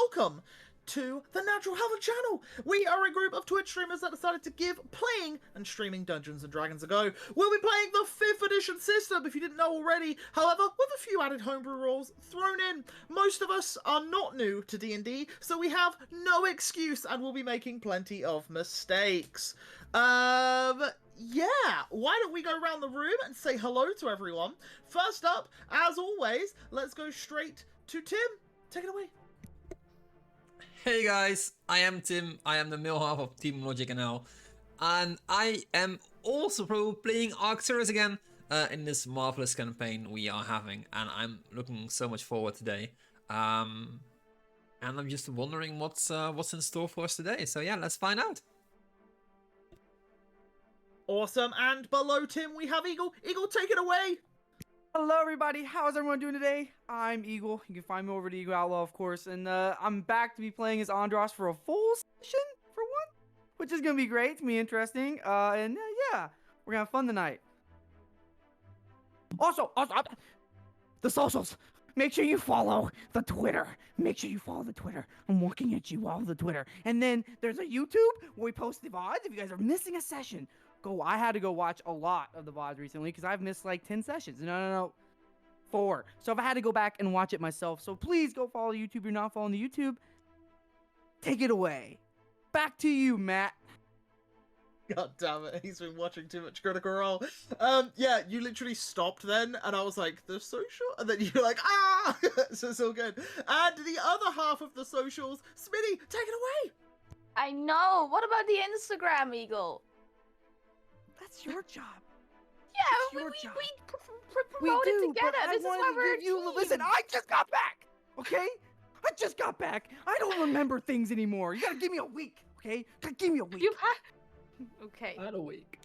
welcome to the Natural Heaven channel. We are a group of Twitch streamers that decided to give playing and streaming Dungeons & Dragons a go. We'll be playing the 5th edition system, if you didn't know already, however, with a few added homebrew rules thrown in. Most of us are not new to D&D, so we have no excuse and we'll be making plenty of mistakes. Yeah, why don't we go around the room and say hello to everyone. First up, as always, let's go straight to Tim. Take it away. Hey guys, I am Tim. I am the male half of Team Logic now, and I am also probably playing Arcturus again in this marvelous campaign we are having, and I'm looking so much forward today. And I'm just wondering what's in store for us today. So yeah, let's find out. Awesome, and below Tim we have Eagle. Eagle, take it away! Hello everybody, how's everyone doing today? I'm Eagle, you can find me over at Eagle Outlaw of course, and I'm back to be playing as Andros for a full session, for one, which is gonna be great, it's gonna be interesting, and yeah, we're gonna have fun tonight. Also, the socials, make sure you follow the Twitter, I'm looking at you all the Twitter, and then there's a YouTube where we post the VODs. If you guys are missing a session, I had to go watch a lot of the VODs recently because I've missed like 10 sessions. No, 4. So if I had to go back and watch it myself. So please go follow YouTube if you're not following the YouTube. Take it away. Back to you, Matt. God damn it, he's been watching too much Critical Role. Yeah, you literally stopped then, and I was like, the social? And then you're like, ah! So it's all good. And the other half of the socials, Smitty, take it away! I know! What about the Instagram, Eagle? That's your job. Yeah, we promote it together. This is why we're a team. Listen, I just got back, okay? I just got back. I don't remember things anymore. You gotta give me a week, okay? Give me a week. You've had... Okay. Not a week.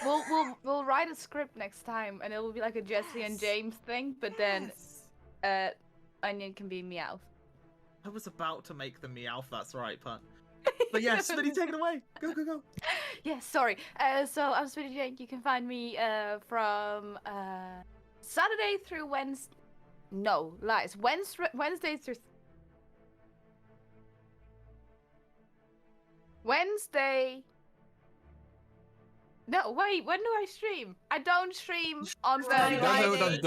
We'll write a script next time, and it will be like a Jesse and James thing, but then Onion can be Meowth. I was about to make the Meowth, that's right, pun. But yeah, Smitty, take it away. Go. Yeah, sorry. So I'm Smitty Jake. You can find me from Saturday through Wednesday. No, lies. Wednesday through. Wednesday. No, wait. When do I stream? I don't stream on Thursday.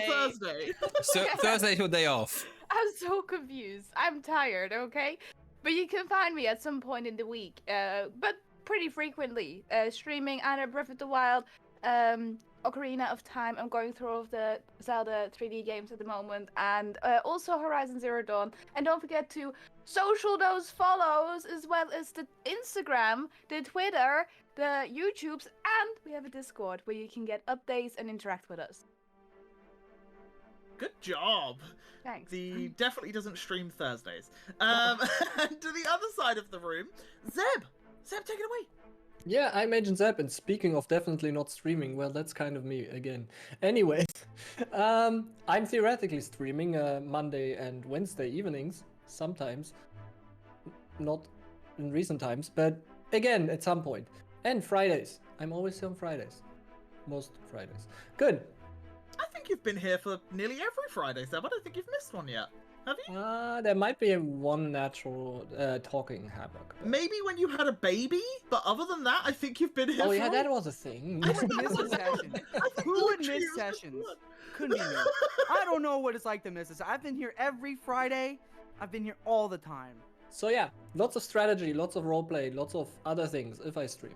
Thursday. So Thursday's your day off. I'm so confused. I'm tired. Okay. But you can find me at some point in the week, but pretty frequently, streaming either Breath of the Wild, Ocarina of Time. I'm going through all of the Zelda 3D games at the moment, and also Horizon Zero Dawn. And don't forget to social those follows, as well as the Instagram, the Twitter, the YouTubes, and we have a Discord where you can get updates and interact with us. Good job. Thanks. He definitely doesn't stream Thursdays. And to the other side of the room, Zeb. Zeb, take it away. Yeah, I'm Agent Zeb, and speaking of definitely not streaming, well, that's kind of me again. Anyways, I'm theoretically streaming Monday and Wednesday evenings, sometimes. Not in recent times, but again, at some point. And Fridays. I'm always here on Fridays. Most Fridays. Good. I think you've been here for nearly every Friday, Zeb. I don't think you've missed one yet. Have you? There might be one natural talking havoc. But... Maybe when you had a baby, but other than that, I think you've been here Oh for... yeah, that was a thing. Who would miss a session? Who would miss sessions? Couldn't be me. I don't know what it's like to miss this. I've been here every Friday. I've been here all the time. So yeah, lots of strategy, lots of roleplay, lots of other things if I stream.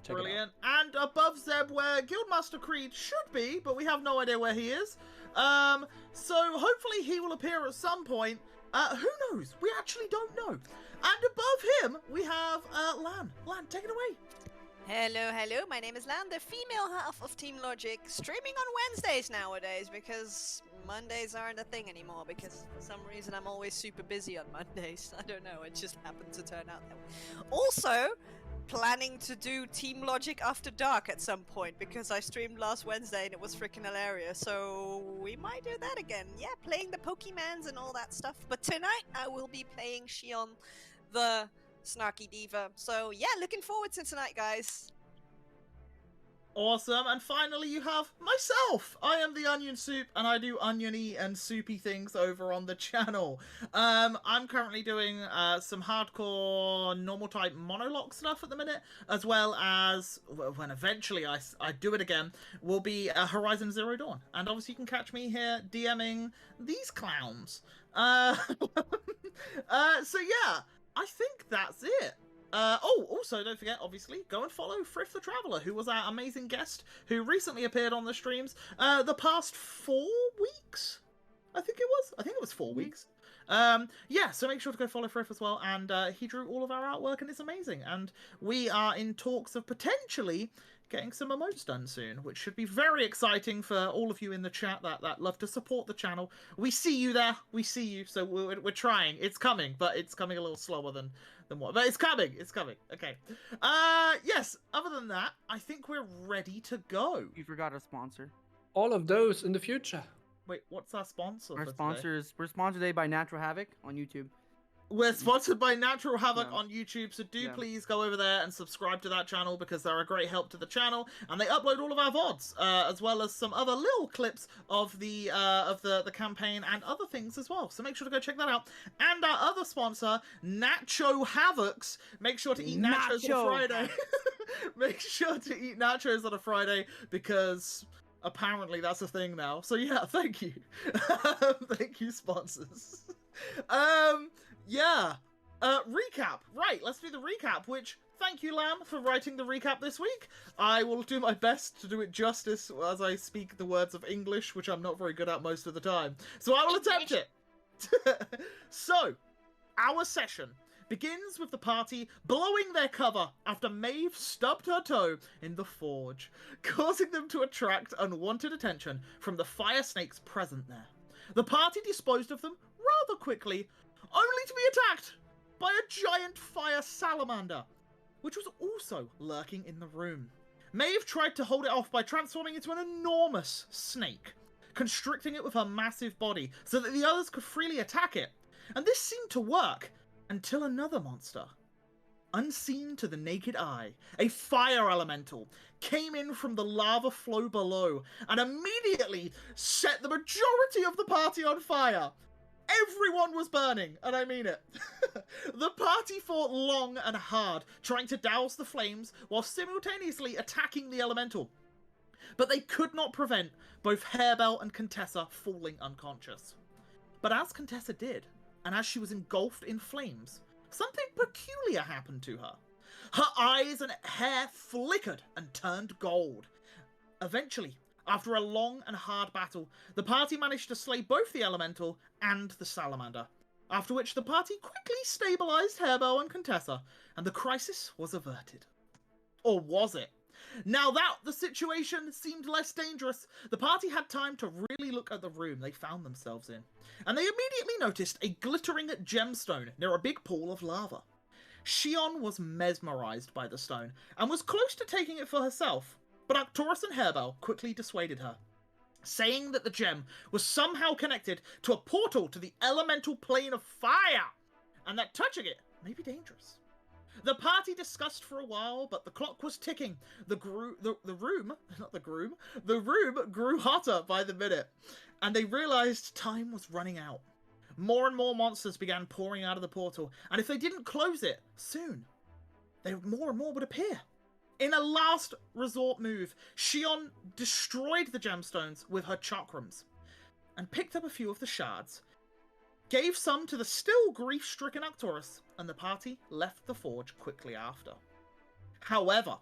Check Brilliant. And above Zeb, where Guildmaster Creed should be, but we have no idea where he is. So hopefully he will appear at some point. Who knows? We actually don't know. And above him, we have Lan. Lan, take it away. Hello, my name is Lan, the female half of Team Logic, streaming on Wednesdays nowadays because Mondays aren't a thing anymore because for some reason I'm always super busy on Mondays. I don't know, it just happened to turn out that way. Also, planning to do Team Logic After Dark at some point because I streamed last Wednesday and it was freaking hilarious, so we might do that again. Yeah, playing the Pokemans and all that stuff, but tonight I will be playing Shion, the Snarky Diva. So yeah, looking forward to tonight, guys. Awesome. And finally, you have myself. I am the Onion Soup, and I do oniony and soupy things over on the channel. I'm currently doing some hardcore normal type monologue stuff at the minute, as well as, when eventually I do it again, will be Horizon Zero Dawn. And obviously you can catch me here DMing these clowns. So yeah, I think that's it. Also, don't forget, obviously, go and follow Frith the Traveller, who was our amazing guest, who recently appeared on the streams, the past 4 weeks? I think it was 4 weeks. Yeah, so make sure to go follow Frith as well, and he drew all of our artwork, and it's amazing, and we are in talks of potentially getting some emotes done soon, which should be very exciting for all of you in the chat that love to support the channel. We see you there, we see you, so we're trying. It's coming, but it's coming a little slower than what, but it's coming, okay. Yes, other than that, I think we're ready to go. You forgot our sponsor. All of those in the future. Wait, what's our sponsor? Our for sponsor is we're sponsored today by Natural Havoc on YouTube. We're sponsored by Natural Havoc Yeah. on YouTube, so do Yeah. please go over there and subscribe to that channel, because they're a great help to the channel, and they upload all of our VODs, as well as some other little clips of the campaign and other things as well. So make sure to go check that out. And our other sponsor, Nacho Havocs. Make sure to eat nachos on a Friday. Make sure to eat nachos on a Friday, because apparently that's a thing now. So yeah, thank you. Thank you, sponsors. Yeah. Recap. Right, let's do the recap, which, thank you, Lamb, for writing the recap this week. I will do my best to do it justice as I speak the words of English, which I'm not very good at most of the time. So I will attempt it. So, our session begins with the party blowing their cover after Maeve stubbed her toe in the forge, causing them to attract unwanted attention from the fire snakes present there. The party disposed of them rather quickly, only to be attacked by a giant fire salamander, which was also lurking in the room. Maeve tried to hold it off by transforming into an enormous snake, constricting it with her massive body so that the others could freely attack it. And this seemed to work, until another monster, unseen to the naked eye, a fire elemental, came in from the lava flow below and immediately set the majority of the party on fire. Everyone was burning, and I mean it. The party fought long and hard, trying to douse the flames while simultaneously attacking the elemental. But they could not prevent both Harebell and Contessa falling unconscious. But as Contessa did, and as she was engulfed in flames, something peculiar happened to her. Her eyes and hair flickered and turned gold. Eventually, after a long and hard battle, the party managed to slay both the elemental and the salamander, after which the party quickly stabilized Harebell and Contessa, and the crisis was averted. Or was it? Now that the situation seemed less dangerous, the party had time to really look at the room they found themselves in, and they immediately noticed a glittering gemstone near a big pool of lava. Shion was mesmerized by the stone, and was close to taking it for herself, but Arcturus and Harebell quickly dissuaded her, saying that the gem was somehow connected to a portal to the elemental plane of fire, and that touching it may be dangerous. The party discussed for a while, but the clock was ticking. The room grew hotter by the minute, and they realized time was running out. More and more monsters began pouring out of the portal, and if they didn't close it soon, more and more would appear. In a last resort move, Shion destroyed the gemstones with her chakrams, and picked up a few of the shards, gave some to the still grief-stricken Arcturus, and the party left the forge quickly after. However,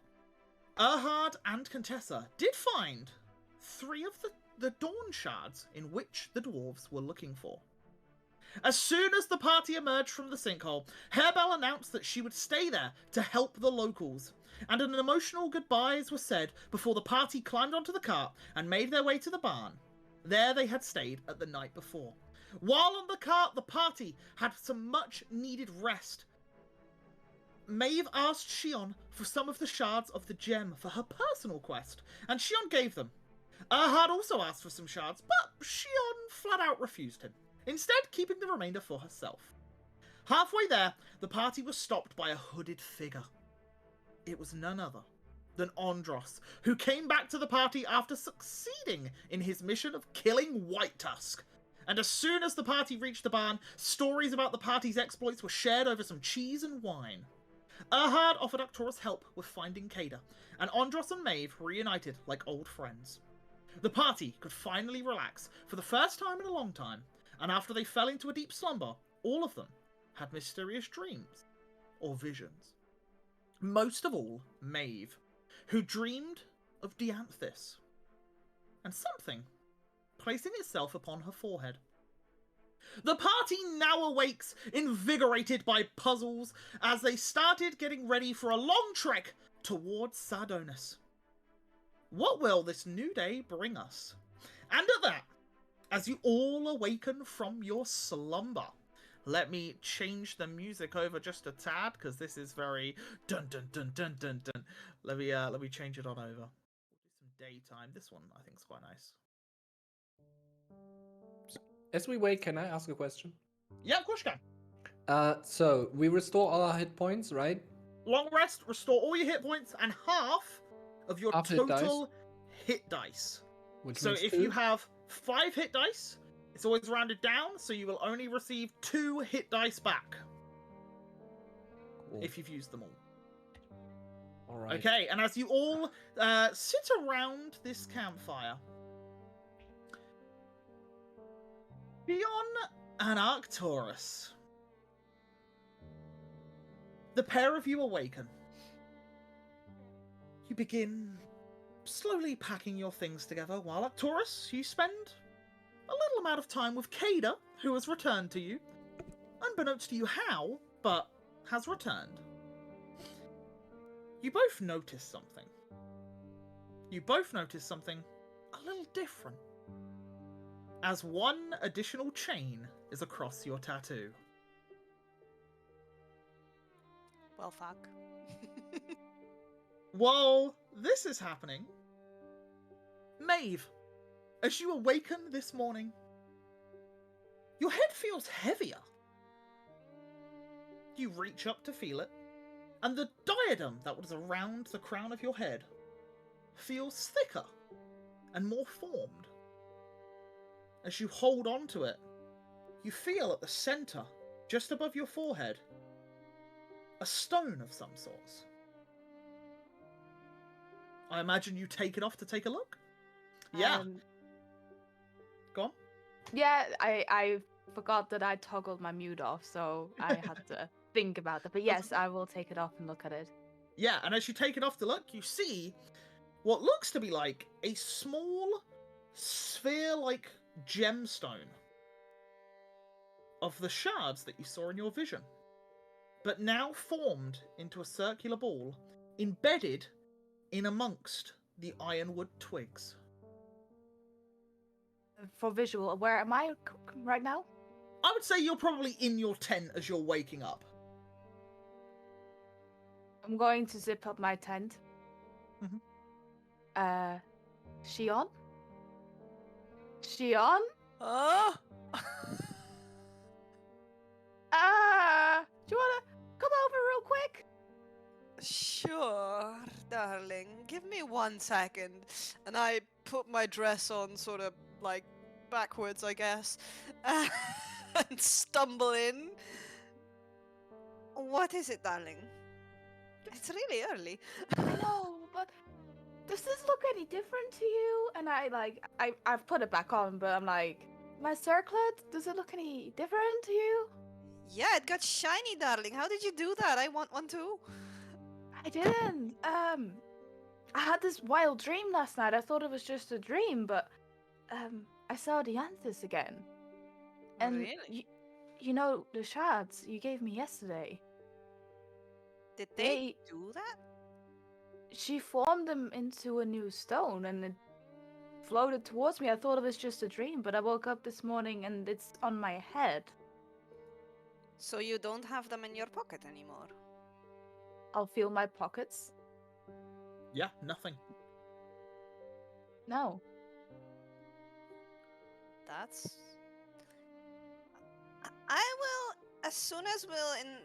Erhard and Contessa did find 3 of the dawn shards in which the dwarves were looking for. As soon as the party emerged from the sinkhole, Harebell announced that she would stay there to help the locals, and an emotional goodbyes were said before the party climbed onto the cart and made their way to the barn. There they had stayed at the night before. While on the cart, the party had some much-needed rest. Maeve asked Shion for some of the shards of the gem for her personal quest, and Shion gave them. Erhard also asked for some shards, but Shion flat out refused him, instead keeping the remainder for herself. Halfway there, the party was stopped by a hooded figure. It was none other than Andros, who came back to the party after succeeding in his mission of killing White Tusk. And as soon as the party reached the barn, stories about the party's exploits were shared over some cheese and wine. Erhard offered Arcturus help with finding Kada, and Andros and Maeve reunited like old friends. The party could finally relax for the first time in a long time, and after they fell into a deep slumber, all of them had mysterious dreams or visions. Most of all, Maeve, who dreamed of Dianthus and something placing itself upon her forehead. The party now awakes, invigorated by puzzles, as they started getting ready for a long trek towards Sardonis. What will this new day bring us? And at that, as you all awaken from your slumber, let me change the music over just a tad, because this is very dun dun dun dun dun dun. Let me change it on over. We'll do some daytime. This one I think is quite nice. As we wait, can I ask a question? Yeah, of course you can. So we restore all our hit points, right? Long rest, restore all your hit points and half of your Half hit dice? total hit dice. Which So means if 2. you have 5 hit dice, it's always rounded down, so you will only receive 2 hit dice back Cool. if you've used them all. All right. Okay, and as you all sit around this campfire, Beyond and Arcturus, the pair of you awaken. You begin slowly packing your things together, while Arcturus, you spend a little amount of time with Kada, who has returned to you. Unbeknownst to you how, but has returned. You both notice something. You both notice something a little different, as one additional chain is across your tattoo. Well, fuck. While this is happening, Maeve, as you awaken this morning, your head feels heavier. You reach up to feel it, and the diadem that was around the crown of your head feels thicker and more formed. As you hold on to it, you feel at the center, just above your forehead, a stone of some sort. I imagine you take it off to take a look? Yeah. Go on. Yeah, I forgot that I toggled my mute off, so I had to think about that. But yes, I will take it off and look at it. Yeah, and as you take it off to look, you see what looks to be like a small sphere-like gemstone of the shards that you saw in your vision, but now formed into a circular ball, embedded in amongst the ironwood twigs. For visual, where am I right now? I would say you're probably in your tent as you're waking up. I'm going to zip up my tent. Shion? Shion? Oh! Do you wanna come over real quick? Sure, darling. Give me 1 second. And I put my dress on sort of like backwards, I guess, and stumble in. What is it, darling? It's really early. I know, but does this look any different to you? And I've put it back on, but I'm like, my circlet, does it look any different to you? Yeah, it got shiny, darling. How did you do that? I want one too. I didn't. I had this wild dream last night. I thought it was just a dream, but I saw Dianthus again. And Really? you know the shards you gave me yesterday. Did they do that? She formed them into a new stone, and it floated towards me. I thought it was just a dream, but I woke up this morning and it's on my head. So you don't have them in your pocket anymore? I'll feel my pockets. Yeah, nothing. No. That's... I will, as soon as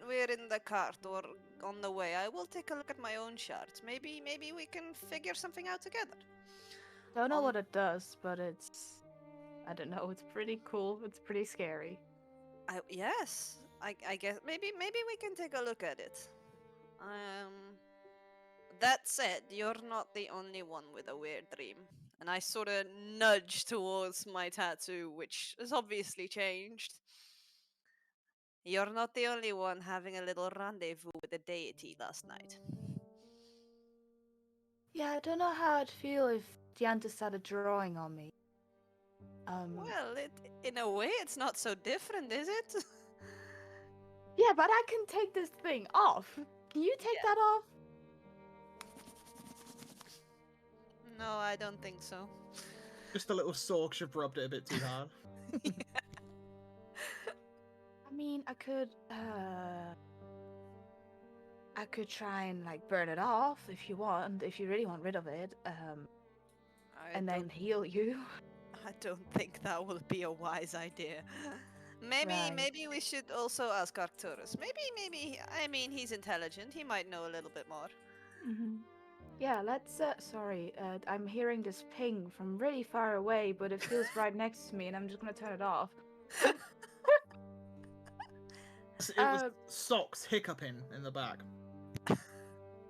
we're in the cart or on the way, I will take a look at my own charts. Maybe we can figure something out together. Don't know Um, what it does, but it's. I don't know. It's pretty cool. It's pretty scary. Yes, I guess maybe we can take a look at it. That said, you're not the only one with a weird dream. And I sort of nudge towards my tattoo, which has obviously changed. You're not the only one having a little rendezvous with the deity last night. Yeah, I don't know how I'd feel if Dianta started drawing on me. Well, in a way, it's not so different, is it? Yeah, but I can take this thing off. Can you take that off? No, I don't think so. Just a little sore 'cause you've rubbed it a bit too hard. I mean, I could try and like burn it off if you want, if you really want rid of it, and then heal you. I don't think that will be a wise idea. Right. Maybe we should also ask Arcturus. Maybe. I mean, he's intelligent. He might know a little bit more. Mm-hmm. Yeah, let's. Sorry, I'm hearing this ping from really far away, but it feels right next to me, and I'm just gonna turn it off. It was Socks hiccuping in the back.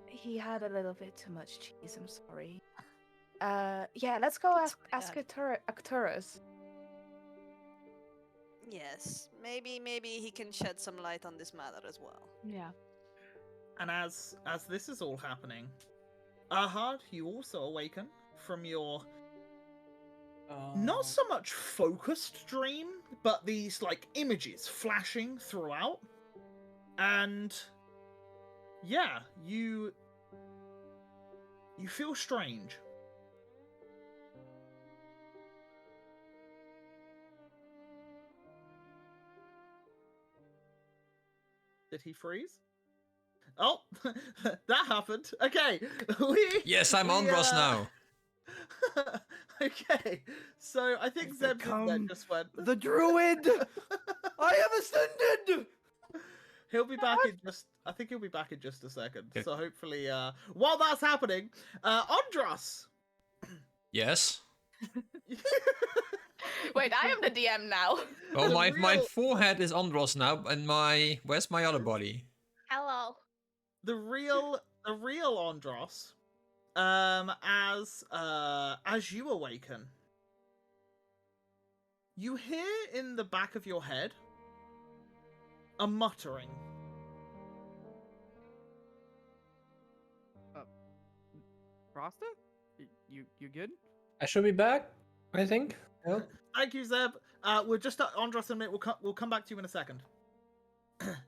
He had a little bit too much cheese. I'm sorry. Yeah, let's go ask Arcturus. Yes, maybe he can shed some light on this matter as well. Yeah. And as this is all happening, Ahad, you also awaken from your not so much focused dream, but these like images flashing throughout. And yeah, you feel strange. Did he freeze? Oh, that happened. Okay, Yes, I'm Andros now. Okay, so I think Zeb's in there just went. The druid! I have ascended! He'll be back in just. I think he'll be back in just a second. Okay. So hopefully, while that's happening, Andros. Yes. Wait, I am the DM now. Oh, The my real- forehead is Andros now, and where's my other body? Hello. The real Andros, as you awaken, you hear in the back of your head a muttering. Rasta? You good? I should be back, I think. Yep. Thank you, Zeb. We're just at Andros in a minute. We'll come back to you in a second.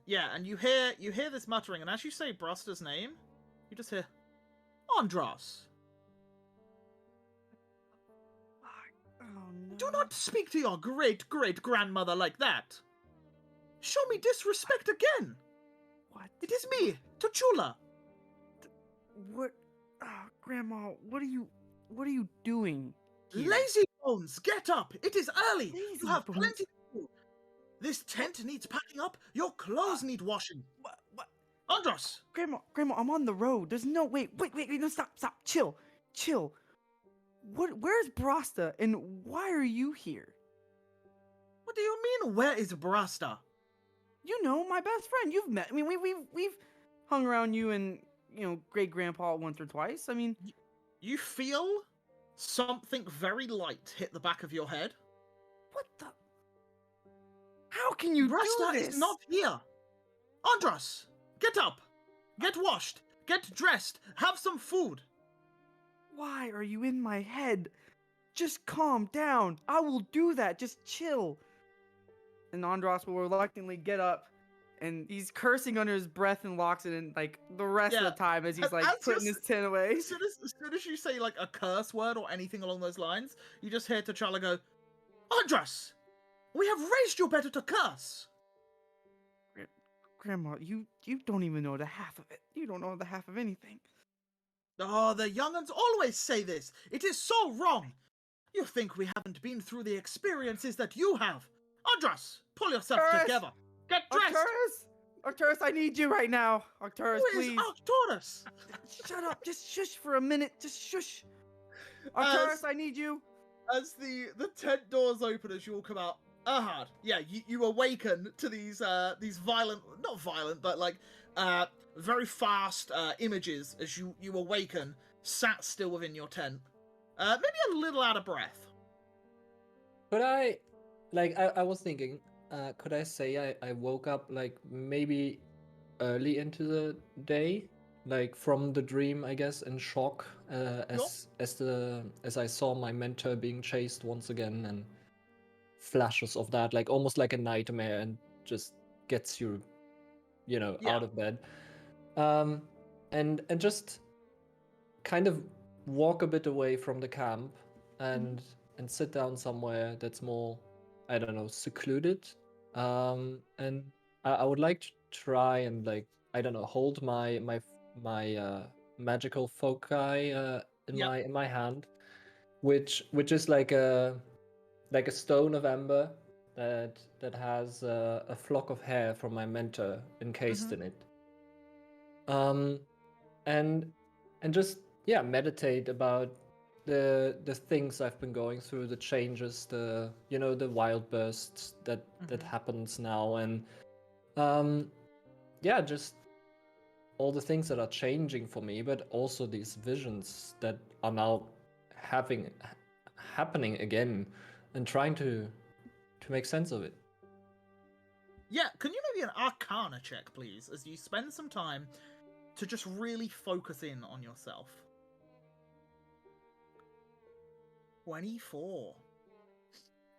Yeah, and you hear this muttering, and as you say Bruster's name, you just hear Andros. Oh no. Do not speak to your great-great-grandmother like that. Show me disrespect again. What? It is me, Tachula. What? Grandma, what are you doing? here? Lazy bones, get up. It is early. Lazy You have bones? plenty to do. This tent needs packing up. Your clothes need washing. What? Andros. Grandma, I'm on the road. There's no wait, no, stop, chill. Where's Brasta and why are you here? What do you mean, where is Brasta? You know, my best friend. You've met. I mean, we've hung around you and great grandpa once or twice. I mean, You feel something very light hit the back of your head. what the? How can you do Brasta this? is not here. Andros, get up. Get washed. Get dressed. Have some food. Why are you in my head? Just calm down. I will do that. Just chill. And Andros will reluctantly get up, and he's cursing under his breath and locks it in like the rest of Yeah. the time as he's like As putting you're his tin away. As soon as you say like a curse word or anything along those lines, you just hear T'Challa go, Andros, we have raised you better to curse. Grandma, you don't even know the half of it. You don't know the half of anything. Oh, the young'uns always say this. It is so wrong. You think we haven't been through the experiences that you have. Andros, pull yourself Curse! together. Get dressed. Arcturus? Arcturus, I need you right now. Arcturus, Who is please. Arcturus? Shut up. Just shush for a minute. Just shush. Arcturus, I need you. As the tent doors open as you all come out, Ahad, yeah, you awaken to these violent, not violent, but like very fast images as you awaken, sat still within your tent, maybe a little out of breath. Could I, I was thinking, could I say I woke up like maybe early into the day, like from the dream, I guess, in shock, as I saw my mentor being chased once again, and flashes of that, like almost like a nightmare, and just gets you, Yeah. out of bed, and just kind of walk a bit away from the camp and sit down somewhere that's more, I don't know, secluded. And I would like to try and, like, I don't know, hold my magical foci in Yep. my hand, which is like a stone of amber that has a flock of hair from my mentor encased in it. And just, yeah, meditate about the things I've been going through, the changes, the wild bursts that happens now, and yeah, just all the things that are changing for me, but also these visions that are now happening again, and trying to make sense of it. Yeah, can you maybe an Arcana check, please, as you spend some time to just really focus in on yourself? 24.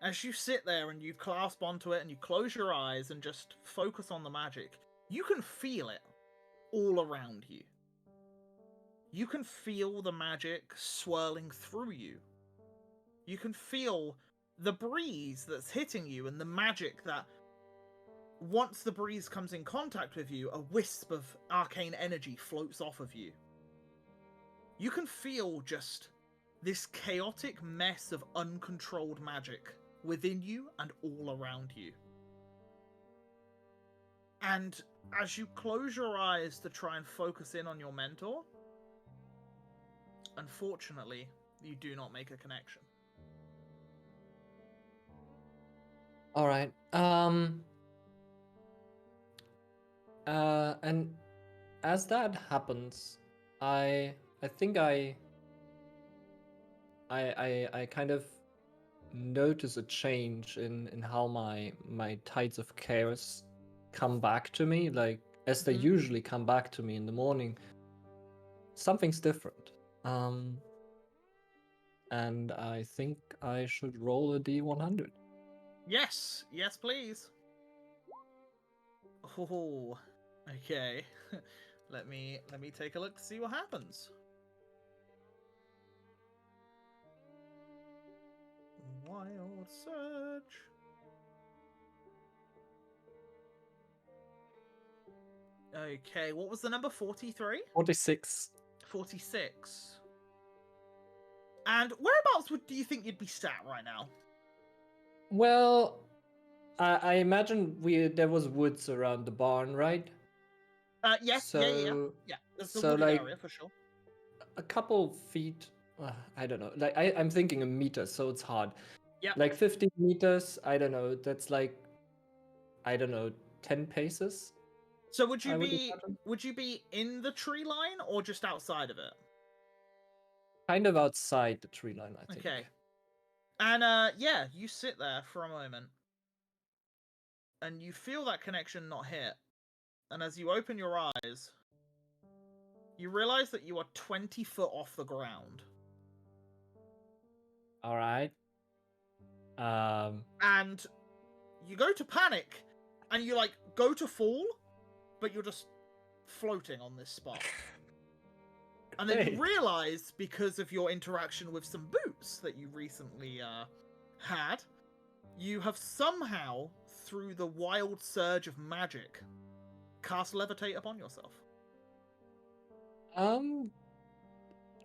As you sit there and you clasp onto it and you close your eyes and just focus on the magic, you can feel it all around you. You can feel the magic swirling through you. You can feel the breeze that's hitting you and the magic that, once the breeze comes in contact with you, a wisp of arcane energy floats off of you. You can feel just this chaotic mess of uncontrolled magic within you and all around you. And as you close your eyes to try and focus in on your mentor, unfortunately, you do not make a connection. All right. And as that happens, I think I kind of notice a change in how my tides of chaos come back to me, like as they usually come back to me in the morning. Something's different. And I think I should roll a D100. Yes, please. Oh, okay. let me take a look to see what happens. Wild Surge. Okay, what was the number? 43? 46. 46. And whereabouts do you think you'd be sat right now? Well, I imagine there was woods around the barn, right? Yes, So, yeah. There's the so wooded like area for sure. a couple feet. I don't know. Like I'm thinking a meter, so it's hard. Yeah. Like 15 meters. I don't know. That's like, I don't know, 10 paces. So would you imagine. be in the tree line or just outside of it? Kind of outside the tree line, I think. Okay. And yeah, you sit there for a moment. And you feel that connection not hit. And as you open your eyes, you realize that you are 20 foot off the ground. All right. And you go to panic, and you like go to fall, but you're just floating on this spot. And then you realize, because of your interaction with some boots that you recently had, you have somehow, through the wild surge of magic, cast levitate upon yourself.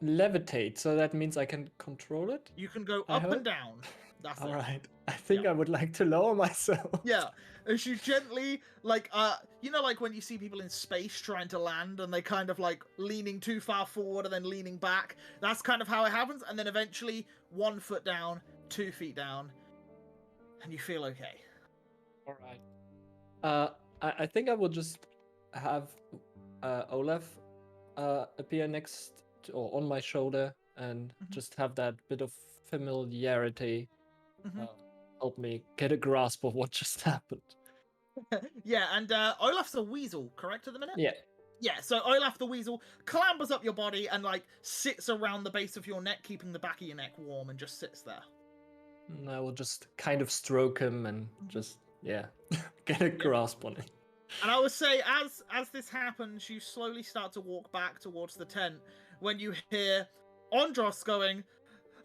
Levitate, so that means I can control it? You can go I up hope? and down. That's All it. right. I think Yeah. I would like to lower myself. Yeah, as you gently, like, you know, like when you see people in space trying to land and they kind of like leaning too far forward and then leaning back. That's kind of how it happens, and then eventually 1 foot down, 2 feet down, and you feel okay. All right. I think I will just have Olaf appear next or on my shoulder and just have that bit of familiarity Mhm. help me get a grasp of what just happened. Yeah, and Olaf's a weasel, correct at the minute? Yeah. Yeah, so Olaf the weasel clambers up your body and like sits around the base of your neck, keeping the back of your neck warm, and just sits there. And I will just kind of stroke him and just get a grasp on it. And I would say, as this happens, you slowly start to walk back towards the tent when you hear Andros going,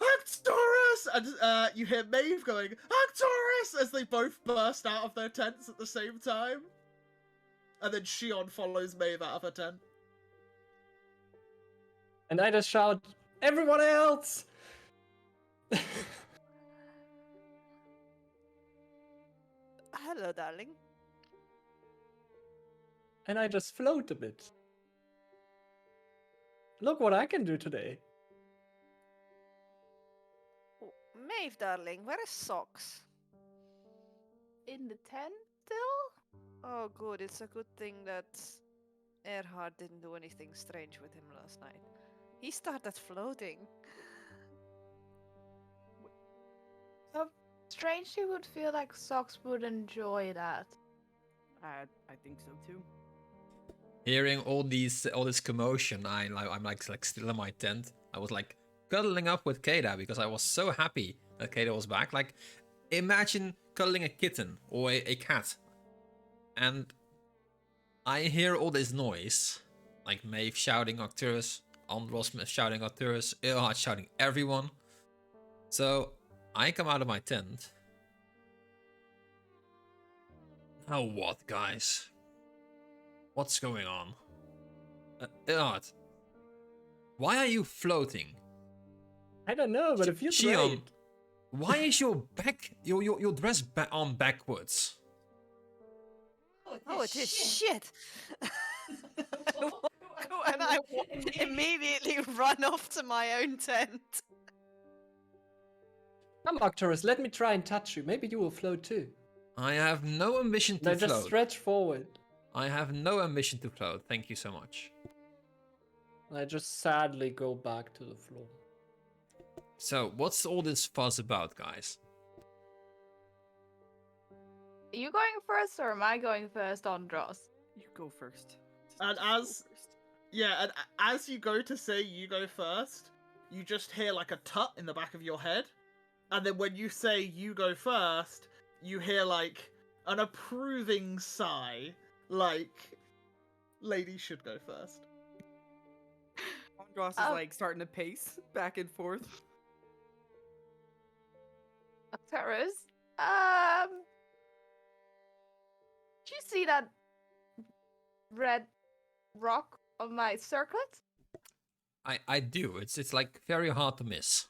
Arcturus! And you hear Maeve going, Arcturus! As they both burst out of their tents at the same time. And then Shion follows Maeve out of her tent. And I just shout, everyone else! Hello, darling. And I just float a bit. Look what I can do today. Oh, Maeve, darling, where is Socks? In the tent still? Oh, good. It's a good thing that Erhard didn't do anything strange with him last night. He started floating. Strangely would feel like Socks would enjoy that. I think so too. Hearing all this commotion, I'm like still in my tent. I was like cuddling up with Kada because I was so happy that Kada was back. Like, imagine cuddling a kitten or a cat, and I hear all this noise, like Maeve shouting Arcturus, Andros shouting Arcturus, Ilhard shouting everyone. So I come out of my tent. Now what, guys? What's going on? Ilhard, why are you floating? I don't know, but it feels Shion, great. why is your your dress on backwards? Oh, it is shit! And I immediately run off to my own tent. Come, Arcturus, let me try and touch you. Maybe you will float too. I have no ambition to Now just float. stretch forward. I have no ambition to float. Thank you so much. I just sadly go back to the floor. So, what's all this fuss about, guys? Are you going first or am I going first, Andros? You go first. And Just as- go first. Yeah, and as you go to say you go first, you just hear like a tut in the back of your head. And then when you say you go first, you hear like an approving sigh, like ladies should go first. Andros is like starting to pace back and forth. Arcturus? Did you see that red rock on my circlet? I do. It's like very hard to miss.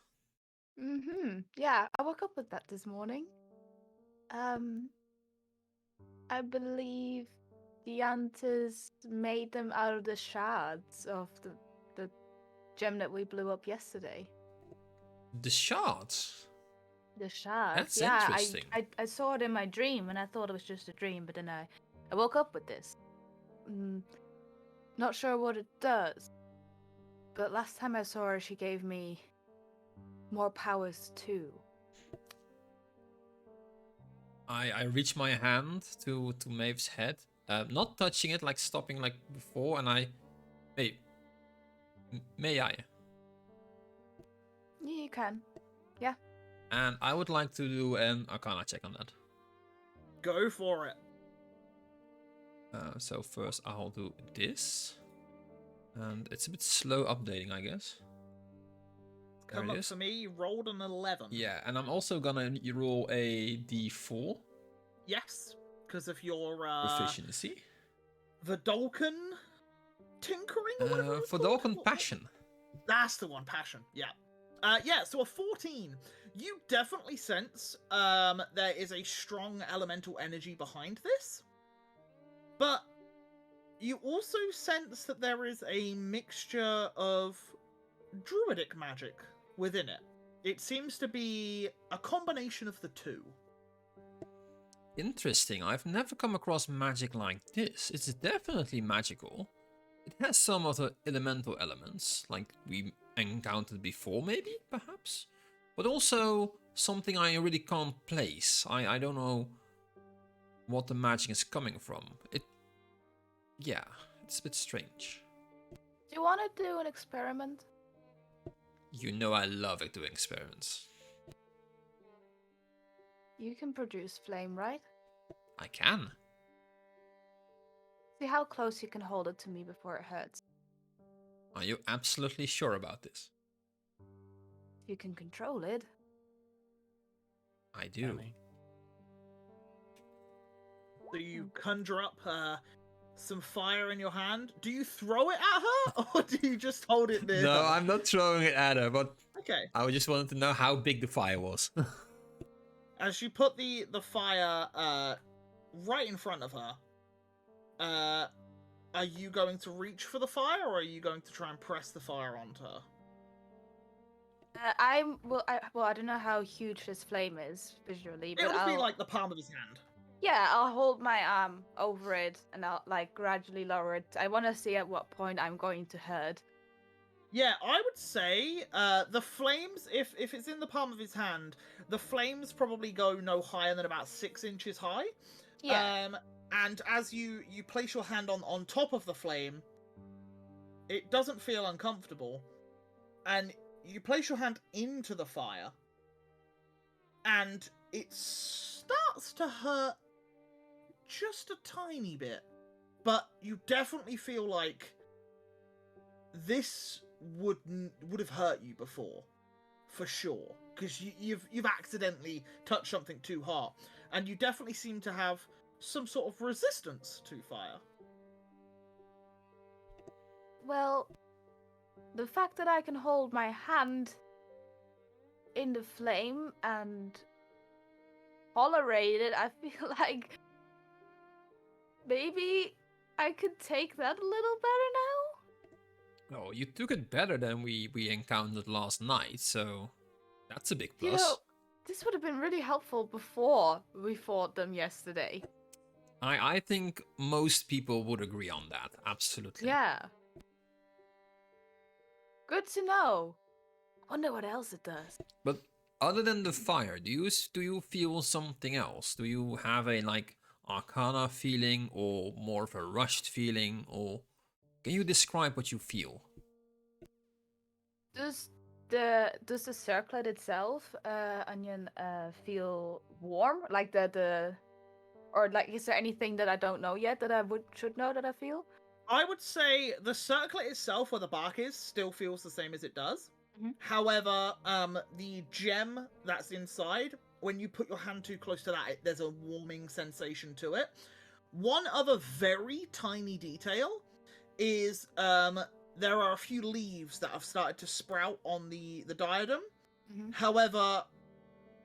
Mm-hmm. Yeah, I woke up with that this morning. I believe the Antas made them out of the shards of the gem that we blew up yesterday. The shards. The shards. That's yeah, interesting. I saw it in my dream and I thought it was just a dream, but then I woke up with this. Not sure what it does. But last time I saw her, she gave me more powers too. I reach my hand to Maeve's head, not touching it, like stopping like before, and hey, may I? Yeah, you can. Yeah. And I would like to do an Arcana check on that. Go for it. So first I'll do this, and it's a bit slow updating, I guess. There Come it up is. for me, you rolled an 11. Yeah, and I'm also gonna roll a d4 Yes, because of your proficiency. the Dolken tinkering or whatever it's For called? Dolken What- Passion. That's the one, passion. Yeah. Yeah, so a 14. You definitely sense there is a strong elemental energy behind this. But you also sense that there is a mixture of druidic magic within it. It seems to be a combination of the two. Interesting. I've never come across magic like this. It's definitely magical. It has some of the elemental elements, like we encountered before, maybe, perhaps? But also something I really can't place. I don't know what the magic is coming from. Yeah, it's a bit strange. Do you want to do an experiment? You know I love it doing experiments. You can produce flame, right? I can. See how close you can hold it to me before it hurts. Are you absolutely sure about this? You can control it. I do. Danny. So you conjure up some fire in your hand. Do you throw it at her, or do you just hold it near No, her? I'm not throwing it at her, but Okay. I just wanted to know how big the fire was. As you put the fire right in front of her, are you going to reach for the fire, or are you going to try and press the fire onto her? I don't know how huge this flame is visually, but It would be I'll like the palm of his hand. I'll hold my arm over it and I'll like gradually lower it. I want to see at what point I'm going to hurt. Yeah, I would say the flames, if it's in the palm of his hand, the flames probably go no higher than about 6 inches high. Yeah. And as you place your hand on top of the flame, it doesn't feel uncomfortable. And you place your hand into the fire, and it starts to hurt just a tiny bit. But you definitely feel like this would have hurt you before, for sure, because you've accidentally touched something too hot, and you definitely seem to have some sort of resistance to fire. Well, the fact that I can hold my hand in the flame and tolerate it, I feel like maybe I could take that a little better now. Oh, you took it better than we encountered last night, so that's a big plus. You know, this would have been really helpful before we fought them yesterday. I think most people would agree on that, absolutely. Yeah. Good to know. Wonder what else it does. But other than the fire, do you feel something else? Do you have a like arcana feeling or more of a rushed feeling, or can you describe what you feel? Does the circlet itself, Onion, feel warm? Like or like, is there anything that I don't know yet that I should know that I feel? I would say the circlet itself, where the bark is, still feels the same as it does. Mhm. However, the gem that's inside, when you put your hand too close to that, there's a warming sensation to it. One other very tiny detail is there are a few leaves that have started to sprout on the diadem. Mhm. However,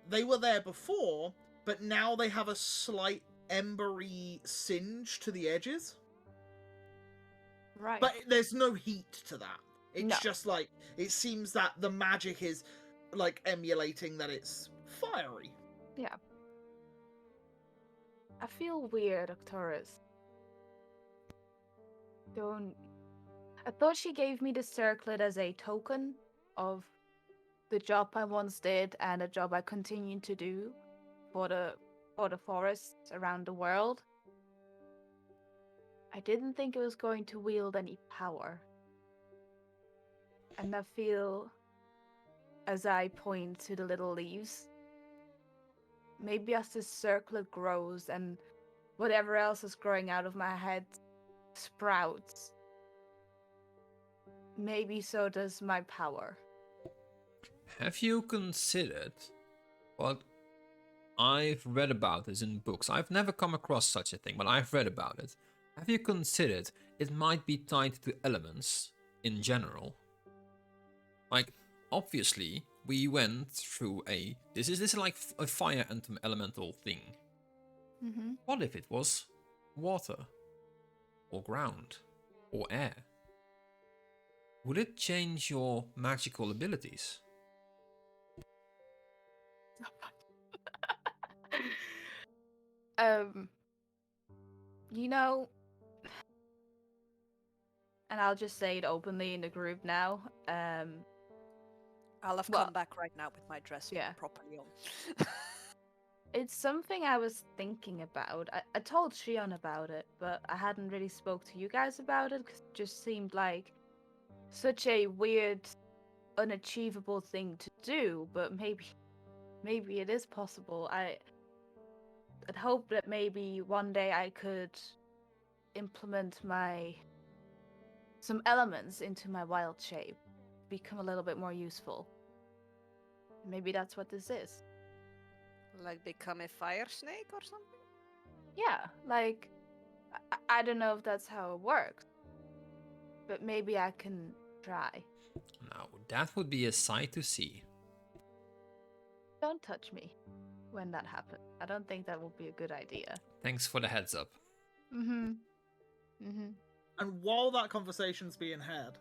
they were there before, but now they have a slight embery singe to the edges. Right. But there's no heat to that. It's No. just like, it seems that the magic is like emulating that it's fiery. Yeah. I feel weird, Octorus. I thought she gave me the circlet as a token of the job I once did and a job I continue to do for the forests around the world. I didn't think it was going to wield any power. And I feel, as I point to the little leaves, maybe as this circlet grows and whatever else is growing out of my head sprouts, maybe so does my power. Have you considered what I've read about this in books? I've never come across such a thing, but I've read about it. Have you considered it might be tied to elements in general? Like, obviously we went through a. This is like a fire elemental thing. Mm-hmm. What if it was water, or ground, or air? Would it change your magical abilities? um, you know, and I'll just say it openly in the group now. I'll have Well, come back right now with my dress yeah. properly on. It's something I was thinking about. I told Shion about it, but I hadn't really spoke to you guys about it because it just seemed like such a weird, unachievable thing to do. But maybe it is possible. I'd hope that maybe one day I could implement some elements into my wild shape, become a little bit more useful. Maybe that's what this is. Like become a fire snake or something? Yeah, like I don't know if that's how it works, but maybe I can try. Now, that would be a sight to see. Don't touch me when that happens. I don't think that would be a good idea. Thanks for the heads up. Mm-hmm. Mm-hmm. And while that conversation's being had,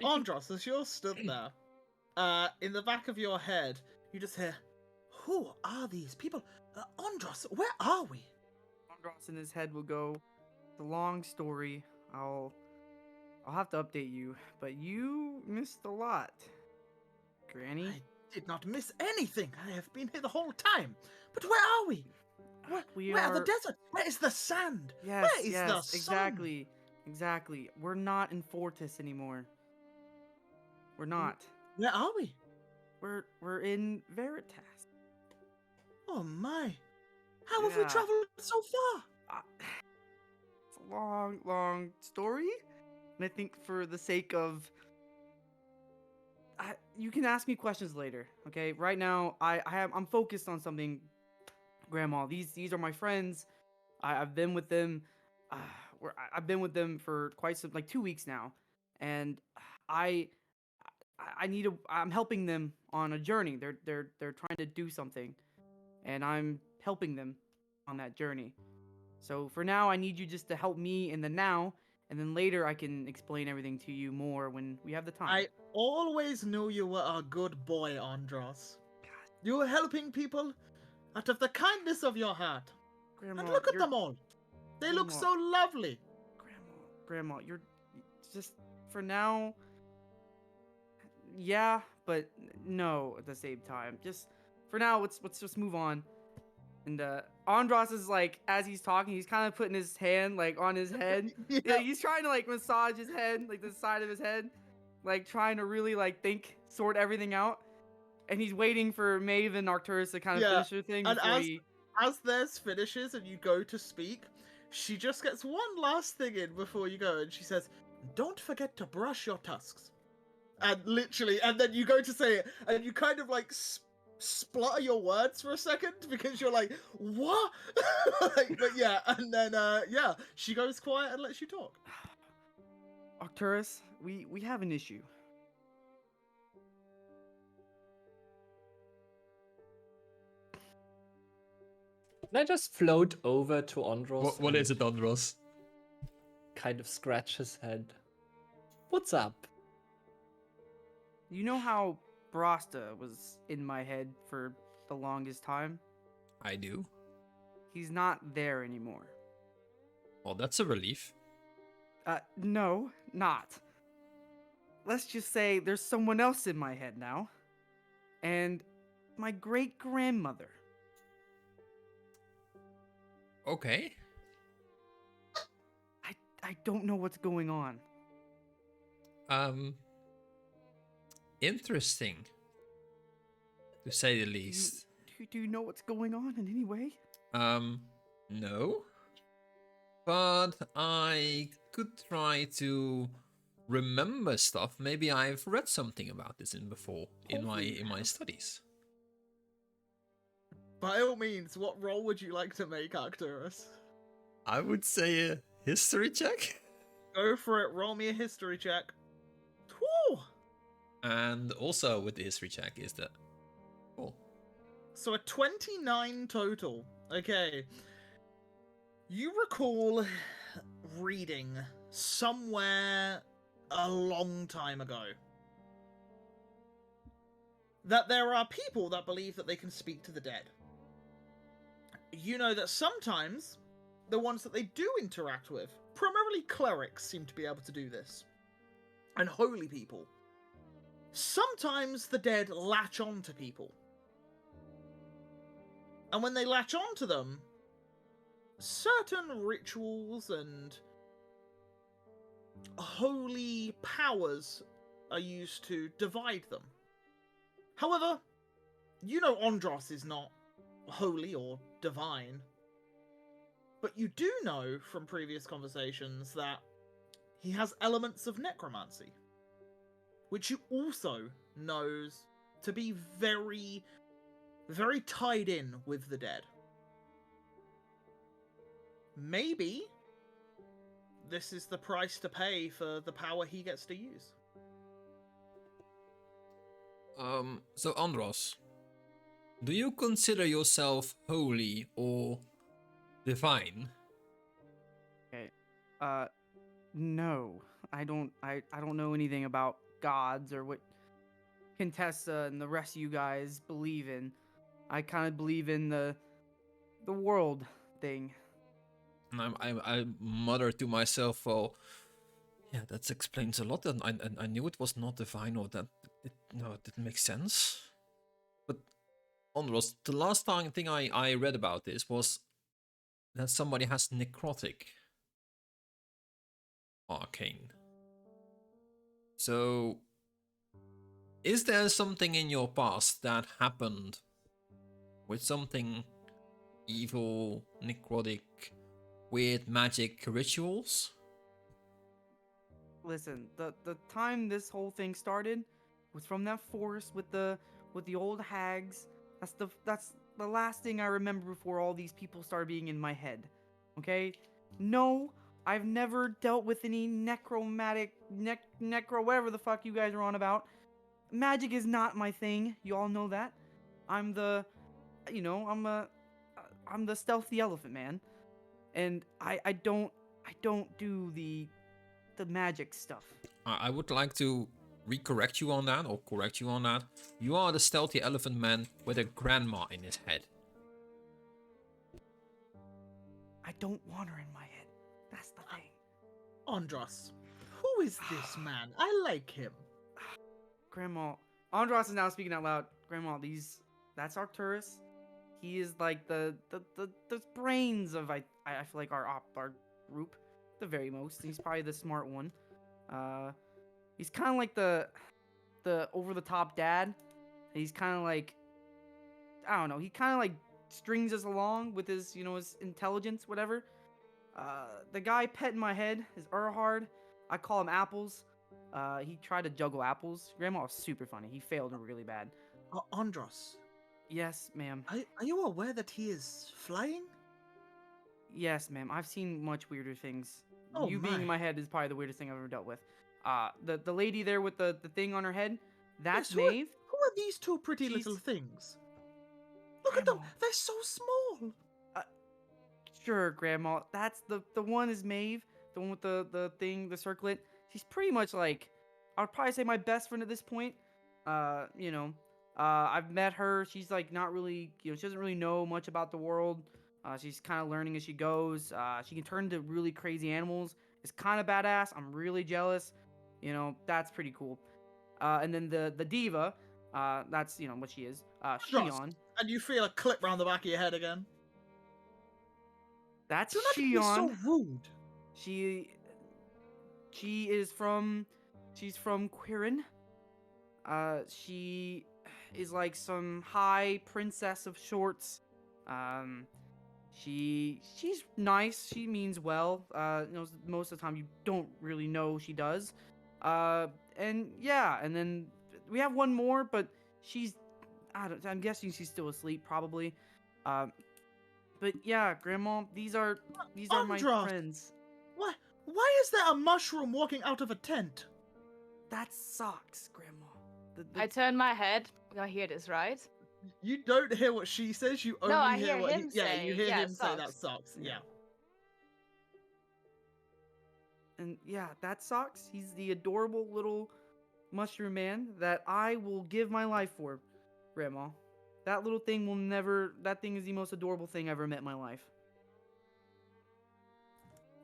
Andros, as you're stood there, in the back of your head, you just hear, "Who are these people? Andros, where are we?" Andros in his head will go, "It's a long story. I'll have to update you, but you missed a lot, Granny." I did not miss anything. I have been here the whole time. But where are we? Where are the desert? Where is the sand? Yes, Where is yes, the sun? exactly. We're not in Fortis anymore. We're not. Where are we? We're in Veritas. Oh my. How have we Yeah. traveled so far? It's a long story, and I think for the sake of, you can ask me questions later. Okay, right now I'm focused on something, Grandma. These are my friends. I've been with them. I've been with them for quite some, like 2 weeks now, and I I'm helping them on a journey. They're trying to do something, and I'm helping them on that journey. So for now, I need you just to help me in the now, and then later I can explain everything to you more when we have the time. I always knew you were a good boy, Andros. You were helping people out of the kindness of your heart. Grandma, And look at you're- them all. They look Grandma. so lovely. Grandma, you're just for now. Yeah, but no at the same time. Just for now, let's just move on. And Andros is like, as he's talking, he's kind of putting his hand like on his head. Yeah, he's trying to like massage his head, like the side of his head, like trying to really like sort everything out. And he's waiting for Maeve and Arcturus to kind of finish their thing And before he. as theirs finishes and you go to speak, she just gets one last thing in before you go, and she says, "Don't forget to brush your tusks." And literally, and then you go to say it, and you kind of like splutter your words for a second because you're like, "What?" Like, but yeah, and then yeah, she goes quiet and lets you talk. Arcturus, we have an issue. Can I just float over to Andros? What and is it, Andros? Kind of scratch his head. What's up? You know how Brasta was in my head for the longest time? I do. He's not there anymore. Well, that's a relief. No, not. Let's just say there's someone else in my head now. And my great-grandmother. Okay. I don't know what's going on. Interesting. To say the least. Do you know what's going on in any way? No. But I could try to remember stuff. Maybe I've read something about this before in my studies. By all means, what role would you like to make, Arcturus? I would say a history check. Go for it. Roll me a history check. Whew. And also with the history check is that. Oh. So a 29 total. Okay. You recall reading somewhere a long time ago that there are people that believe that they can speak to the dead. You know that sometimes the ones that they do interact with, primarily clerics, seem to be able to do this. And holy people. Sometimes the dead latch on to people. And when they latch on to them, certain rituals and holy powers are used to divide them. However, you know Andros is not holy or divine. But you do know from previous conversations that he has elements of necromancy, which you also knows to be very, very tied in with the dead. Maybe this is the price to pay for the power he gets to use. So Andros, do you consider yourself holy or divine? Okay. No. I don't know anything about gods or what Contessa and the rest of you guys believe in. I kind of believe in the world thing. And I mutter to myself, well, yeah, that explains a lot. And I knew it was not divine, or that it didn't make sense. But Andros, the last thing I read about this was that somebody has necrotic arcane. So, is there something in your past that happened with something evil, necrotic, weird magic rituals? Listen, the time this whole thing started was from that forest with the old hags. That's the last thing I remember before all these people started being in my head. Okay? No, I've never dealt with any necromantic necro whatever the fuck you guys are on about. Magic is not my thing. You all know that. I'm the I'm the stealthy elephant man. And I don't do the magic stuff. I would like to recorrect you on that, or correct you on that. You are the stealthy elephant man with a grandma in his head. I don't want her in my head. That's the thing. Andros, who is this man? I like him. Grandma. Andros is now speaking out loud. Grandma, that's Arcturus. He is like the brains of I feel like our group, the very most. He's probably the smart one. He's kind of like the over the top dad. He's kind of like, I don't know. He kind of like strings us along with his his intelligence, whatever. The guy petting my head is Erhard. I call him Apples. He tried to juggle apples. Grandma was super funny. He failed really bad. Andros, Yes, ma'am. are you aware that he is flying? Yes, ma'am. I've seen much weirder things. Oh, You being in my. my head is probably the weirdest thing I've ever dealt with. The lady there with the thing on her head, that's Yes, who are- Maeve. Who are these two pretty She's- little things? Look at them. Grandma. They're so small. Sure, Grandma. That's the one is Maeve, the one with the thing, the circlet. She's pretty much like, I'd probably say my best friend at this point. I've met her. She's like not really, she doesn't really know much about the world. She's kind of learning as she goes. She can turn into really crazy animals. It's kind of badass. I'm really jealous. That's pretty cool. And then the diva, that's what she is. Andros, Shion. and you feel a clip round the back of your head again. That's Do not be Shion. so rude. She is she's from Quirin. She is like some high princess of sorts. She's nice. She means well. Most of the time you don't really know she does. And yeah, and then we have one more, but I'm guessing she's still asleep probably. But yeah, Grandma, these are my Andros. friends. Why is there a mushroom walking out of a tent? That's socks, Grandma. I turn my head. I hear this, right? You don't hear what she says. You only No, I hear hear what him Yeah, you say, hear yeah, him say that socks. sucks. Yeah. Yeah. And yeah, that sucks. He's the adorable little mushroom man that I will give my life for, Grandma. That little thing will never. That thing is the most adorable thing I ever met in my life.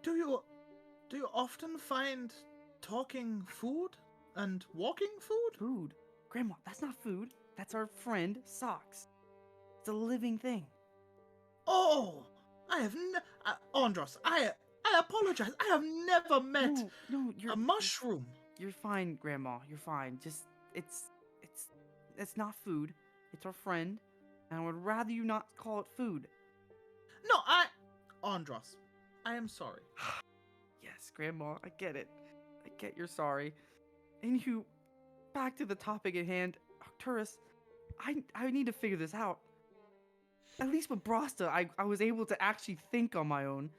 Do you often find talking food and walking food? Food, Grandma. That's not food. That's our friend Socks. It's a living thing. Oh, I have Andros. I apologize. I have never met No, a mushroom. You're fine, Grandma. You're fine. Just it's not food. It's our friend, and I would rather you not call it food. No, Andros, I am sorry. Yes, Grandma, I get it. I get you're sorry. And you, back to the topic at hand, Arcturus, I need to figure this out. At least with Brasta, I was able to actually think on my own.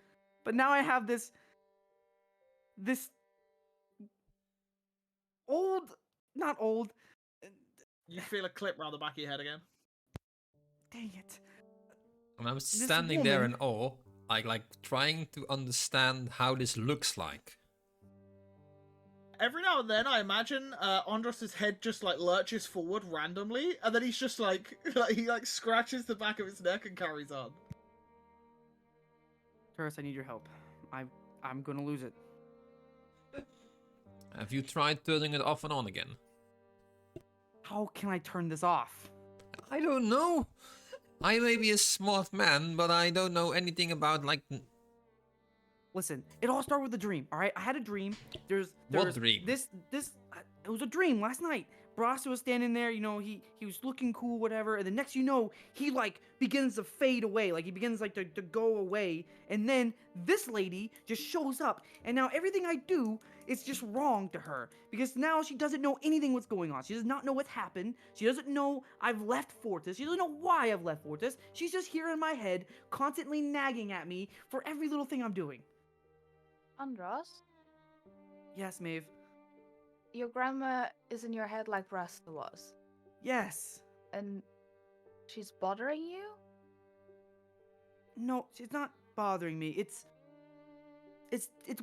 But now I have this old, not old, You feel a clip round the back of your head again. dang it. And I'm standing there in awe, like trying to understand how this looks like. Every now and then, I imagine Andros's head just like lurches forward randomly, and then he's just like, he scratches the back of his neck and carries on. Arcturus, I need your help. I'm gonna lose it. Have you tried turning it off and on again? How can I turn this off? I don't know. I may be a smart man, but I don't know anything about like. Listen, it all started with a dream. All right, I had a dream. What dream? It was a dream last night. Brasa was standing there, you know, he was looking cool, whatever, and the next you know, he like begins to fade away, like he begins like to go away, and then this lady just shows up, and now everything I do is just wrong to her, because now she doesn't know anything what's going on. She does not know what's happened. She doesn't know I've left Fortis. She doesn't know why I've left Fortis. She's just here in my head, constantly nagging at me for every little thing I'm doing. Andros, Yes, Maeve. your grandma is in your head like Rasta was, Yes. and she's bothering you? No, she's not bothering me. It's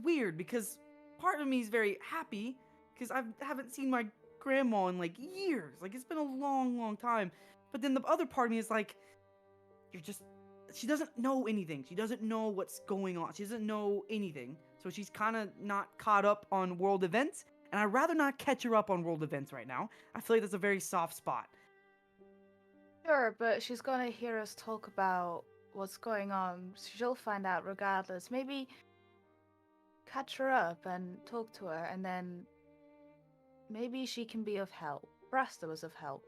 weird because part of me is very happy because I haven't seen my grandma in like years. Like it's been a long time. But then the other part of me is like, she doesn't know anything. She doesn't know what's going on. She doesn't know anything. So she's kind of not caught up on world events. And I'd rather not catch her up on world events right now. I feel like that's a very soft spot. Sure, but she's gonna hear us talk about what's going on. She'll find out regardless. Maybe catch her up and talk to her, and then maybe she can be of help. Brasta was of help.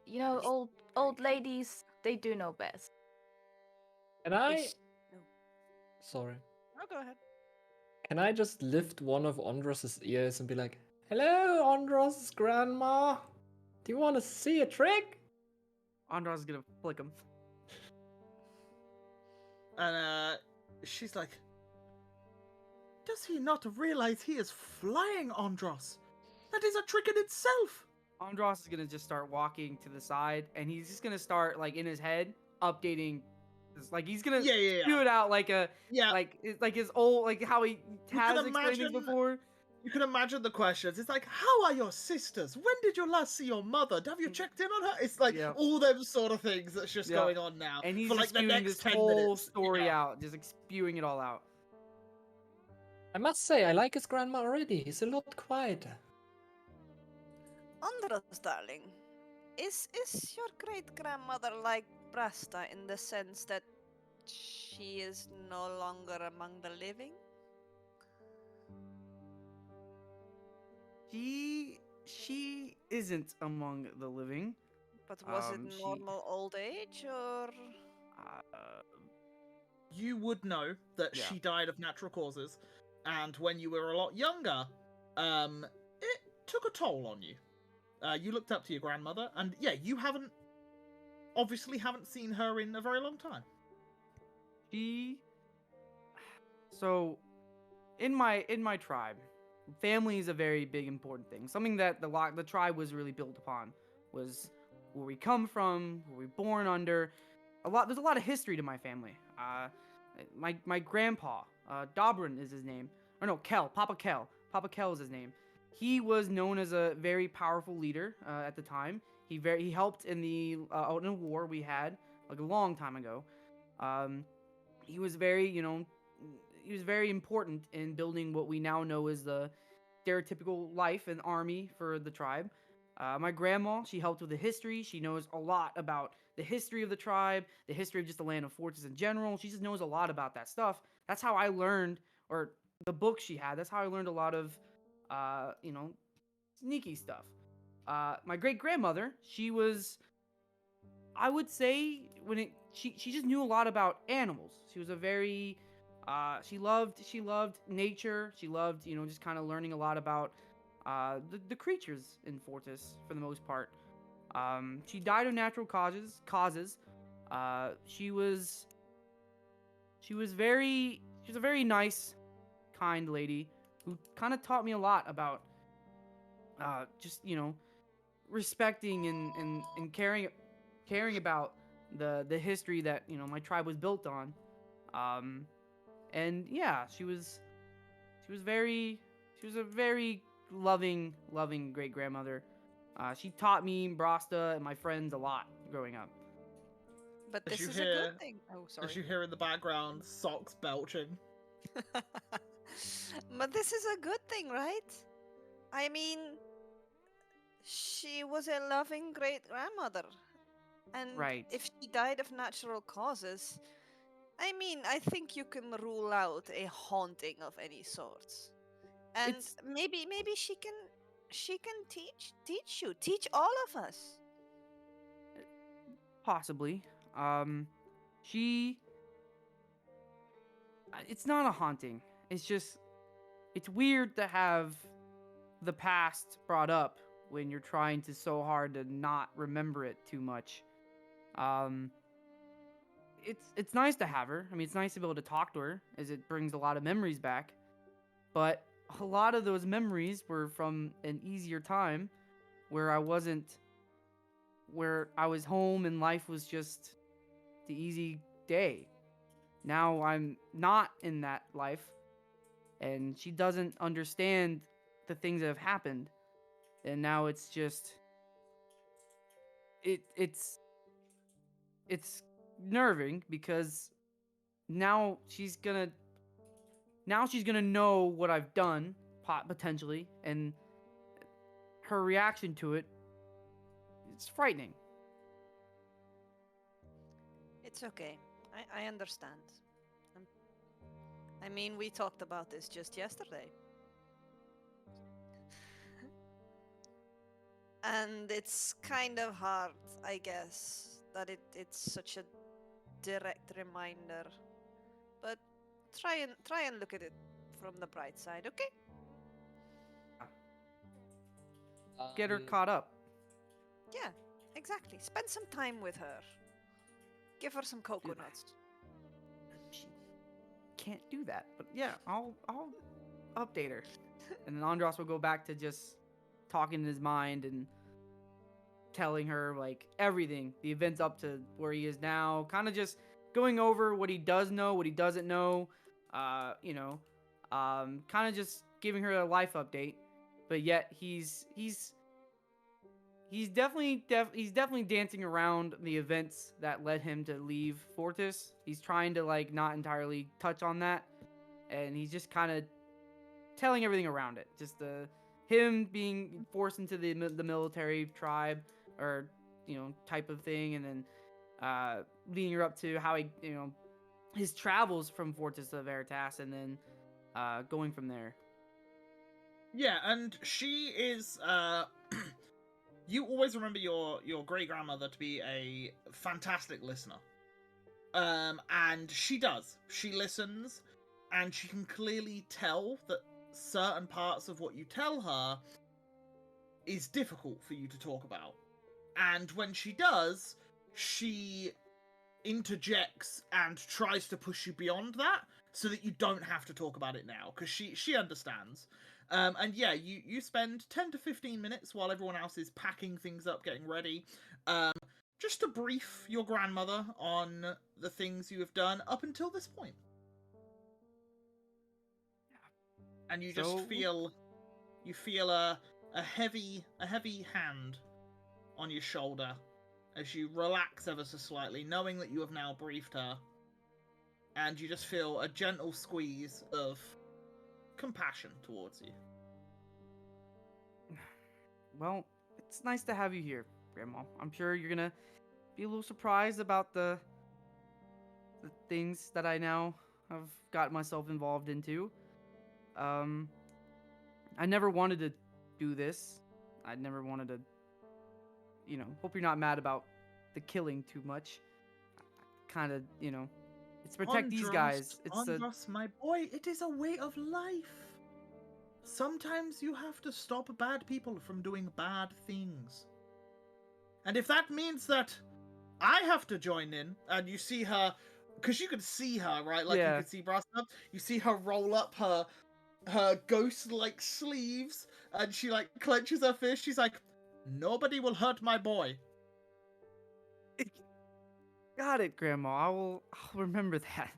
You know, old ladies, they do know best. Can I? Is- Sorry. Oh, go ahead. Can I just lift one of Andros's ears and be like, "Hello, Andros, grandma. Do you want to see a trick?" Andros is gonna flick him. And she's like, does he not realize he is flying, Andros? That is a trick in itself. Andros is gonna just start walking to the side, and he's just gonna start like in his head updating. Like he's gonna spew it out like like his old like how he has explained things before. You can imagine the questions. It's like, how are your sisters? When did you last see your mother? Have you checked in on her? It's like all them sort of things that's just going on now. And he's for just like the spewing next this 10 whole minutes. story out, just like spewing it all out. I must say, I like his grandma already. He's a lot quieter. Andros, darling, is your great grandmother like Brasta in the sense that she is no longer among the living? She isn't among the living. But was it she- normal old age or? You would know that Yeah. she died of natural causes, and when you were a lot younger, it took a toll on you. You looked up to your grandmother, and yeah, you obviously haven't seen her in a very long time. So in my tribe, family is a very big important thing. Something that the tribe was really built upon was where we come from, where we're born under. There's a lot of history to my family. My grandpa, Dobrin is his name. Or no, Papa Kel is his name. He was known as a very powerful leader at the time. He helped in the out in a war we had like a long time ago. He was very important in building what we now know as the stereotypical life and army for the tribe. My grandma, she helped with the history. She knows a lot about the history of the tribe, the history of just the land of Fortis in general. She just knows a lot about that stuff. That's how I learned, or the book she had. That's how I learned a lot of, sneaky stuff. My great grandmother, she was, I would say, she just knew a lot about animals. She was a very, she loved nature. She loved, just kind of learning a lot about the creatures in Fortis for the most part. She died of natural causes. She was a very nice, kind lady who kind of taught me a lot about just respecting and caring about the history that my tribe was built on. And yeah, she was a very loving great grandmother. She taught me, Brasta, and my friends a lot growing up. But As this you is a hear- good thing. Oh, As sorry. you hear in the background, socks belching. But this is a good thing, right? I mean, she was a loving great grandmother. And Right. if she died of natural causes, I mean, I think you can rule out a haunting of any sorts. And It's- maybe she can teach all of us. Possibly. She. It's not a haunting. It's just. It's weird to have the past brought up when you're trying to so hard to not remember it too much. Um. It's nice to have her. I mean, it's nice to be able to talk to her, as it brings a lot of memories back. But a lot of those memories were from an easier time, where where I was home and life was just the easy day. Now I'm not in that life, and she doesn't understand the things that have happened, and now it's just it's nerving because now she's gonna know what I've done potentially, and her reaction to it's frightening. It's okay. I understand. Um, I mean, we talked about this just yesterday. And it's kind of hard, I guess, that it's such a direct reminder. But try and look at it from the bright side, okay? Get her Um, caught up. Yeah, exactly. Spend some time with her. Give her some coconuts. She can't do that, but yeah, I'll update her. And then Andros will go back to just talking in his mind and telling her like everything, the events up to where he is now, kind of just going over what he does know, what he doesn't know, kind of just giving her a life update. But yet he's definitely dancing around the events that led him to leave Fortis. He's trying to like not entirely touch on that, and he's just kind of telling everything around it. Just him being forced into the military tribe or type of thing, and then leading her up to how he his travels from Fortis to Veritas, and then going from there. Yeah, and she is you always remember your great grandmother to be a fantastic listener. And she does. She listens, and she can clearly tell that certain parts of what you tell her is difficult for you to talk about. And when she does, she interjects and tries to push you beyond that so that you don't have to talk about it now, because she understands. And yeah, you spend 10 to 15 minutes while everyone else is packing things up, getting ready, just to brief your grandmother on the things you have done up until this point. And you just So- feel a heavy hand on your shoulder as you relax ever so slightly, knowing that you have now briefed her, and you just feel a gentle squeeze of compassion towards you. Well, it's nice to have you here, Grandma. I'm sure you're gonna be a little surprised about the things that I now have got myself involved into. I never wanted to do this. I never wanted to, hope you're not mad about the killing too much. Kind of, it's to protect these guys. It's Andros, my boy, it is a way of life. Sometimes you have to stop bad people from doing bad things. And if that means that I have to join in, and you see her, because you can see her, right? Like, Yeah. you can see Brass up, you see her roll up her ghost-like sleeves, and she, like, clenches her fist. She's like, nobody will hurt my boy. Got it, Grandma. I'll remember that.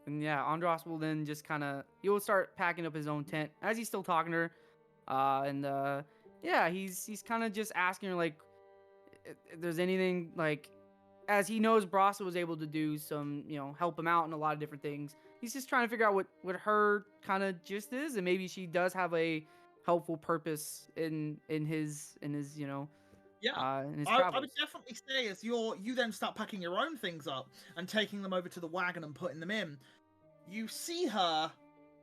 And yeah, Andros will then just he will start packing up his own tent as he's still talking to her. Yeah, he's kind of just asking her, like, if there's anything, like, as he knows Brasa was able to do some, help him out in a lot of different things. He's just trying to figure out what her kind of gist is, and maybe she does have a helpful purpose in his Yeah. in his I would travels. definitely say as you then start packing your own things up and taking them over to the wagon and putting them in, you see her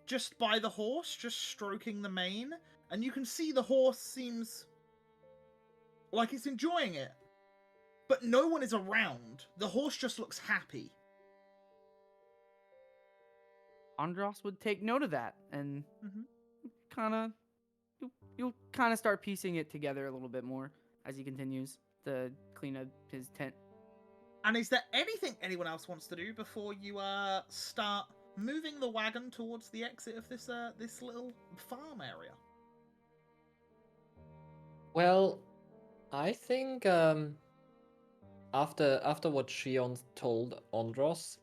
just by the horse, just stroking the mane, and you can see the horse seems like it's enjoying it. But no one is around. The horse just looks happy. Andros would take note of that and Mhm. kind of you'll kind of start piecing it together a little bit more as he continues to clean up his tent. And is there anything anyone else wants to do before you start moving the wagon towards the exit of this little farm area? Well, I think after what Shion told Andros,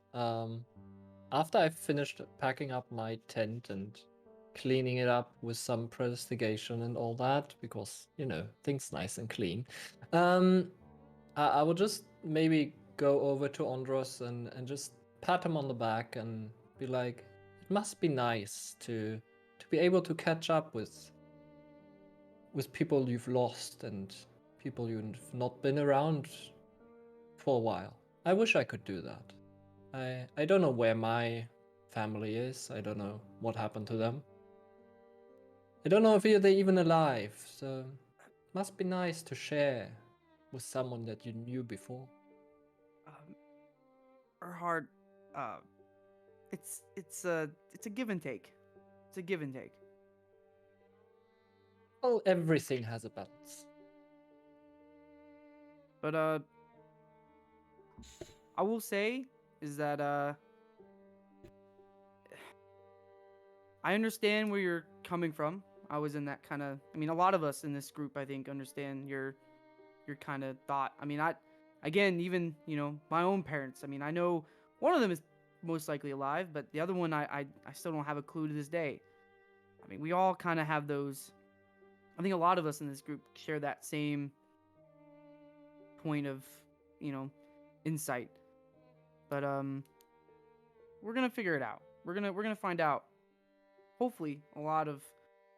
after I finished packing up my tent and cleaning it up with some investigation and all that, because things nice and clean, I will just maybe go over to Andros and just pat him on the back and be like, it must be nice to be able to catch up with people you've lost and people you've not been around for a while. I wish I could do that. I don't know where my family is. I don't know what happened to them. I don't know if they're even alive. So it must be nice to share with someone that you knew before. Erhard, it's a give and take. It's a give and take. Well, everything has a balance. But I will say is that I understand where you're coming from. I was in that kind of. I mean, a lot of us in this group, I think, understand your kind of thought. I mean, even my own parents. I mean, I know one of them is most likely alive, but the other one, I still don't have a clue to this day. I mean, we all kind of have those. I think a lot of us in this group share that same point of, insight. But we're gonna figure it out. We're gonna find out. Hopefully, a lot of,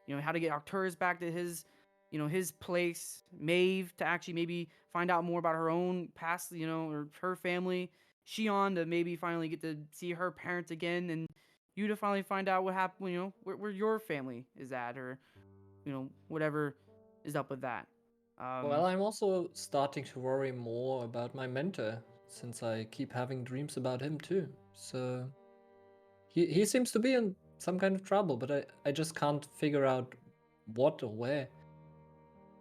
how to get Arcturus back to his, his place. Maeve to actually maybe find out more about her own past, or her family. Shion to maybe finally get to see her parents again, and you to finally find out what happened. Where your family is at, or whatever is up with that. Well, I'm also starting to worry more about my mentor, since I keep having dreams about him too. So he seems to be in some kind of trouble, but I just can't figure out what or where.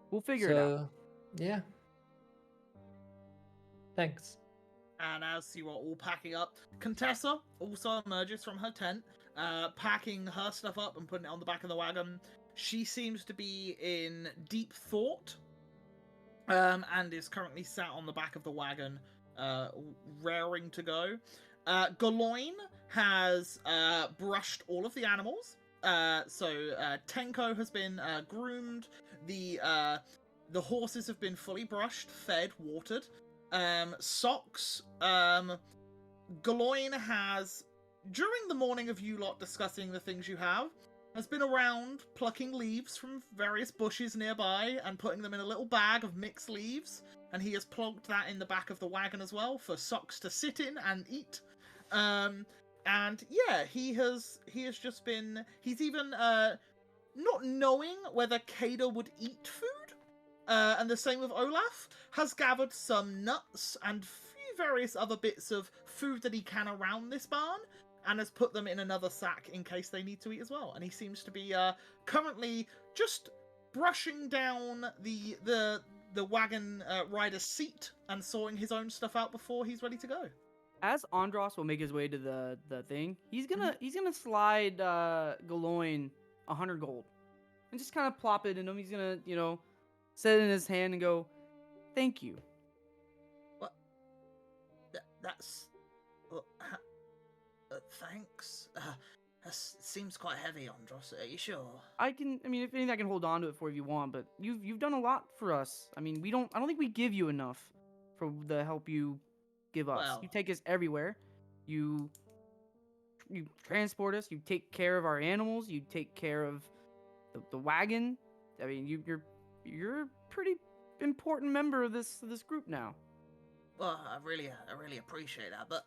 We'll figure it out. Yeah. Thanks. And as you are all packing up, Contessa also emerges from her tent packing her stuff up and putting it on the back of the wagon. She seems to be in deep thought, and is currently sat on the back of the wagon, raring to go. Galoin has brushed all of the animals. So Tenko has been groomed. The horses have been fully brushed, fed, watered. Socks. Galoin has, during the morning of you lot discussing the things you have, has been around plucking leaves from various bushes nearby and putting them in a little bag of mixed leaves, and he has plonked that in the back of the wagon as well for Socks to sit in and eat. And yeah, he has just been, he's even not knowing whether Kada would eat food, and the same with Olaf, has gathered some nuts and various other bits of food that he can around this barn, and has put them in another sack in case they need to eat as well. And he seems to be currently just brushing down the wagon rider's seat and sorting his own stuff out before he's ready to go. As Andros will make his way to the thing, he's gonna slide Galoin 100 gold, and just kind of plop it in him. He's gonna set it in his hand and go, "Thank you." What? That's thanks. That seems quite heavy, Andros. Are you sure? I mean, if anything, I can hold on to it for you if you want, but you've done a lot for us. I mean, I don't think we give you enough for the help you give us. Well, You take us everywhere. You transport us. You take care of our animals. You take care of the wagon. I mean, you're a pretty important member of this group now. well, I really appreciate that, but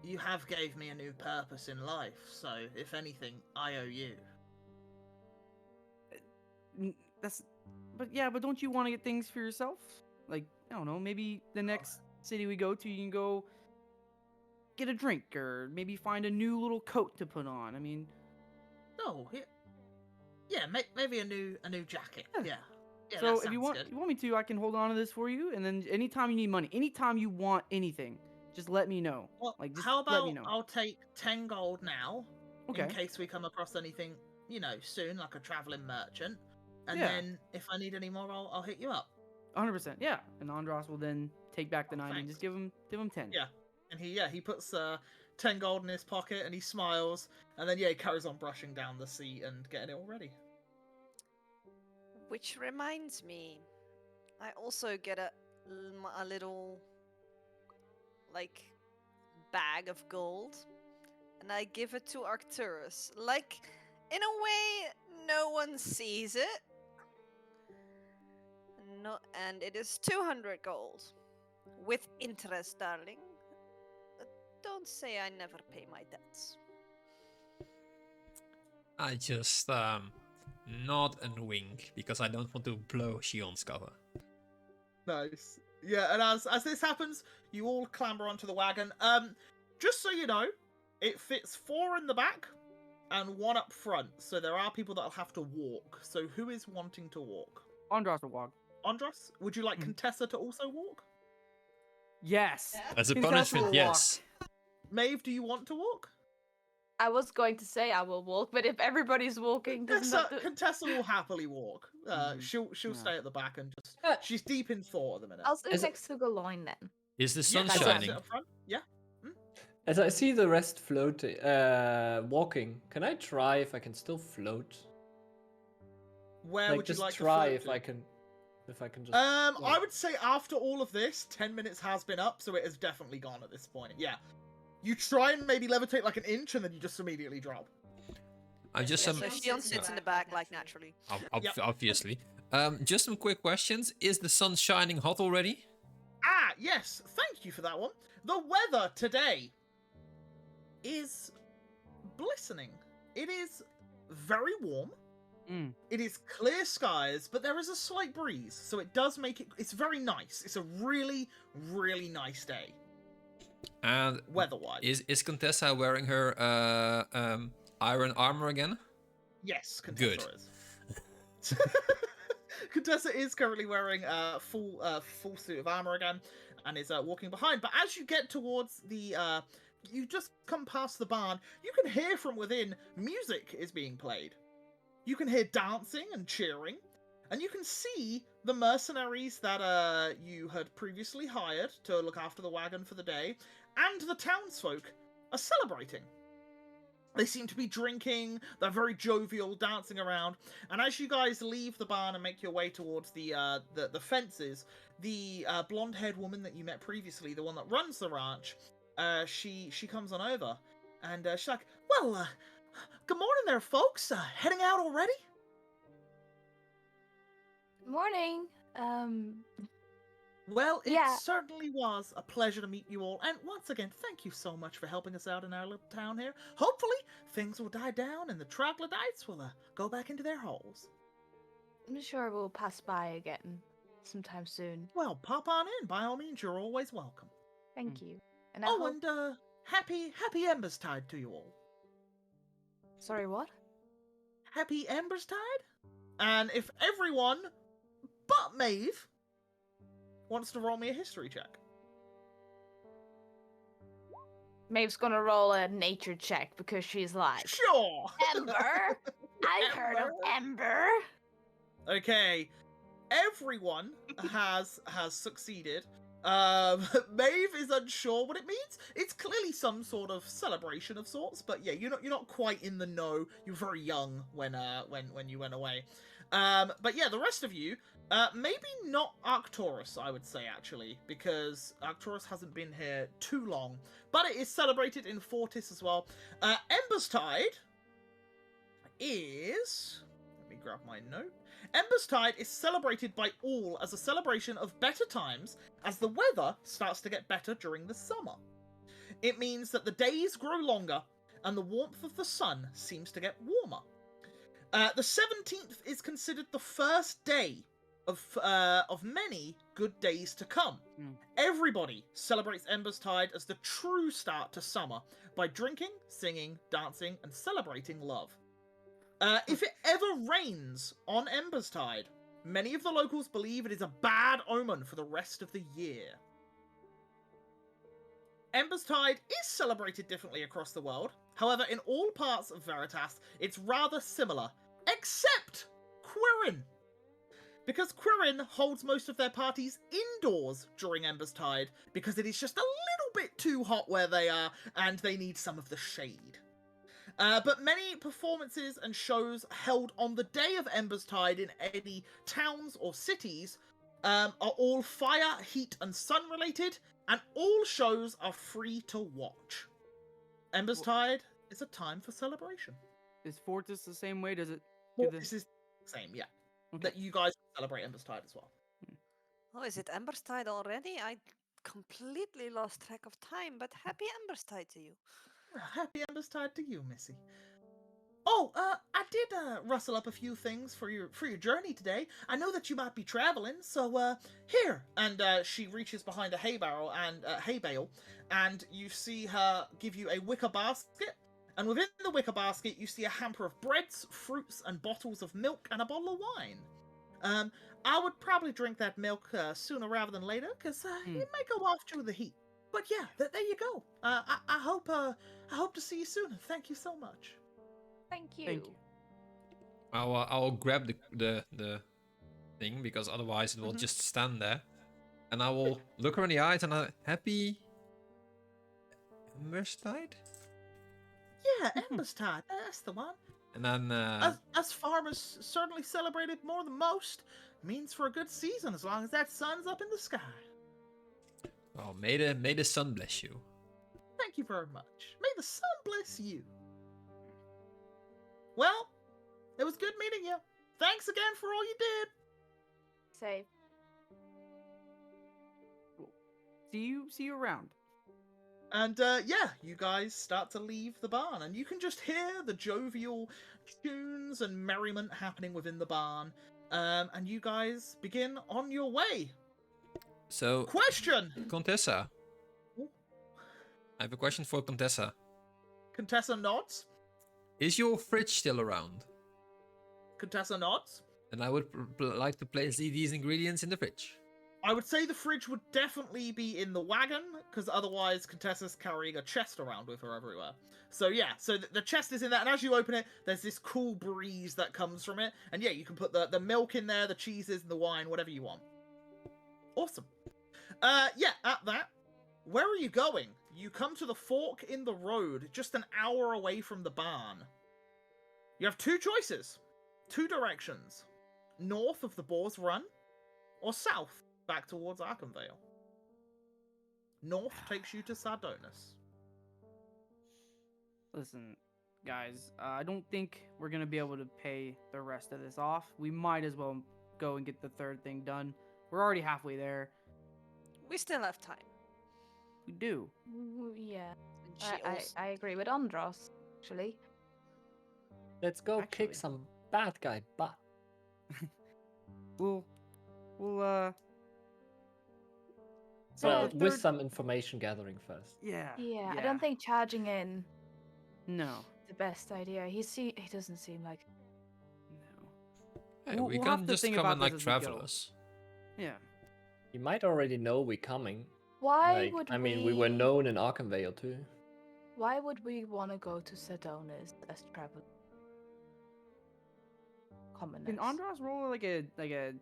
you have gave me a new purpose in life, so if anything, I owe you. But don't you want to get things for yourself? Like, I don't know, maybe the next city we go to, you can go get a drink, or maybe find a new little coat to put on. I mean, Oh, yeah, maybe a new jacket. Yeah. Yeah, so that if you sounds good. want me to, I can hold on to this for you, and then anytime you need money, anytime you want anything, just let me know. Well, Just how let me about know. I'll take 10 gold now, Okay. in case we come across anything, soon, like a traveling merchant. And Yeah. then if I need any more, I'll hit you up. 100%, yeah. And Andros will then take back the 9 and thanks. just give him 10. Yeah. And he puts 10 gold in his pocket and he smiles, and then he carries on brushing down the seat and getting it all ready. Which reminds me, I also get a little, like, bag of gold, and I give it to Arcturus. Like, in a way, no one sees it. No, and it is 200 gold. With interest, darling. Don't say I never pay my debts. I just nod and wink because I don't want to blow Shion's cover. Nice. Yeah, and as this happens, you all clamber onto the wagon. Just so you know, it fits 4 in the back and 1 up front, so there are people that'll have to walk. So who is wanting to walk? Andros will walk. Andros, would you like Contessa to also walk? Yes. As a Contessa punishment, will yes. Maeve, do you want to walk? I was going to say I will walk, but if everybody's walking, doesn't that do... Contessa will happily walk. She'll Yeah. stay at the back and just. She's deep in thought at the minute. I'll sit next to Galoin then. Is the sun Contessa shining? sit up front. Yeah. As I see the rest floating, walking, can I try if I can still float? Where Like, would you just like try to if float I to? can, just. I would say after all of this, 10 minutes has been up, so it has definitely gone at this point. Yeah. You try and maybe levitate like an inch, and then you just immediately drop. I just Yeah, some so Shion sits in the back, like, naturally. Yep. obviously. Just some quick questions. Is the sun shining hot already? Ah, yes. Thank you for that one. The weather today is glistening. It is very warm. Mm. It is clear skies, but there is a slight breeze, so it does make it. It's very nice. It's a really, really nice day, And weather-wise. is Contessa wearing her iron armor again? Yes, Contessa Good. is. Contessa is currently wearing a full suit of armor again, and is walking behind. But as you get towards the you just come past the barn, you can hear from within music is being played. You can hear dancing and cheering, and you can see the mercenaries that you had previously hired to look after the wagon for the day, and the townsfolk are celebrating. They seem to be drinking, they're very jovial, dancing around, and as you guys leave the barn and make your way towards the fences, the blonde-haired woman that you met previously, the one that runs the ranch, she comes on over, and she's like, well, good morning there, folks. Heading out already? Morning. Well, it Yeah. certainly was a pleasure to meet you all, and once again, thank you so much for helping us out in our little town here. Hopefully, things will die down and the troglodytes will go back into their holes. I'm sure we'll pass by again sometime soon. Well, pop on in. By all means, you're always welcome. Thank you. And I Oh, hope... and happy Embers Tide to you all. Sorry, what? Happy Embers Tide? And if everyone but Maeve wants to roll me a history check. Maeve's gonna roll a nature check because she's like, Sure! Ember? I've heard of Ember. Okay, everyone has succeeded. Maeve is unsure what it means. It's clearly some sort of celebration of sorts, but yeah, you're not quite in the know. You're very young when you went away. But yeah, the rest of you, maybe not Arcturus, I would say actually, because Arcturus hasn't been here too long, but it is celebrated in Fortis as well. Embers Tide is. Let me grab my note. Embers Tide is celebrated by all as a celebration of better times as the weather starts to get better during the summer. It means that the days grow longer and the warmth of the sun seems to get warmer. The 17th is considered the first day of many good days to come. Everybody celebrates Embers Tide as the true start to summer by drinking, singing, dancing, and celebrating love. If it ever rains on Embers Tide, many of the locals believe it is a bad omen for the rest of the year. Embers Tide is celebrated differently across the world. However, in all parts of Veritas, it's rather similar, except Quirin. Because Quirin holds most of their parties indoors during Embers Tide, because it is just a little bit too hot where they are, and they need some of the shade. But many performances and shows held on the day of Embers Tide in any towns or cities are all fire, heat, and sun related, and all shows are free to watch. Embers Tide is a time for celebration. Is Fortis the same way? Does it do the... This is the same, yeah. Okay. That you guys celebrate Embers Tide as well. Oh, is it Embers Tide already? I completely lost track of time, but happy Embers Tide to you. Happy Embers Tide to you, Missy. Oh, I did rustle up a few things for your journey today. I know that you might be traveling, so here. And she reaches behind a hay bale, and you see her give you a wicker basket. And within the wicker basket, you see a hamper of breads, fruits, and bottles of milk and a bottle of wine. I would probably drink that milk sooner rather than later, because it may go off due to the heat. But yeah, there you go. I hope to see you soon. Thank you so much. Thank you. Thank you. I'll grab the thing because otherwise it will just stand there, and I will look her in the eyes and happy Embers Tide. Yeah, Embers Tide. That's the one. And then Us farmers certainly celebrate it more than most. Means for a good season as long as that sun's up in the sky. well, may the sun bless you. Thank you very much. May the sun bless you. Well, it was good meeting you. Thanks again for all you did. Say, See you around. And yeah, you guys start to leave the barn, and you can just hear the jovial tunes and merriment happening within the barn. And you guys begin on your way. So, Question! Contessa. Ooh. I have a question for Contessa. Contessa nods. Is your fridge still around? Contessa nods. And I would like to place these ingredients in the fridge. I would say the fridge would definitely be in the wagon, because otherwise Contessa's carrying a chest around with her everywhere. So yeah, so the chest is in there, and as you open it, there's this cool breeze that comes from it. And yeah, you can put the milk in there, the cheeses, and the wine, whatever you want. Awesome. Yeah, at that, where are you going? You come to the fork in the road, just an hour away from the barn. You have two choices, two directions. North of the Boar's Run, or south, back towards Arkenvale. North takes you to Sardonis. Listen, guys, I don't think we're gonna be able to pay the rest of this off. We might as well go and get the third thing done. We're already halfway there. We still have time. We do. Yeah, And she also... I agree with Andros, actually. Let's go Actually. kick some bad guy butt. We'll So Well, the with third- some information gathering first. yeah. Yeah, I don't think charging in No. is the best idea. He doesn't seem like. No. Hey, We'll- we we'll have can to just think come about in this like as we go. travelers. Yeah. You might already know we're coming. Why Like, would I mean, we were we- known in Arkenvale too. Why would we want to go to Sardonis as travel? Commoners. Can Andros roll like a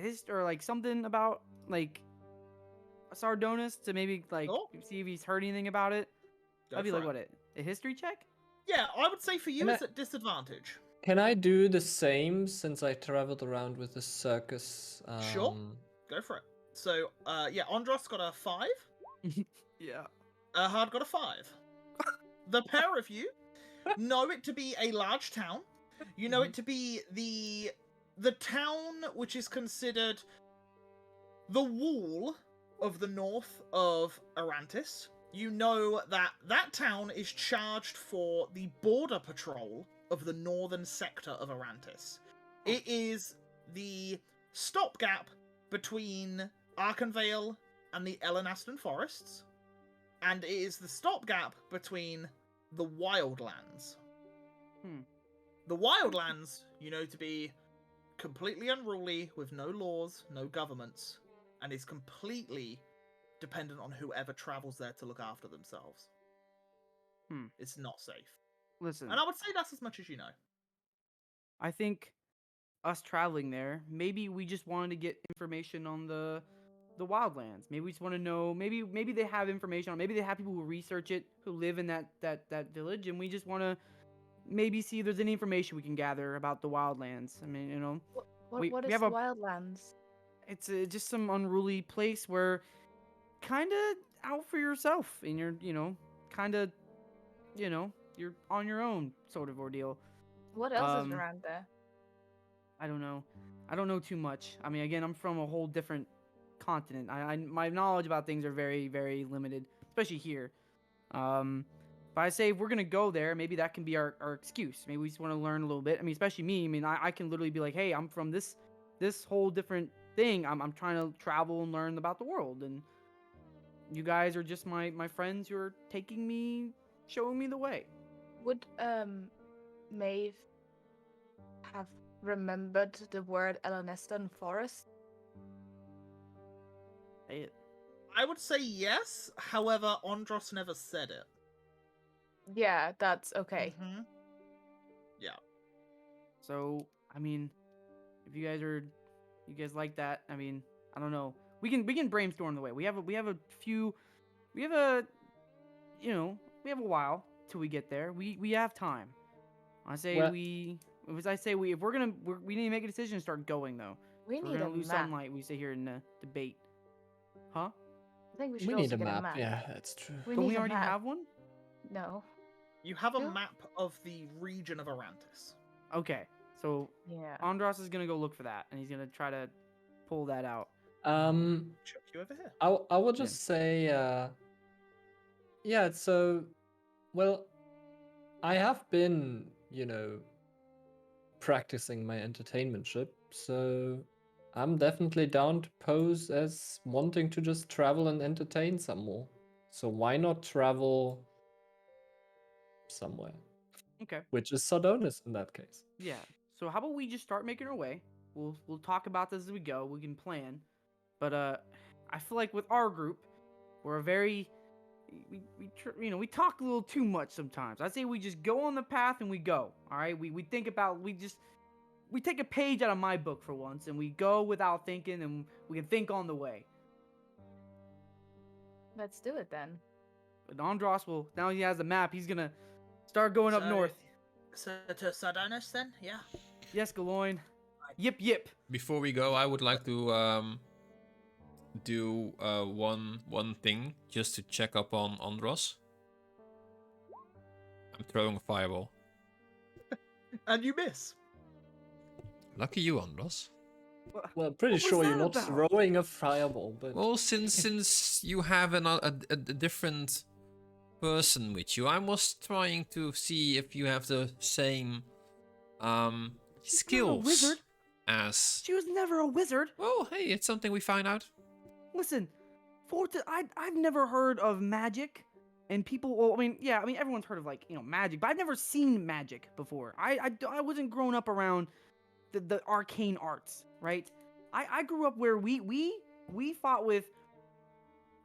hist or like something about like Sardonis to maybe like Oh. see if he's heard anything about it? Go That'd be for like it. what a history check? Yeah, I would say for you Can it's I- at disadvantage. Can I do the same since I traveled around with the circus? Sure. Go for it. So, yeah, Andros got a 5. Yeah. Erhard got a 5. The pair of you know it to be a large town. You know it to be the town which is considered the wall of the north of Arantis. You know that that town is charged for the border patrol of the northern sector of Arantis. It is the stopgap between Arkenvale and the Elenaston forests, and it is the stopgap between the Wildlands. Hmm. The Wildlands, you know to be completely unruly, with no laws, no governments, and is completely dependent on whoever travels there to look after themselves. Hmm. It's not safe. Listen, And I would say that's as much as you know. I think us traveling there, maybe we just wanted to get information on the wildlands. Maybe we just want to know. Maybe they have information on. Maybe they have people who research it, who live in that village, and we just want to maybe see if there's any information we can gather about the wildlands. I mean, you know, What we is have the a- Wildlands? it's just some unruly place where kind of out for yourself, and you're kind of you're on your own sort of ordeal. What else is Um, around there? I don't know. I don't know too much. I mean, again, I'm from a whole different continent. My knowledge about things are very, very limited, especially here. But I say if we're gonna go there, maybe that can be our excuse. Maybe we just want to learn a little bit. I mean, especially me. I mean, I can literally be like, hey, I'm from this whole different thing. I'm trying to travel and learn about the world, and you guys are just my friends who are taking me, showing me the way. Would Maeve have remembered the word Eleneston Forest? Say it. I would say yes, however, Andros never said it. Yeah, that's okay. Mm-hmm. So, I mean, if you guys like that, I mean, I don't know. We can brainstorm the way. We have a we have a while till we get there. We have time. I say Well- if we need to make a decision and start going though. We If we're need gonna a lose map. sunlight. We sit here and debate. Huh? I think we should We also need a get map. Yeah, that's true. We Don't need we a already map. have one? No. You have a Yeah. map of the region of Arantis. Okay. So Yeah. Andros is gonna go look for that, and he's gonna try to pull that out. Chuck you over here. I will just say, yeah. So, well, I have been, practicing my entertainmentship, so I'm definitely down to pose as wanting to just travel and entertain some more. So why not travel somewhere, Okay. which is Sardonis in that case? Yeah. So how about we just start making our way? We'll talk about this as we go. We can plan. But I feel like with our group, we're a very we talk a little too much sometimes. I say we just go on the path and we go. All right, we think about we take a page out of my book for once and we go without thinking and we can think on the way. Let's do it then. But Andros will now he has a map. He's gonna start going up north. So to Sardonis then, yeah. Yes, Galoin. Yip yip. Before we go, I would like to do one thing just to check up on Andros. I'm throwing a fireball. And you miss. Lucky you, Andros. Well, pretty What was sure you're that not about? throwing a fireball, but Well, since you have a different person with you, I was trying to see if you have the same skills wizard. as. She was never a wizard. Well, hey, it's something we find out. Listen, I've never heard of magic, and people. Well, I mean, everyone's heard of magic, but I've never seen magic before. I wasn't grown up around the arcane arts, right? I grew up where we fought with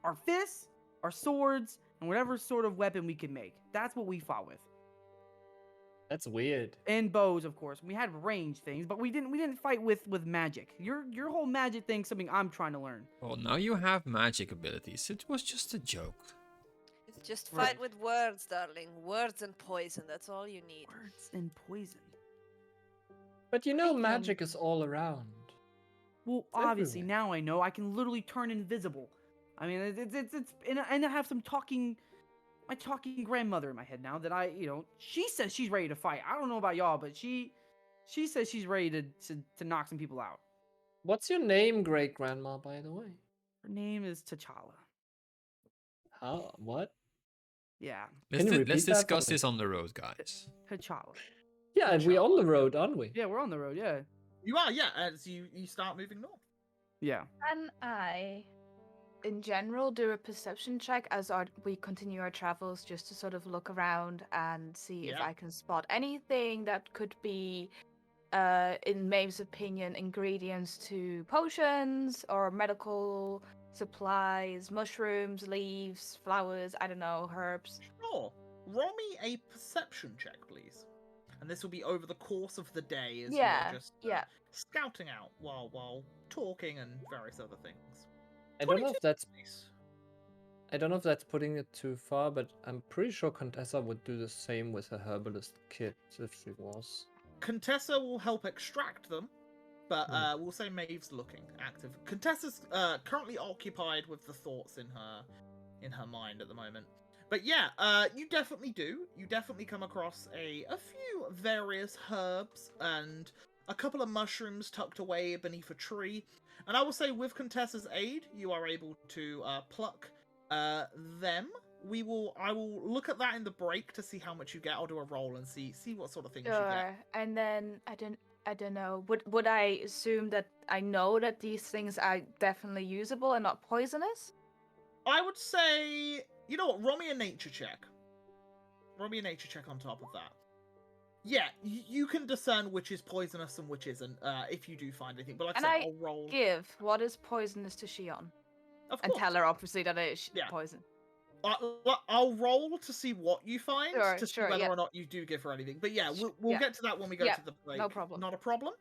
our fists, our swords, and whatever sort of weapon we could make. That's what we fought with. that's weird. And bows, of course. We had range things, but we didn't fight with magic. Your whole magic thing's something I'm trying to learn. Well, now you have magic abilities. It was just a joke. Just Right. fight with words, darling. Words and poison, that's all you need. Words and poison. But you know, I, magic is all around. Well, It's obviously everywhere. now I know I can literally turn invisible. I mean, it's and I have my talking grandmother in my head now that she says she's ready to fight. I don't know about y'all, but she says she's ready to knock some people out. What's your name, great grandma, by the way? Her name is T'Challa. How? What? Yeah, Let's, Can you let's repeat that for discuss me? this on the road, guys. T'Challa. Yeah, and we're on the road, aren't we? Yeah, we're on the road. Yeah, You are, yeah, as you start moving north. yeah. Can I, in general, do a perception check as we continue our travels just to sort of look around and see if Yeah. I can spot anything that could be, in Maeve's opinion, ingredients to potions or medical supplies, mushrooms, leaves, flowers, I don't know, herbs. Sure. Roll me a perception check, please. And this will be over the course of the day as Yeah, you're just yeah. scouting out while talking and various other things. I don't know 22 if that's please. I don't know if that's putting it too far, but I'm pretty sure Contessa would do the same with her herbalist kit if she was. Contessa will help extract them, but we'll say Maeve's looking active. Contessa's currently occupied with the thoughts in her mind at the moment. But yeah, you definitely do. You definitely come across a few various herbs and a couple of mushrooms tucked away beneath a tree. And I will say, with Contessa's aid, you are able to pluck them. I will look at that in the break to see how much you get. I'll do a roll and see what sort of things you get. Sure. And then I don't know. Would I assume that I know that these things are definitely usable and not poisonous? I would say, you know what, roll me a nature check. Roll me a nature check on top of that. Yeah, you can discern which is poisonous and which isn't, if you do find anything. But like And I said, I I'll roll. Give what is poisonous to Shion, Of and course. tell her obviously that it is Yeah. poison. I'll roll to see what you find, Sure, to see sure, whether yeah. or not you do give her anything. But yeah, we'll yeah. get to that when we go Yeah, to the break. no problem. Not a problem.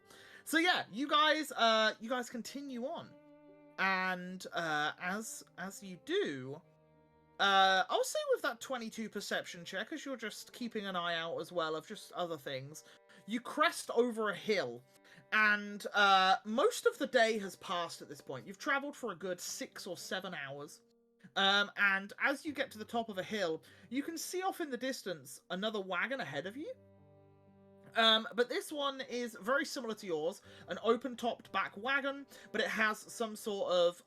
So yeah, you guys continue on, and as you do, I'll say with that 22 perception check, as you're just keeping an eye out as well of just other things, you crest over a hill, and most of the day has passed at this point. You've travelled for a good 6 or 7 hours. And as you get to the top of a hill, you can see off in the distance another wagon ahead of you. But this one is very similar to yours, an open-topped back wagon, but it has some sort of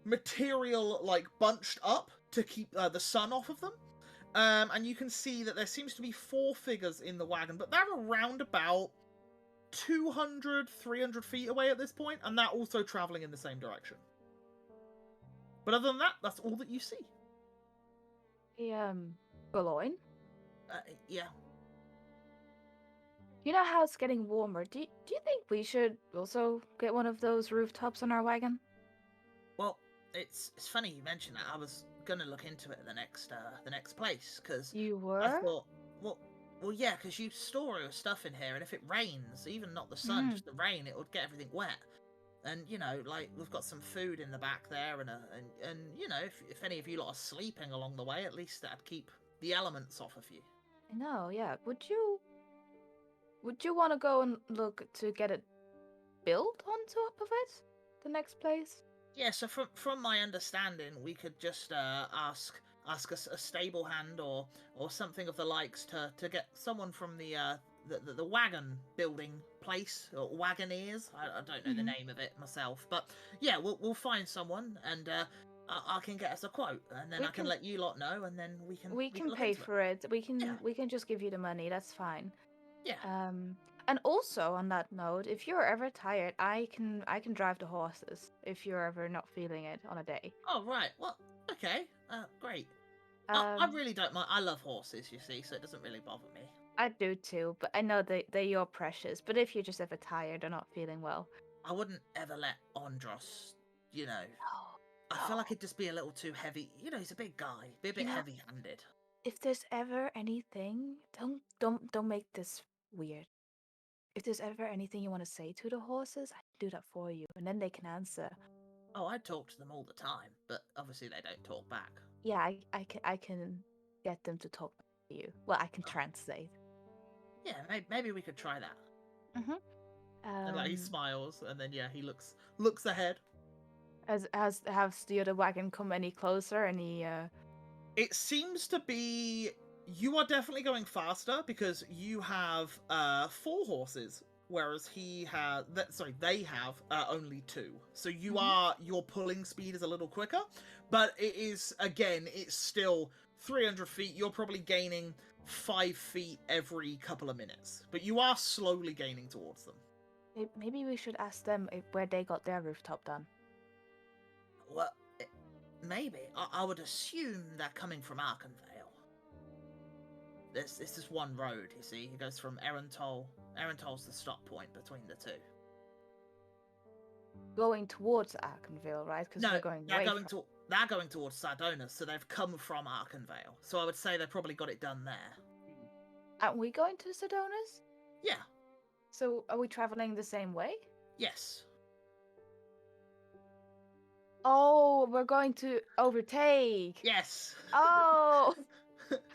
material like bunched up to keep the sun off of them. And you can see that there seems to be 4 figures in the wagon, but they're around about 200, 300 feet away at this point, and they're also traveling in the same direction. But other than that, that's all that you see. Boulogne? Yeah. You know how it's getting warmer. Do you think we should also get one of those rooftops on our wagon? Well, it's funny you mention that. I was gonna look into it the next place because You I were? thought, well, yeah, because you store your stuff in here, and if it rains, even not the sun, just the rain, it would get everything wet. And you know, like we've got some food in the back there, and you know, if any of you lot are sleeping along the way, at least that'd keep the elements off of you. I know, yeah. Would you want to go and look to get it built on top of it? The next place? Yeah, so from my understanding, we could just ask a stable hand or something of the likes to get someone from the wagon building place or wagoneers. I don't know the name of it myself, but yeah, we'll find someone and I can get us a quote and then We I can can- let you lot know and then we can We can look pay into for it. Yeah. We can just give you the money. That's fine. Yeah. And also on that note, if you're ever tired, I can drive the horses if you're ever not feeling it on a day. Oh right. Well, okay. Great. I Um, really don't mind. I love horses, you see, so it doesn't really bother me. I do too, but I know they're your precious. But if you're just ever tired or not feeling well, I wouldn't ever let Andros, you know. no, I feel like no. he'd just be a little too heavy. You know, he's a big guy. Be a bit You know, heavy-handed. if there's ever anything, don't make this weird. If there's ever anything you want to say to the horses, I can do that for you, and then they can answer. Oh, I talk to them all the time, but obviously they don't talk back. Yeah, I can get them to talk to you. Well, I can Oh. translate. Yeah, maybe we could try that. Mhm. And like he smiles, and then yeah, he looks ahead. Has the other wagon come any closer? Any It seems to be you are definitely going faster because you have 4 horses, whereas they have only 2. So your pulling speed is a little quicker, but it is again it's still 300 feet. You're probably gaining 5 feet every couple of minutes, but you are slowly gaining towards them. maybe we should ask them where they got their rooftop done. Well, maybe. I would assume they're coming from Arkenvale. This is one road, you see. It goes from Erentoll. Erentoll's the stop point between the two. Going towards Arkenville, right? Because No, we're going they're away going from... they're going towards Sardonis, so they've come from Arkenvale. So I would say they probably got it done there. Aren't we going to Sardonis? Yeah. So are we traveling the same way? Yes. Oh, we're going to overtake. Yes. Oh,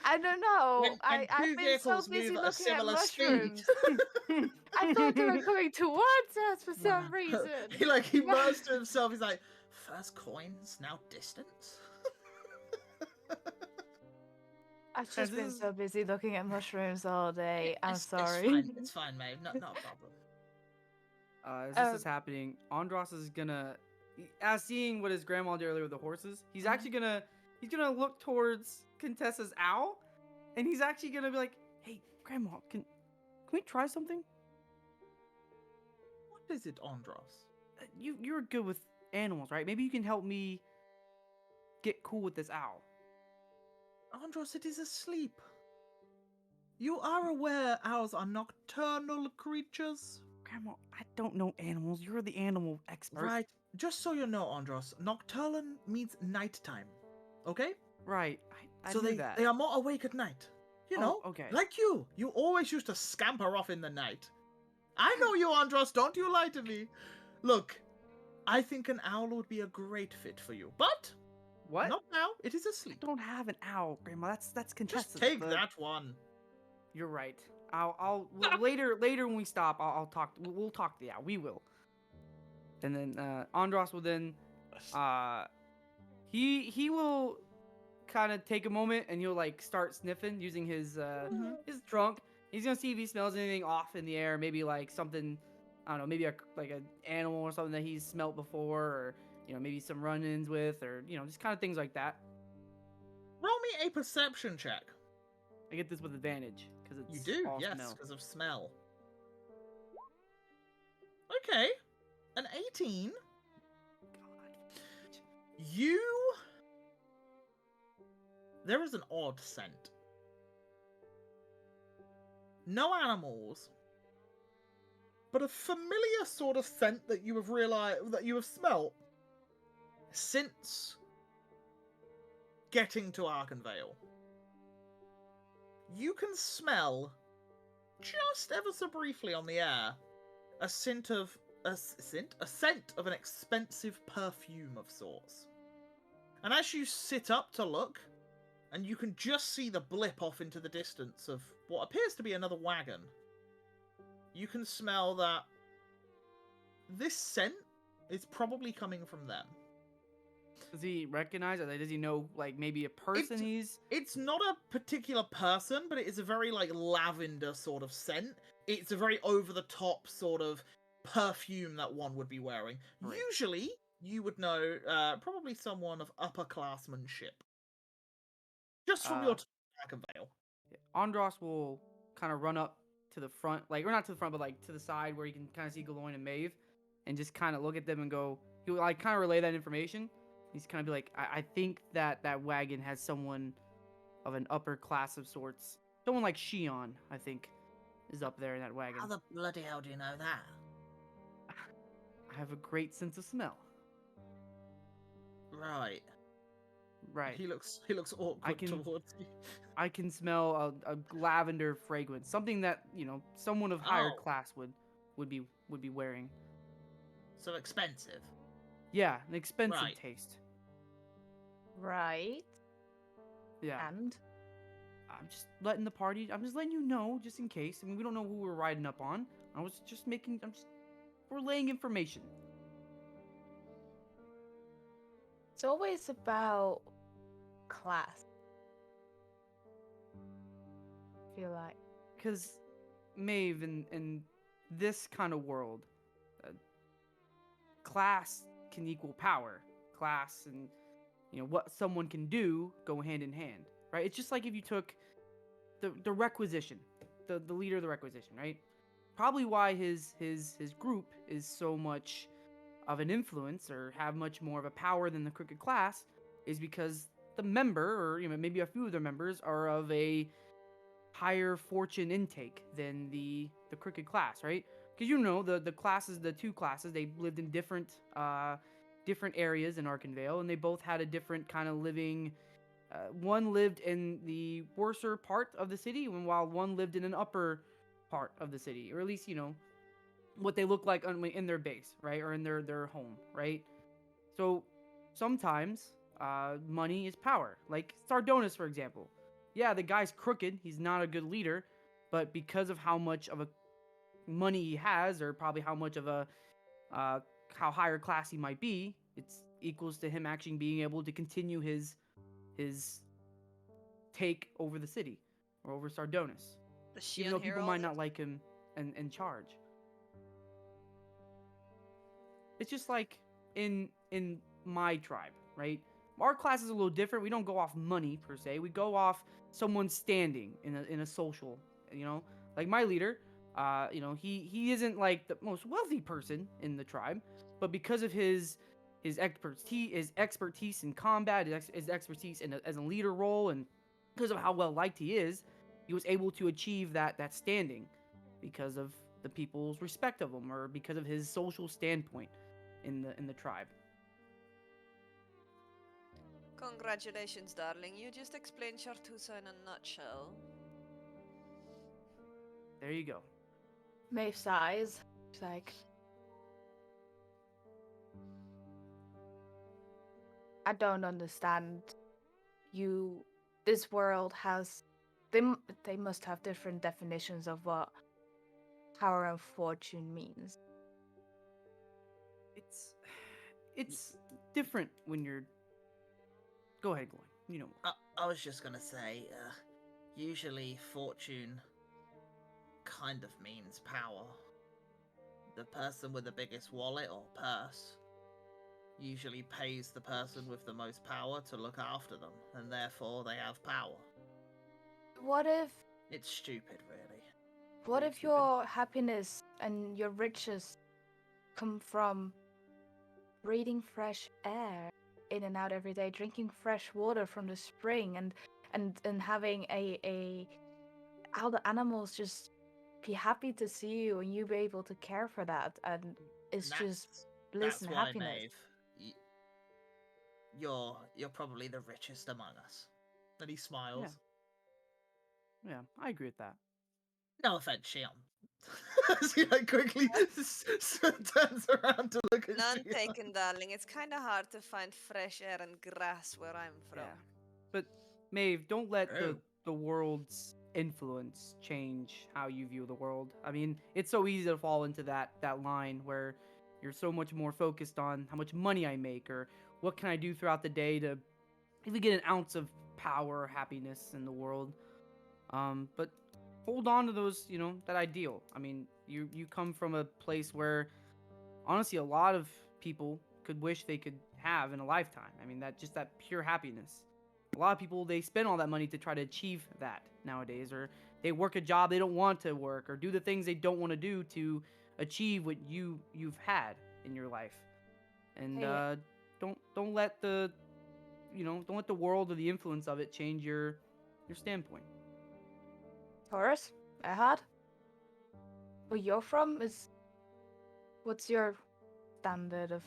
I don't know. When I've two been so vehicles busy move at a looking at similar mushrooms. speed. I thought they were coming towards us for some reason. he murmurs to himself. He's like, first coins, now distance. I've just been so busy looking at mushrooms all day. I'm It's sorry. It's fine, mate. Not a problem. As this is happening, Andros is gonna, as seeing what his grandma did earlier with the horses, he's actually gonna look towards Contessa's owl, and he's actually gonna be like, "Hey, grandma, can we try something? What is it, Andros? You're good with animals, right? Maybe you can help me get cool with this owl." Andros, it is asleep. You are aware owls are nocturnal creatures? Grandma, I don't know animals. You're the animal expert. Right. Just so you know, Andros, nocturnal means nighttime. Okay? Right. I so knew they, that. they are more awake at night. You Oh, know? okay. Like you. You always used to scamper off in the night. I know you, Andros. Don't you lie to me. Look, I think an owl would be a great fit for you. But What? not now. It is I asleep. don't have an owl, Grandma. That's Contessa's. Just take that one. You're right. Later when we stop, I'll talk. We'll talk to the owl. We will. And then Andros will then, he will kind of take a moment and he'll like start sniffing using his trunk. He's gonna see if he smells anything off in the air. Maybe like something, I don't know, maybe like an animal or something that he's smelt before, or maybe some run-ins with, or just kind of things like that. Roll me a perception check. I get this with advantage because it's You do, all yes, smell. because of smell. Okay, an 18. There is an odd scent. No animals, but a familiar sort of scent that you have smelt. since getting to Arkenvale, you can smell, just ever so briefly on the air, a scent of an expensive perfume of sorts. And as you sit up to look, and you can just see the blip off into the distance of what appears to be another wagon, you can smell that this scent is probably coming from them. Does he recognize it? Like, does he know, like, maybe a person It's not a particular person, but it is a very, like, lavender sort of scent. It's a very over-the-top sort of perfume that one would be wearing. Right. Usually, you would know probably someone of upperclassmanship. Just from your back of Vale. Andros will kind of run up to the front, like, or not to the front, but like to the side where you can kind of see Galoin and Maeve, and just kind of look at them and go. He will like kind of relay that information. He's kind of be like, I think that wagon has someone of an upper class of sorts. Someone like Shion, I think, is up there in that wagon. How the bloody hell do you know that? I have a great sense of smell. Right. Right. He looks awkward towards you. I can smell a lavender fragrance, something that someone of higher class would be wearing. So expensive. Yeah, an expensive Right. taste. Right. Yeah. And I'm just letting you know, just in case. I mean, we don't know who we're riding up on. We're laying information. it's always about class. I feel like. Because, Maeve, in this kind of world, class can equal power. Class and, what someone can do go hand in hand, right? It's just like if you took the requisition, the leader of the requisition, right? Probably why his group is so much of an influence or have much more of a power than the crooked class is because the member, or maybe a few of their members, are of a higher fortune intake than the crooked class, right? Because the classes, the two classes, they lived in different areas in Arkenvale, and they both had a different kind of living. One lived in the worser part of the city, while one lived in an upper part of the city, or at least what they look like in their base, right, or in their home, right? So sometimes money is power. Like Sardonis, for example. Yeah, the guy's crooked. He's not a good leader, but because of how much of a money he has, or probably how much of a how higher class he might be, it's equals to him actually being able to continue his take over the city or over Sardonis. The Even though Shion people might Herald. not like him in charge. It's just like in my tribe, right? Our class is a little different. We don't go off money per se. We go off someone's standing in a social, Like my leader, he isn't like the most wealthy person in the tribe, but because of his expertise in combat, his expertise as a leader role, and because of how well liked he is, he was able to achieve that standing because of the people's respect of him, or because of his social standpoint in the tribe. Congratulations, darling. You just explained Chartusa in a nutshell. There you go. Maeve sighs. She's like, I don't understand. This world has, they must have different definitions of what power and fortune means. It's different when you're. Go ahead, Gloin. I was just gonna say, usually fortune kind of means power. The person with the biggest wallet or purse usually pays the person with the most power to look after them, and therefore they have power. What if It's stupid, really. What Pretty if your happiness and your riches come from breathing fresh air in and out every day, drinking fresh water from the spring, and having how the animals just be happy to see you and you be able to care for that, and it's just bliss That's and why, happiness. Maeve. you're probably the richest among us. And he smiles. Yeah, I agree with that. No offense, Shion. As he like quickly turns around to look at None Shion. taken, darling. It's kind of hard to find fresh air and grass where I'm from. Yeah. But Maeve, don't let True. the world's influence change how you view the world. I mean, it's so easy to fall into that line where you're so much more focused on how much money I make or what can I do throughout the day to even get an ounce of power or happiness in the world. But hold on to those, that ideal. I mean, you come from a place where honestly a lot of people could wish they could have in a lifetime. I mean, that pure happiness. A lot of people, they spend all that money to try to achieve that nowadays, or they work a job they don't want to work, or do the things they don't want to do to achieve what you've had in your life. And Hey. don't let the don't let the world or the influence of it change your standpoint. Taurus, Ehad, where you're from what's your standard of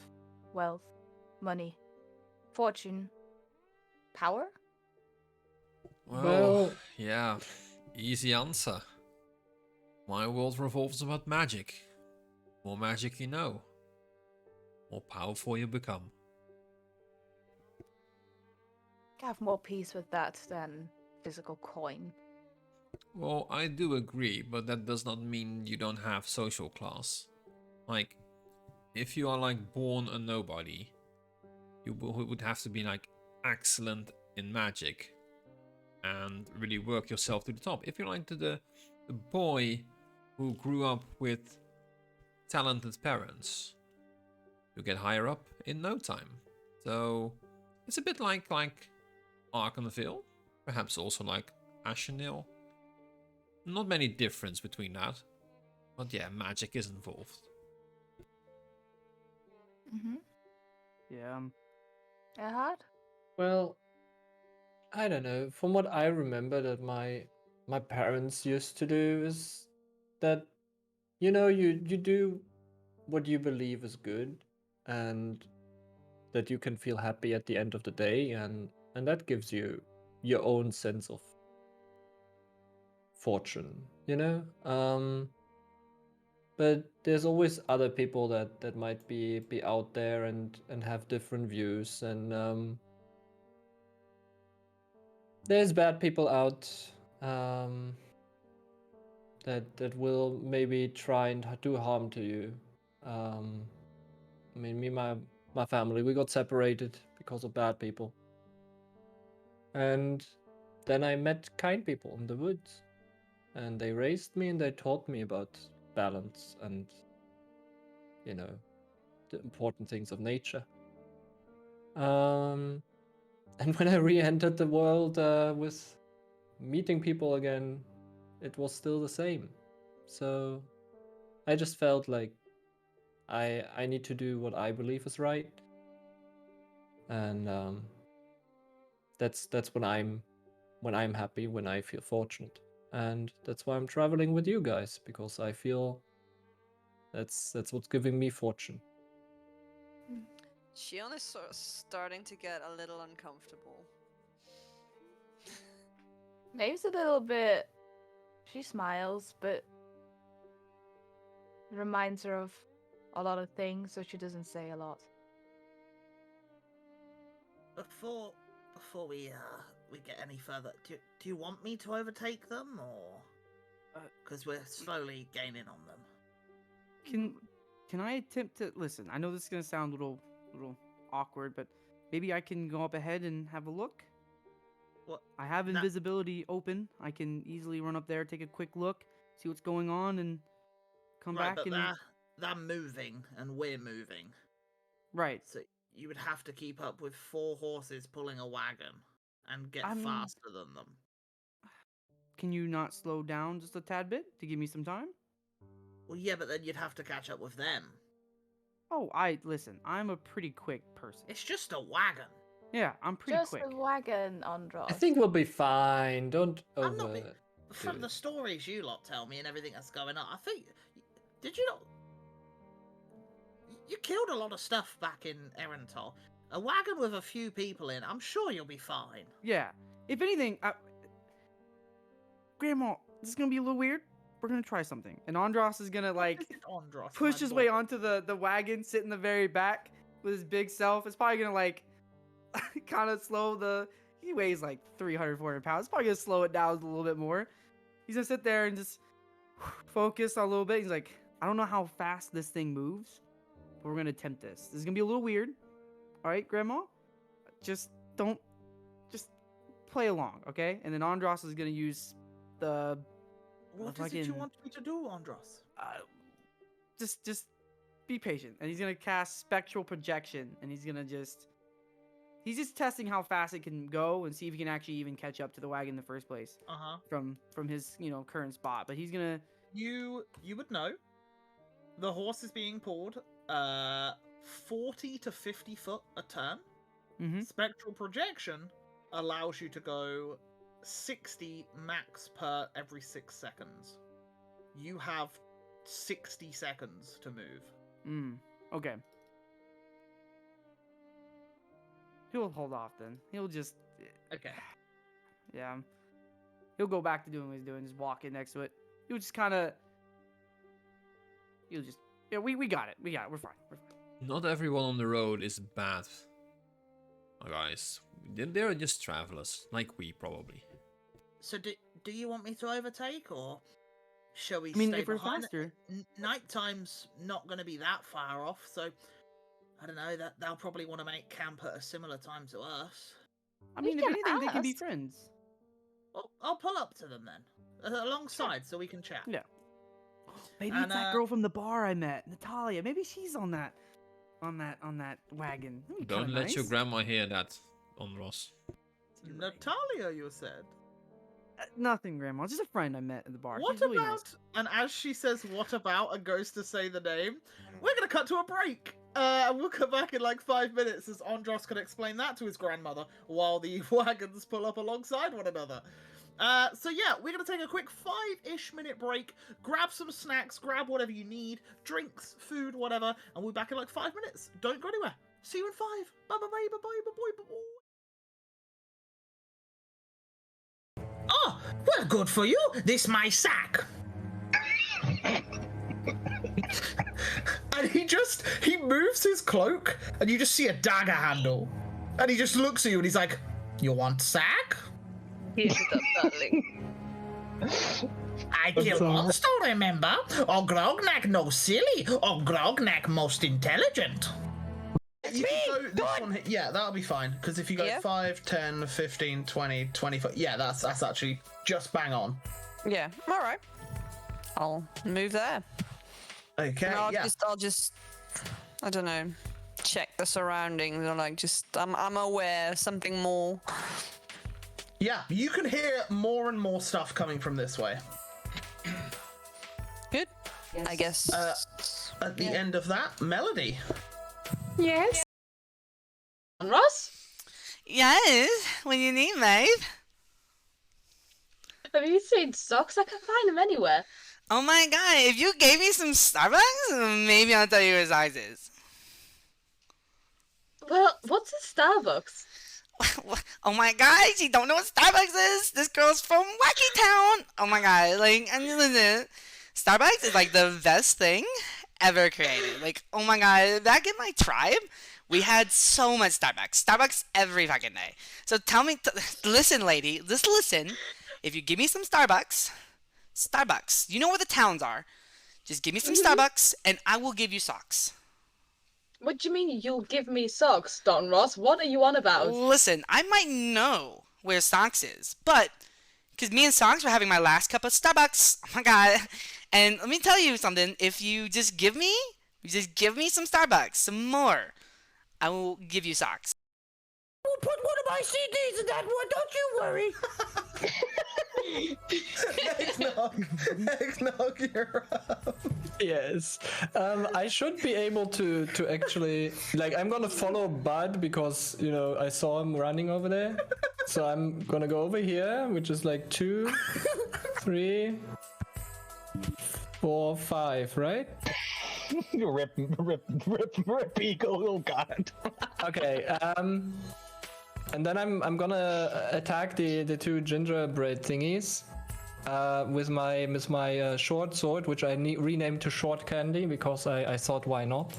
wealth, money, fortune, power? Well, yeah, easy answer. My world revolves about magic. More magic you know, more powerful you become. I have more peace with that than physical coin. Well, I do agree, but that does not mean you don't have social class. Like, if you are like born a nobody, you would have to be like excellent in magic and really work yourself to the top. If you're like the boy who grew up with talented parents, you get higher up in no time. So it's a bit like Arkanville, perhaps also like Ashenil. Not many difference between that, but yeah, magic is involved. Mm-hmm. Yeah. Ehad? Well, I don't know. From what I remember that my parents used to do is that you do what you believe is good and that you can feel happy at the end of the day and that gives you your own sense of fortune. But there's always other people that might be out there and have different views and there's bad people out um, that will maybe try and do harm to you. Um, I mean, my family, we got separated because of bad people, and then I met kind people in the woods, and they raised me and they taught me about balance and the important things of nature. And when I re-entered the world with meeting people again, it was still the same. So I just felt like I need to do what I believe is right, and that's when I'm happy, when I feel fortunate, and that's why I'm traveling with you guys because I feel that's what's giving me fortune. Shion is sort of starting to get a little uncomfortable. Maeve's a little bit. She smiles, but it reminds her of a lot of things, so she doesn't say a lot. Before we get any further, do you want me to overtake them or? Because we're slowly gaining on them. Can I attempt to listen? I know this is gonna sound a little awkward, but maybe I can go up ahead and have a look. What? I have invisibility open. I can easily run up there, take a quick look, see what's going on, and come Right, back but and. they're moving and we're moving. Right. So you would have to keep up with 4 horses pulling a wagon and get I mean- faster than them. Can you not slow down just a tad bit to give me some time? Well, yeah, but then you'd have to catch up with them. Oh, listen. I'm a pretty quick person. It's just a wagon. Yeah, I'm pretty Just quick. a wagon, Andros. I think we'll be fine. Don't I'm not over. From do the it. stories you lot tell me and everything that's going on, I think. Did you not? You killed a lot of stuff back in Erental. A wagon with a few people in. I'm sure you'll be fine. Yeah. If anything, Grandma, this is gonna be a little weird. We're gonna try something, and Andros is gonna like This is Andros, push my his boy. way onto the wagon, sit in the very back with his big self. It's probably gonna like kind of slow the. He weighs like 300, 400 pounds. It's probably gonna slow it down a little bit more. He's gonna sit there and just focus a little bit. He's like, I don't know how fast this thing moves, but we're gonna attempt this. This is gonna be a little weird. All right, Grandma, just play along, okay? And then Andros is gonna use the What is it you want me to do, Andros? just be patient, and he's gonna cast spectral projection, and he's just testing how fast it can go and see if he can actually even catch up to the wagon in the first place from his current spot. But he's gonna You would know. The horse is being pulled 40 to 50 foot a turn. Spectral projection allows you to go 60 max per every 6 seconds. You have 60 seconds to move. Okay. He'll hold off then. He'll just Okay. yeah. He'll go back to doing what he's doing, just walk in next to it. He'll just kind of. He'll just. Yeah, we got it. We got it. We're fine. We're fine. Not everyone on the road is bad, guys. They're just travelers, like we probably. So do you want me to overtake, or shall we I mean, stay if we're behind? faster. Nighttime's not going to be that far off, so I don't know. That they'll probably want to make camp at a similar time to us. I mean, if can anything, they can be ask. friends. Well, I'll pull up to them then, alongside, so we can chat. Yeah. Maybe And, it's that girl from the bar I met, Natalia. Maybe she's on that wagon. That'd be Don't kinda let your nice. grandma hear that, Andros. Natalia, you said. Nothing, Grandma. Just a friend I met at the bar. What She's really about? nice. And as she says, "What about?" and goes to say the name, we're gonna cut to a break. And we'll come back in like 5 minutes as Andros can explain that to his grandmother while the wagons pull up alongside one another. So yeah, we're gonna take a quick 5-ish minute break, grab some snacks, grab whatever you need, drinks, food, whatever, and we'll be back in like 5 minutes. Don't go anywhere. See you in 5. Bye bye bye bye bye bye bye. Oh, well, good for you. This my sack. And he moves his cloak, and you just see a dagger handle, and he just looks at you, and he's like, "You want sack?" Here's it up, darling. I kill monster, remember? Or Grognak no silly, or Grognak most intelligent. You can go this one here. Yeah, that'll be fine, because if you go Yeah. 5, 10, 15, 20, 25, yeah, that's actually just bang on. Yeah, alright. I'll move there. Okay, And I'll yeah. just, I don't know, check the surroundings or like I'm aware of something more. Yeah, you can hear more and more stuff coming from this way. Good. I guess. At the end of that, Melody. Yes. Ross, Yes, what do you need, babe? have you seen socks? I can't find them anywhere. Oh my god, if you gave me some Starbucks, maybe I'll tell you where size is. Well, what's a Starbucks? Oh my god, you don't know what Starbucks is? This girl's from Wacky Town. Oh my god, like, Starbucks is like the best thing ever created. Like, oh my god, back in my tribe, we had so much Starbucks. Starbucks every fucking day. So tell me, listen, lady, just listen. If you give me some Starbucks, you know where the towns are. Just give me some Starbucks, and I will give you socks. What do you mean you'll give me socks, Don Ross? What are you on about? Listen, I might know where Socks is, but because me and Socks were having my last cup of Starbucks. Oh my god! And let me tell you something. If you just give me some Starbucks, some more, I will give you socks. We'll put one of my CDs in that one. Don't you worry. Eggnog, you're up. Yes. I should be able to actually, like, I'm gonna follow Bud because, you know, I saw him running over there. So I'm gonna go over here, which is like 2, 3, 4, 5, right? Rip Eagle. Oh god. Okay. And then I'm gonna attack the two gingerbread thingies. With my short sword, which I renamed to Short Candy because I thought why not.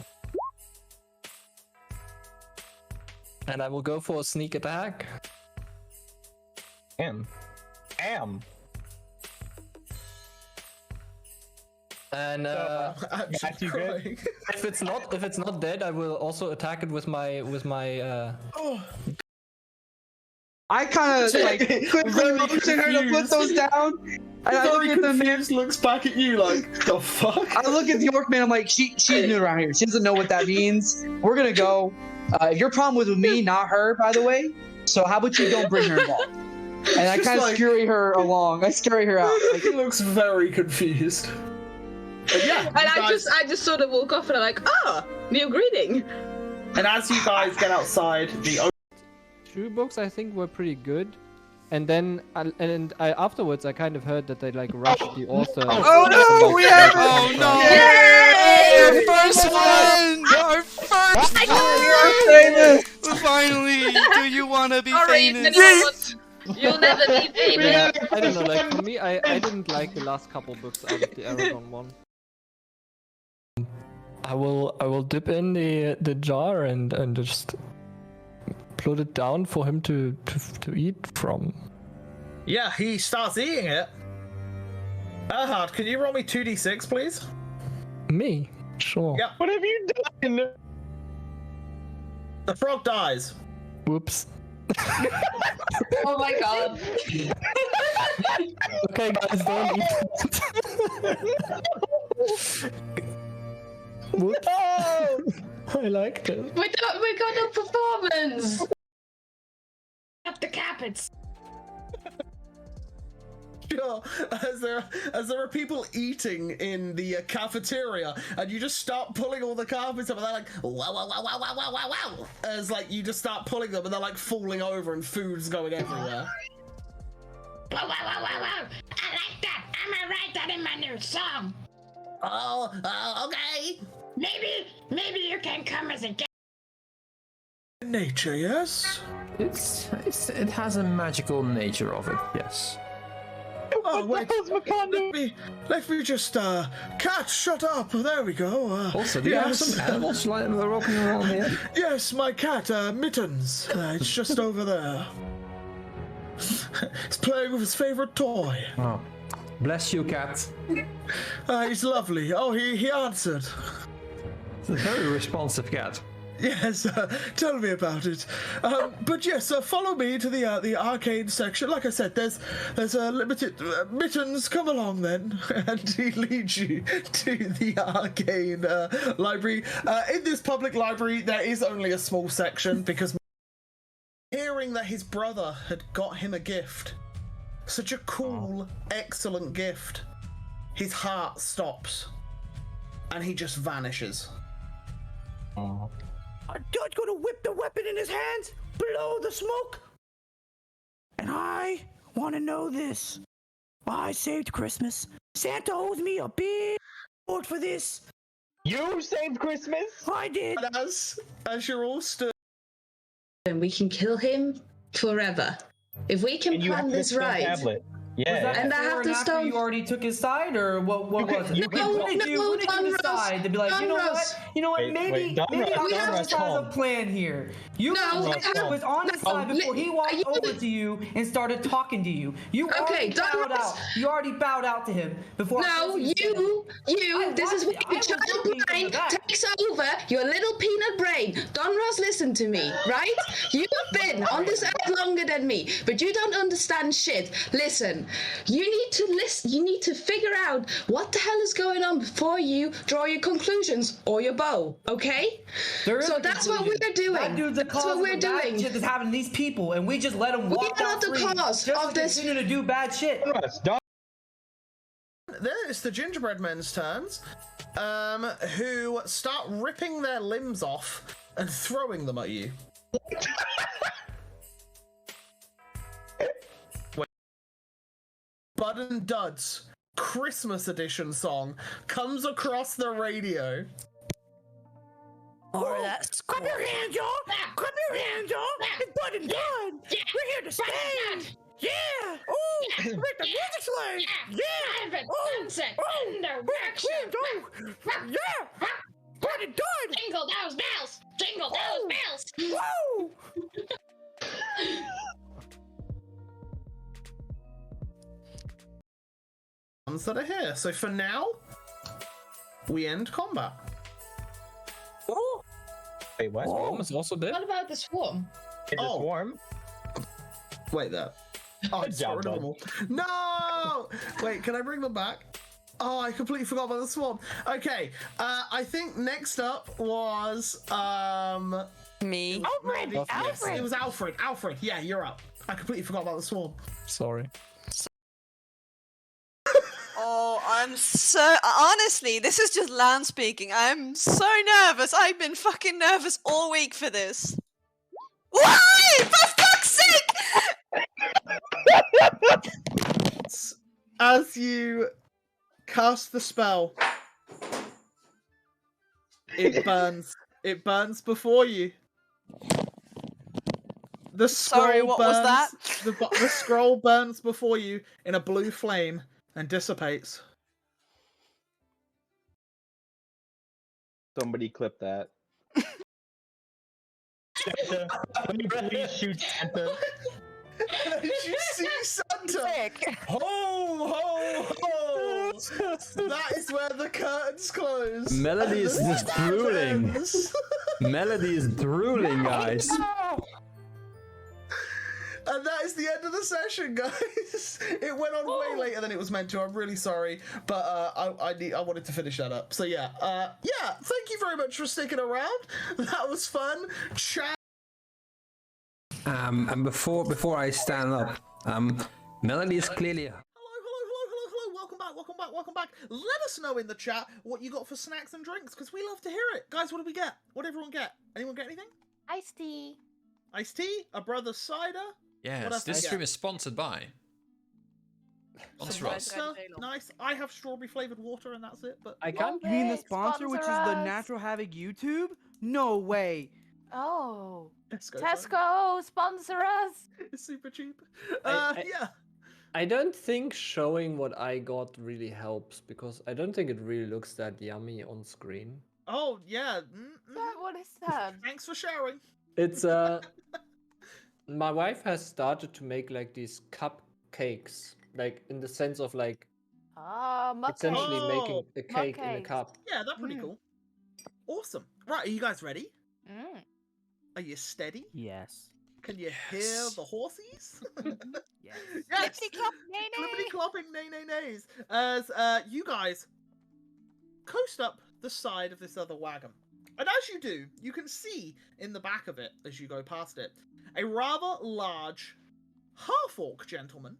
And I will go for a sneak attack. Am. And Actually you good? crying. if it's not dead, I will also attack it with my I kind of like quickly motion her to put those down. And I look at the man. Looks back at you like, the fuck? I look at the Yorkman. I'm like, she's new around here. She doesn't know what that means. We're gonna go. Your problem was with me, not her, by the way. So how about you don't bring her involved? And I kind of like- scurry her along. I scurry her out. Like, He looks very confused. But yeah, And I just sort of walk off and I'm like, new greeting. And as you guys get outside, the two books I think were pretty good. And then afterwards I kind of heard that they like rushed the author. Oh no! We have. Oh no! Yay! Our first one! Our first one! Finally! Do you want to be famous? Yes! You'll never be famous. I don't know, like for me, I didn't like the last couple books out of the Aragon one. I will dip in the jar and just put it down for him to eat from. Yeah, he starts eating it. Erhard, can you roll me 2d6, please? Me? Sure. Yeah. What have you done? The frog dies. Whoops. Oh my god. Okay, guys, don't eat it. Whoops. I liked it. We got a performance. Up the carpets. Sure. As there are people eating in the cafeteria, and you just start pulling all the carpets up, and they're like, wow, wow, wow, wow, wow, wow, wow, wow. As like you just start pulling them, and they're like falling over, and food's going everywhere. Wow, wow, wow, wow, wow. I like that. I'm gonna write that in my new song. Oh, okay. Maybe you can come as a guest. Nature, yes. It has a magical nature of it, yes. Oh wait, let me just cat, shut up. There we go. Also, do you have some animals like rocking around here? Yes, my cat, Mittens. It's just over there. He's playing with his favorite toy. Oh, bless you, cat. He's lovely. Oh, he answered. It's a very responsive cat. Yes, tell me about it. But yes, follow me to the arcade section. Like I said, there's a limited Mittens. Come along then, and he leads you to the arcade library. In this public library, there is only a small section because hearing that his brother had got him a gift, such a cool, excellent gift, his heart stops, and he just vanishes. Are Dud gonna whip the weapon in his hands, blow the smoke? And I want to know this. I saved Christmas. Santa owes me a big reward for this. You saved Christmas? I did. And as you're all stood, And we can kill him forever. If we can And you have plan the this stone right. tablet. Was Yeah. that And I before have to after stone- you already took his side, or what was it? You No, when did you Don Ross, decide to be like, Don you know Ross. what? You know what? Wait, maybe Don maybe Ross, I'm Don gonna Ross, exercise a calm. plan here. You No, was on his side before he walked you- over to you and started talking to you. You Okay, already Don bowed Ross. out. You already bowed out to him before. No, I this is watched what it. your I was child looking from brain the back. takes over your little peanut brain. Don Ross, listen to me, right? You've been on this earth longer than me, but you don't understand shit. Listen, you need to listen. You need to figure out what the hell is going on before you draw your conclusions or your bow. Okay? There is So a that's what conclusion. we're doing. That dude's the That's cause what of we're the bad doing. shit that's happening to these people, and we just let them walk are out not the free cause just of to this. continue to do bad shit. then it's the gingerbread men's turns, who start ripping their limbs off and throwing them at you. Wait. Bud and Duds, Christmas edition song comes across the radio. Or that's clap your hands, y'all! Clap your hands, y'all! It's Bud and Done! We're here to stay! Yeah! Oh! Make the music slay! Yeah! Oh! Oh! Yeah! Bud and Done! Jingle those bells! Jingle those bells! Woo! Ones that are here. So for now, we end combat. Oh! Wait, what? Swarm is also dead. What about the swarm? It's a swarm. Wait there. Oh, I Good job, got rid of them all. No! Wait, can I bring them back? Oh, I completely forgot about the swarm. Okay, I think next up was Me. Alfred! Yes, Alfred! it was Alfred. Alfred, yeah, you're up. I completely forgot about the swarm. Sorry. Oh, I'm so honestly, this is just Lan speaking. I'm so nervous. I've been fucking nervous all week for this. Why? For fuck's sake! As you cast the spell, it burns. It burns before you. The scroll Sorry, what burns, was that? The scroll burns before you in a blue flame and dissipates. Somebody clip that. Santa, can you please shoot Santa? Did you see Santa? Ho, ho, ho! That is where the curtains close. Melody is And the just drooling. ends. Melody is drooling, guys. And that is the end of the session, guys. It went on way later than it was meant to. I'm really sorry, but I wanted to finish that up. So yeah, Thank you very much for sticking around. That was fun. Chat. And before I stand up, Melody is clearly. Hello. Welcome back. Let us know in the chat what you got for snacks and drinks, because we love to hear it. Guys, what did we get? What did everyone get? Anyone get anything? Iced tea. Iced tea? A brother's cider? What Yes, else this did we stream get? is sponsored by. Sponsor us. Monster? Nice. I have strawberry flavored water and that's it. But I can't. You mean the Hey, sponsor, which is the sponsor us. Natural Havoc YouTube? No way. Oh. Tesco. Tesco, sponsor us. It's super cheap. I- Yeah. I don't think showing what I got really helps because I don't think it really looks that yummy on screen. Oh yeah. What is that? Thanks for sharing. It's my wife has started to make like these cupcakes, like in the sense of like Ah, mug essentially Oh, making a cake in a cakes. cup. Yeah, that's pretty cool. Awesome. Right, are you guys ready? Mm. Are you steady? Yes. Can you hear the horsies? Yes. Yes. Clippity clop, nay Clippity nay. clopping, nay nay nays. As you guys coast up the side of this other wagon. And as you do, you can see in the back of it, as you go past it, a rather large half-orc gentleman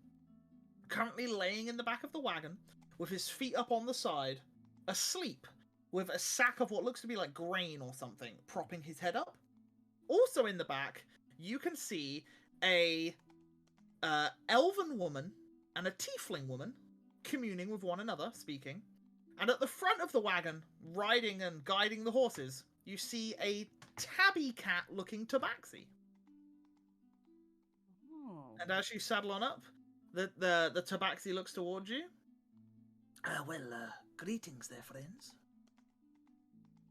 currently laying in the back of the wagon with his feet up on the side, asleep, with a sack of what looks to be like grain or something propping his head up. Also in the back, you can see a elven woman and a tiefling woman communing with one another, speaking. And at the front of the wagon, riding and guiding the horses, you see a tabby cat looking tabaxi. Oh. And as you saddle on up, the tabaxi looks towards you. Greetings there, friends.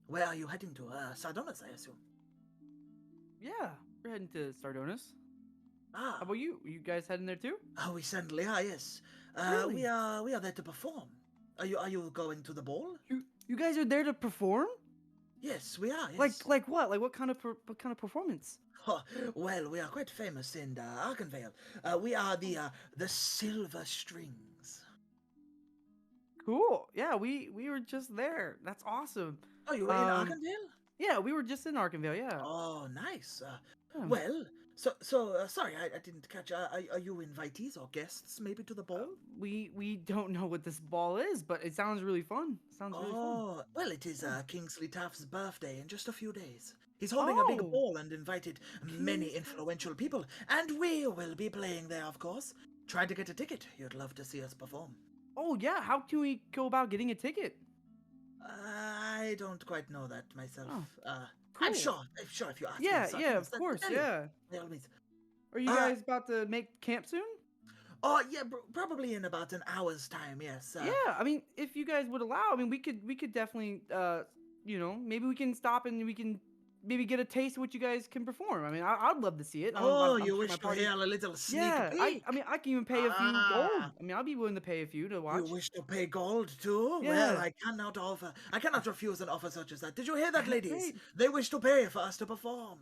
Where are you heading to? Sardonis, I assume. Yeah, we're heading to Sardonis. Ah, How about you? You guys heading there too? oh, we certainly are. Yes. Really? We are there to perform. Are you going to the ball? You guys are there to perform? Yes, we are. Yes. Like what? Like what kind of performance? Oh, well, we are quite famous in Arkenvale. We are the Silver Strings. Cool. Yeah, we were just there. That's awesome. Oh, you were in Arkenvale? Yeah, we were just in Arkenvale. Yeah. Oh, nice. Yeah. Well, so sorry, I didn't catch. Are you invitees or guests maybe to the ball? We don't know what this ball is, but it sounds really fun. Sounds really fun. Oh, well, it is Kingsley Taft's birthday in just a few days. He's holding a big Oh. ball and invited many Kingsley. influential people, and we will be playing there, of course. Try to get a ticket. You'd love to see us perform. Oh yeah, how can we go about getting a ticket? I don't quite know that myself. Oh, I'm cool. sure. I'm sure if you ask Yeah, him, so, yeah, yes, of course, tell you, yeah. by all means. Are you Uh, guys about to make camp soon? Oh, yeah, probably in about an hour's time. Yes. Yeah, I mean, if you guys would allow, I mean, we could definitely, maybe we can stop and we can maybe get a taste of what you guys can perform. I mean, I'd love to see it. Oh, I'm you sure my wish to party. hear a little sneak Yeah, peek? I mean, I can even pay a few Ah, gold. I mean, I'll be willing to pay a few to you watch. wish to pay gold too? Well, Yeah, I cannot refuse an offer such as that. Did you hear that, ladies? great. They wish to pay for us to perform.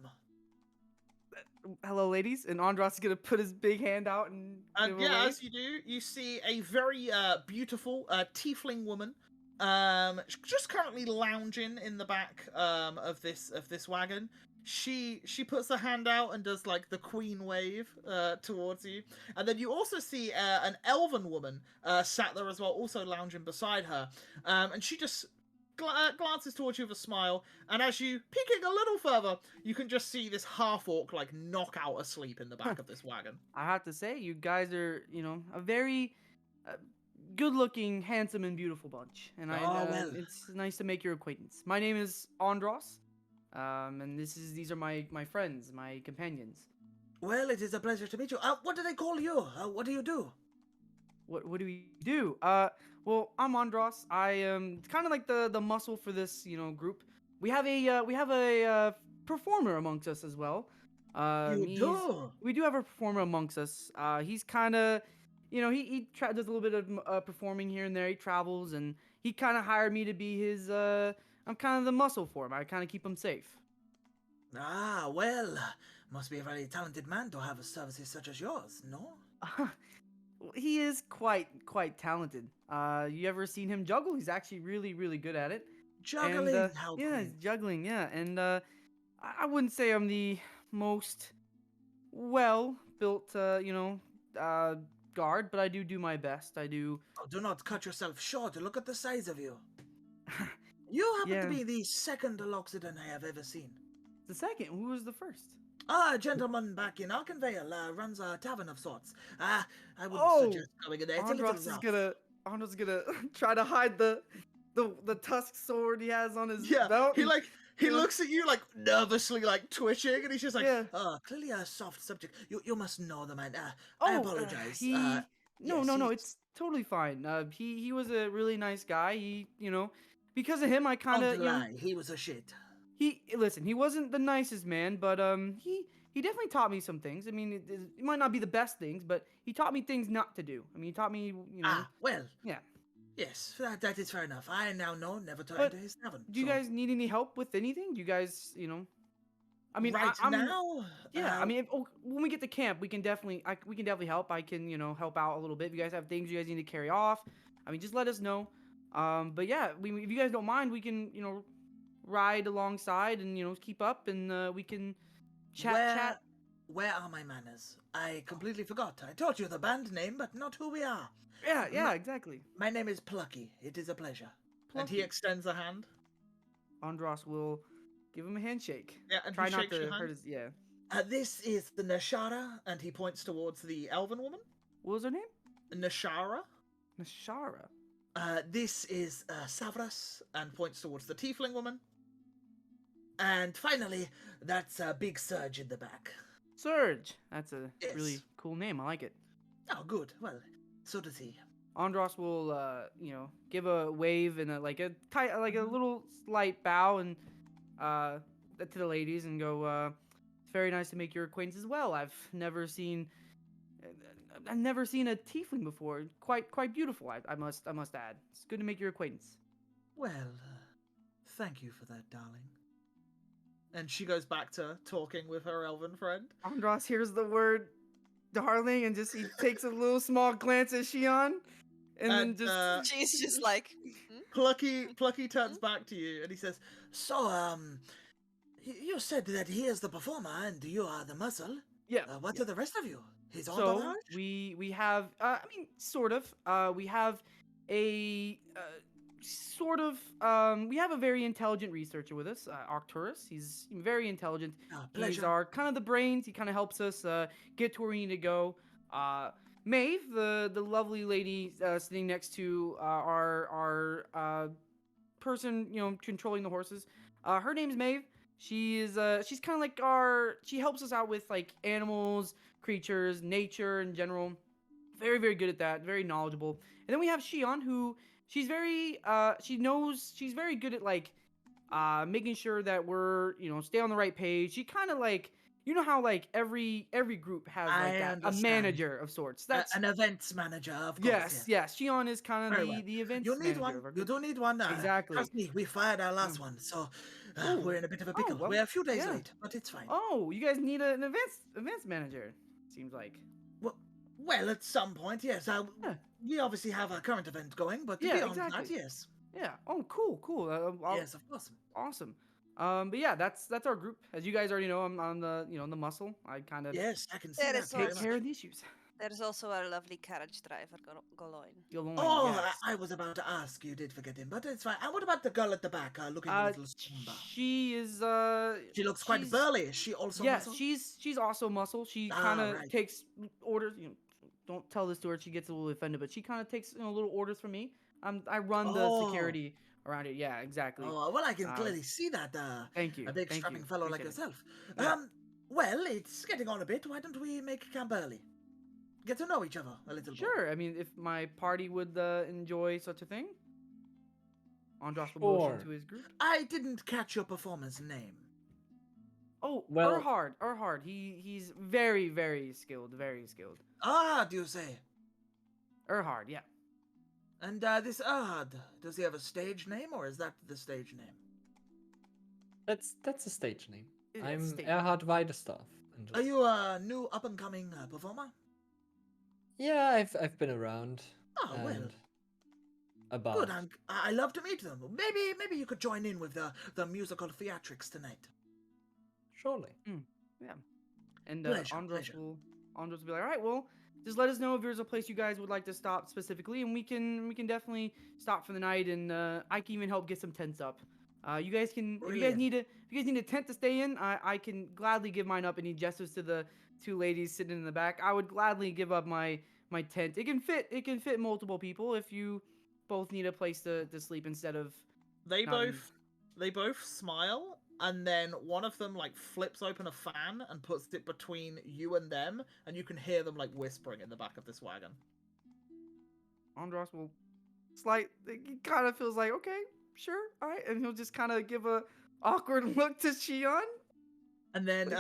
Hello, ladies. And Andros is gonna put his big hand out and give And yeah, away. as you do, you see a very beautiful tiefling woman, just currently lounging in the back of this wagon. She puts her hand out and does like the queen wave towards you, and then you also see an elven woman sat there as well, also lounging beside her, and she just glances towards you with a smile, and as you peeking a little further, you can just see this half orc like knock out asleep in the back of this wagon. I have to say, you guys are, a very uh, good-looking, handsome, and beautiful bunch. And Oh, well. it's nice to make your acquaintance. My name is Andros, and these are my friends, my companions. Well, it is a pleasure to meet you. What do they call you? What do you do? What do we do? Well, I'm Andros. I am kind of like the muscle for this, group. We have a performer amongst us as well. You do? We do have a performer amongst us. He's kind of, does a little bit of performing here and there. He travels, and he kind of hired me to be his. I'm kind of the muscle for him. I kind of keep him safe. Ah, well, must be a very talented man to have services such as yours, no? He is quite talented. You ever seen him juggle? He's actually really good at it. Juggling, And, how yeah, quaint. he's juggling, yeah. And I wouldn't say I'm the most well built, guard, but I do my best. I do. Oh, do not cut yourself short. Look at the size of you. You happen Yeah. to be the second Loxodon I have ever seen. The second, who was the first? A gentleman back in Arkenvale runs a tavern of sorts. I would Oh, suggest going in there. It's a little Andros is gonna try to hide the tusk sword he has on his Yeah, belt. he and- like he Yeah. looks at you like nervously like twitching, and he's just like, Yeah. clearly a soft subject. You must know the man. I Oh, apologize. he yes, no, it's totally fine. He was a really nice guy. Because of him, I kind Don't of lie. He was a shit. Listen, he wasn't the nicest man, but he definitely taught me some things. I mean, it might not be the best things, but he taught me things not to do. I mean, he taught me, Well, yeah. yes, that is fair enough. I now know never to But enter his tavern. Do you so- guys need any help with anything? Do you guys, I mean, right I'm, now? yeah. I mean, when we get to camp, we can definitely help. I can, help out a little bit. If you guys have things you guys need to carry off, I mean, just let us know. But yeah, if you guys don't mind, we can, ride alongside and keep up, and we can chat. Where are my manners? I completely forgot. I told you the band name, but not who we are. Yeah, exactly. My name is Plucky. It is a pleasure. And he Plucky. extends a hand. Andros will give him a handshake. Yeah, and Try he not shakes your to hand. hurt his. Yeah. This is the Nashara, and he points towards the elven woman. What was her name? Nashara. Nashara. This is Savras, and points towards the tiefling woman. And finally, that's a big Surge in the back. Surge. That's a Yes. really cool name. I like it. Oh, good. Well, so does he. Andros will, give a wave and a little slight bow and to the ladies and go. It's very nice to make your acquaintance as well. I've never seen a tiefling before. Quite beautiful. I must add. It's good to make your acquaintance. Well, thank you for that, darling. And she goes back to talking with her elven friend. Andros hears the word darling and he takes a little small glance at Shion and then just She's just like, Plucky turns back to you and he says, So, you said that he is the performer and you are the muscle. Yeah. What are the rest of you? His So entourage? we have sort of we have a we have a very intelligent researcher with us, Arcturus. He's very intelligent. He's pleasure. our kind of the brains. He kind of helps us get to where we need to go. Maeve, the lovely lady sitting next to our person, controlling the horses. Her name's Maeve. She's kind of like she helps us out with like animals, creatures, nature in general. Very, very good at that. Very knowledgeable. And then we have Shion, who she's very she's very good at like making sure that we're stay on the right page. She kind of like how like every group has like I a understand. manager of sorts. That's An events manager, of course. yes. Shion is kind of Very the well. the events You need manager one. of our You group. do need one. Exactly. Trust me, we fired our last one, so Ooh. we're in a bit of a Oh, pickle. well, We're a few days yeah. late, but it's fine. Oh, you guys need an events manager. Seems like. Well, at some point, yes. Yeah. We obviously have a current event going, but Yeah, beyond exactly. that, yes. Yeah. Oh, cool. Yes, of course. Awesome. But yeah, that's our group. As you guys already know, I'm on the the muscle. I kind of Yes, I can see There that. is very take also- care much. of the issues. There's also our lovely carriage driver, Goloin. Oh, Yes. I was about to ask. You did forget him, but it's fine. And what about the girl at the back, looking a little somber? She is She looks quite she's- burly. Is she also Yes, muscle? she's also muscle. She Ah, kind of right. takes orders. Don't tell this to her. She gets a little offended, but she kind of takes little orders from me. I run the Oh. security around it. Yeah, exactly. Oh, well, I can Uh, clearly see that. Thank you. A big thank strapping you. fellow like Appreciate it. yourself. Yeah. Well, it's getting on a bit. Why don't we make camp early? Get to know each other a little more. Sure. I mean, if my party would enjoy such a thing, Andros will motion Sure. to his group. I didn't catch your performer's name. Oh, Well- Erhard. He's very, very skilled. Very skilled. Ah, do you say? Erhard, yeah. And this does he have a stage name, or is that the stage name? That's a stage name. It's I'm stage- Erhard Weiderstaff. and Are just- you a new up-and-coming performer? Yeah, I've been around. Oh, well. and About. Good, I love to meet them. Maybe you could join in with the musical theatrics tonight. Surely. Yeah. And Pleasure, Andros pleasure. will be like, all right, well, just let us know if there's a place you guys would like to stop specifically, and we can definitely stop for the night, and I can even help get some tents up. You guys can if you guys need a tent to stay in, I can gladly give mine up. And he gestures to the two ladies sitting in the back. I would gladly give up my tent. It can fit multiple people if you both need a place to sleep instead of They having- both smile, and then one of them like flips open a fan and puts it between you and them, and you can hear them like whispering in the back of this wagon. Andros will he kind of feels like, okay, sure, all right, and he'll just kind of give a awkward look to Shion. And then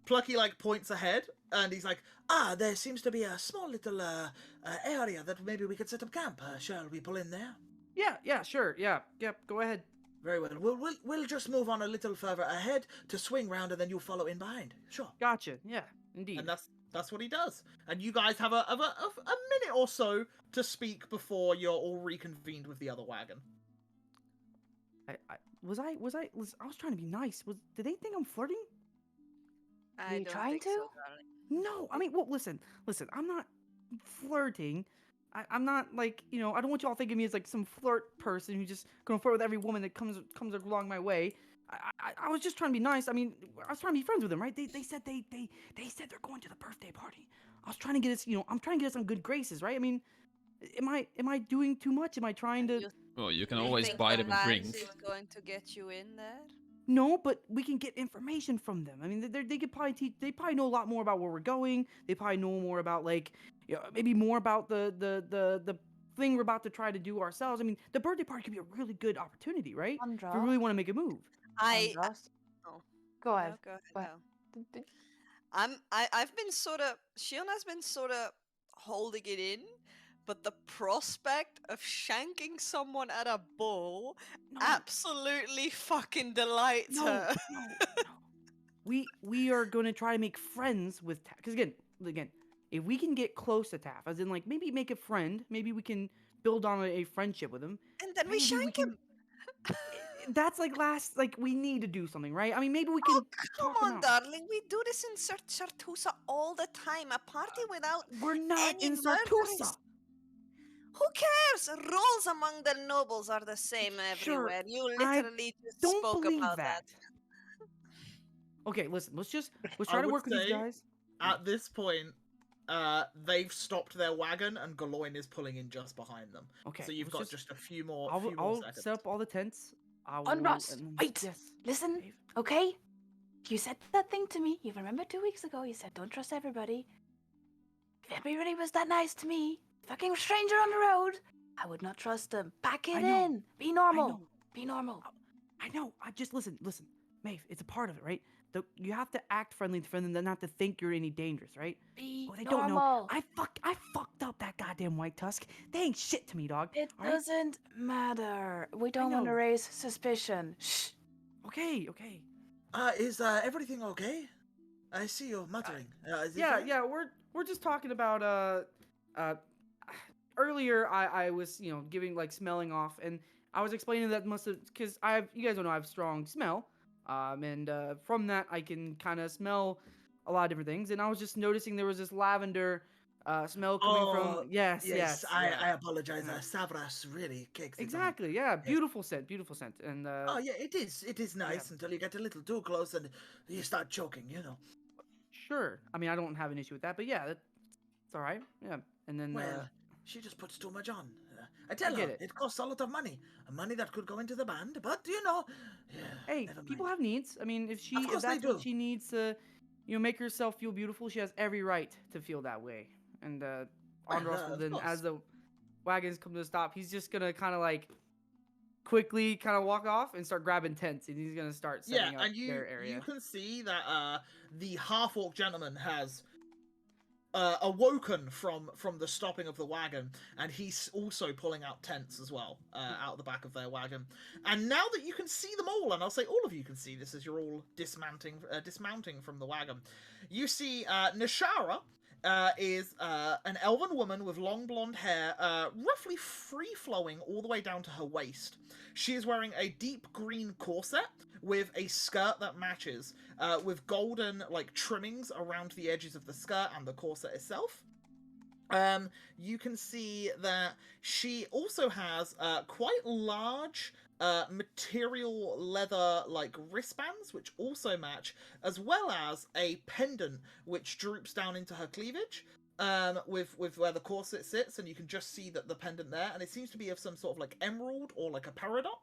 Plucky like points ahead, and he's like, there seems to be a small little area that maybe we could set up camp. Shall we pull in there? Yeah, sure, yep, go ahead. Very well. We'll just move on a little further ahead to swing round, and then you'll follow in behind. Sure. Gotcha. Yeah, indeed. And that's what he does. And you guys have a minute or so to speak before you're all reconvened with the other wagon. I was trying to be nice. Did they think I'm flirting? I you don't trying think to? so, darling. No, I mean, well, listen. I'm not flirting. I'm not like, I don't want you all thinking of me as like some flirt person who's just gonna flirt with every woman that comes along my way. I was just trying to be nice. I mean, I was trying to be friends with them, right? They said they said they're going to the birthday party. I was trying to get us, I'm trying to get us some good graces, right? I mean, am I doing too much? Am I trying to? Well, you can You always think buy the them a lads drink. is going to get you in there? No, but we can get information from them. I mean, they could probably teach. They probably know a lot more about where we're going. They probably know more about like, maybe more about the thing we're about to try to do ourselves. I mean, the birthday party could be a really good opportunity, right? If we really want to make a move. Andros? Oh. Go ahead. No, go ahead. Go ahead. No. I've been sort of Shion has been sort of holding it in, but the prospect of shanking someone at a ball absolutely fucking delights her. No. We are going to try to make friends with Taff. Because again, if we can get close to Taff, as in like maybe make a friend, maybe we can build on a friendship with him. And then we Maybe shank him. That's like we need to do something, right? I mean, maybe we can. Oh, come talk him on, out. darling. We do this in Sartusa all the time. A party without We're not any in murderings. Sartusa. Who cares? Rules among the nobles are the same Sure, everywhere. You I literally just don't spoke believe about that. Okay, listen. Let's try I to would work with these say guys. At this point, they've stopped their wagon and Galoin is pulling in just behind them. Okay. So you've let's got just a few more, I'll seconds. set up all the tents. I will. Unrust, and then- wait. Yes. Listen, Dave. okay? You said that thing to me. You remember 2 weeks ago? You said don't trust everybody. If everybody was that nice to me, fucking stranger on the road, I would not trust them. Pack it I know. in. Be normal. know. Be normal. I know. I just listen, Maeve. It's a part of it, right? You have to act friendly to them, not to think you're any dangerous, right? Be They normal. don't know. I fucked up that goddamn white tusk. They ain't shit to me, dog. It all right? doesn't matter. We don't want to know. raise suspicion. Shh. Okay. Is everything okay? I see you muttering. Is it fine? Yeah. We're just talking about earlier. I was giving like smelling off, and I was explaining that must have because you guys don't know I have strong smell, and from that I can kind of smell a lot of different things, and I was just noticing there was this lavender smell coming from. Yes. I apologize. Savras really kicks it on. Exactly. Yeah. Beautiful scent. And Oh yeah, it is. It is nice until you get a little too close and you start choking. Sure. I mean, I don't have an issue with that, but yeah, it's all right. Yeah. And then Well, she just puts too much on. I tell get her it. it costs a lot of money that could go into the band. But hey, never people mind. have needs. I mean, if course they that's what do. she needs to, make herself feel beautiful, she has every right to feel that way. And Andros will of then, course. as the wagons come to a stop, he's just gonna kind of like quickly kind of walk off and start grabbing tents, and he's gonna start setting up and their area. you can see that the half-orc gentleman has awoken from the stopping of the wagon, and he's also pulling out tents as well out the back of their wagon. And now that you can see them all, and I'll say all of you can see this as you're all dismounting from the wagon, you see Nishara is an elven woman with long blonde hair, roughly free-flowing all the way down to her waist. She is wearing a deep green corset with a skirt that matches, with golden trimmings around the edges of the skirt and the corset itself. You can see that she also has quite large material leather wristbands which also match, as well as a pendant which droops down into her cleavage, with where the corset sits, and you can just see that the pendant there, and it seems to be of some sort of emerald or a peridot.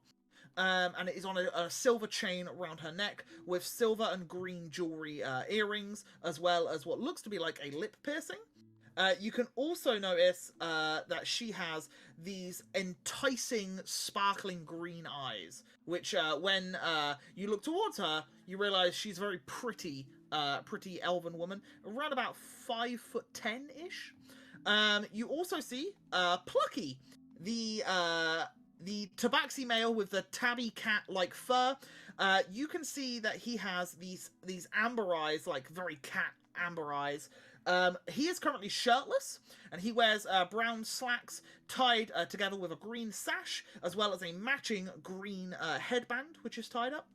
And it is on a silver chain around her neck with silver and green jewelry earrings, as well as what looks to be like a lip piercing. You can also notice that she has these enticing, sparkling green eyes, which when you look towards her, you realize she's a very pretty elven woman, around about 5'10"-ish. You also see Plucky, the tabaxi male with the tabby cat-like fur. You can see that he has these amber eyes, very cat amber eyes. He is currently shirtless, and he wears brown slacks tied together with a green sash, as well as a matching green headband, which is tied up.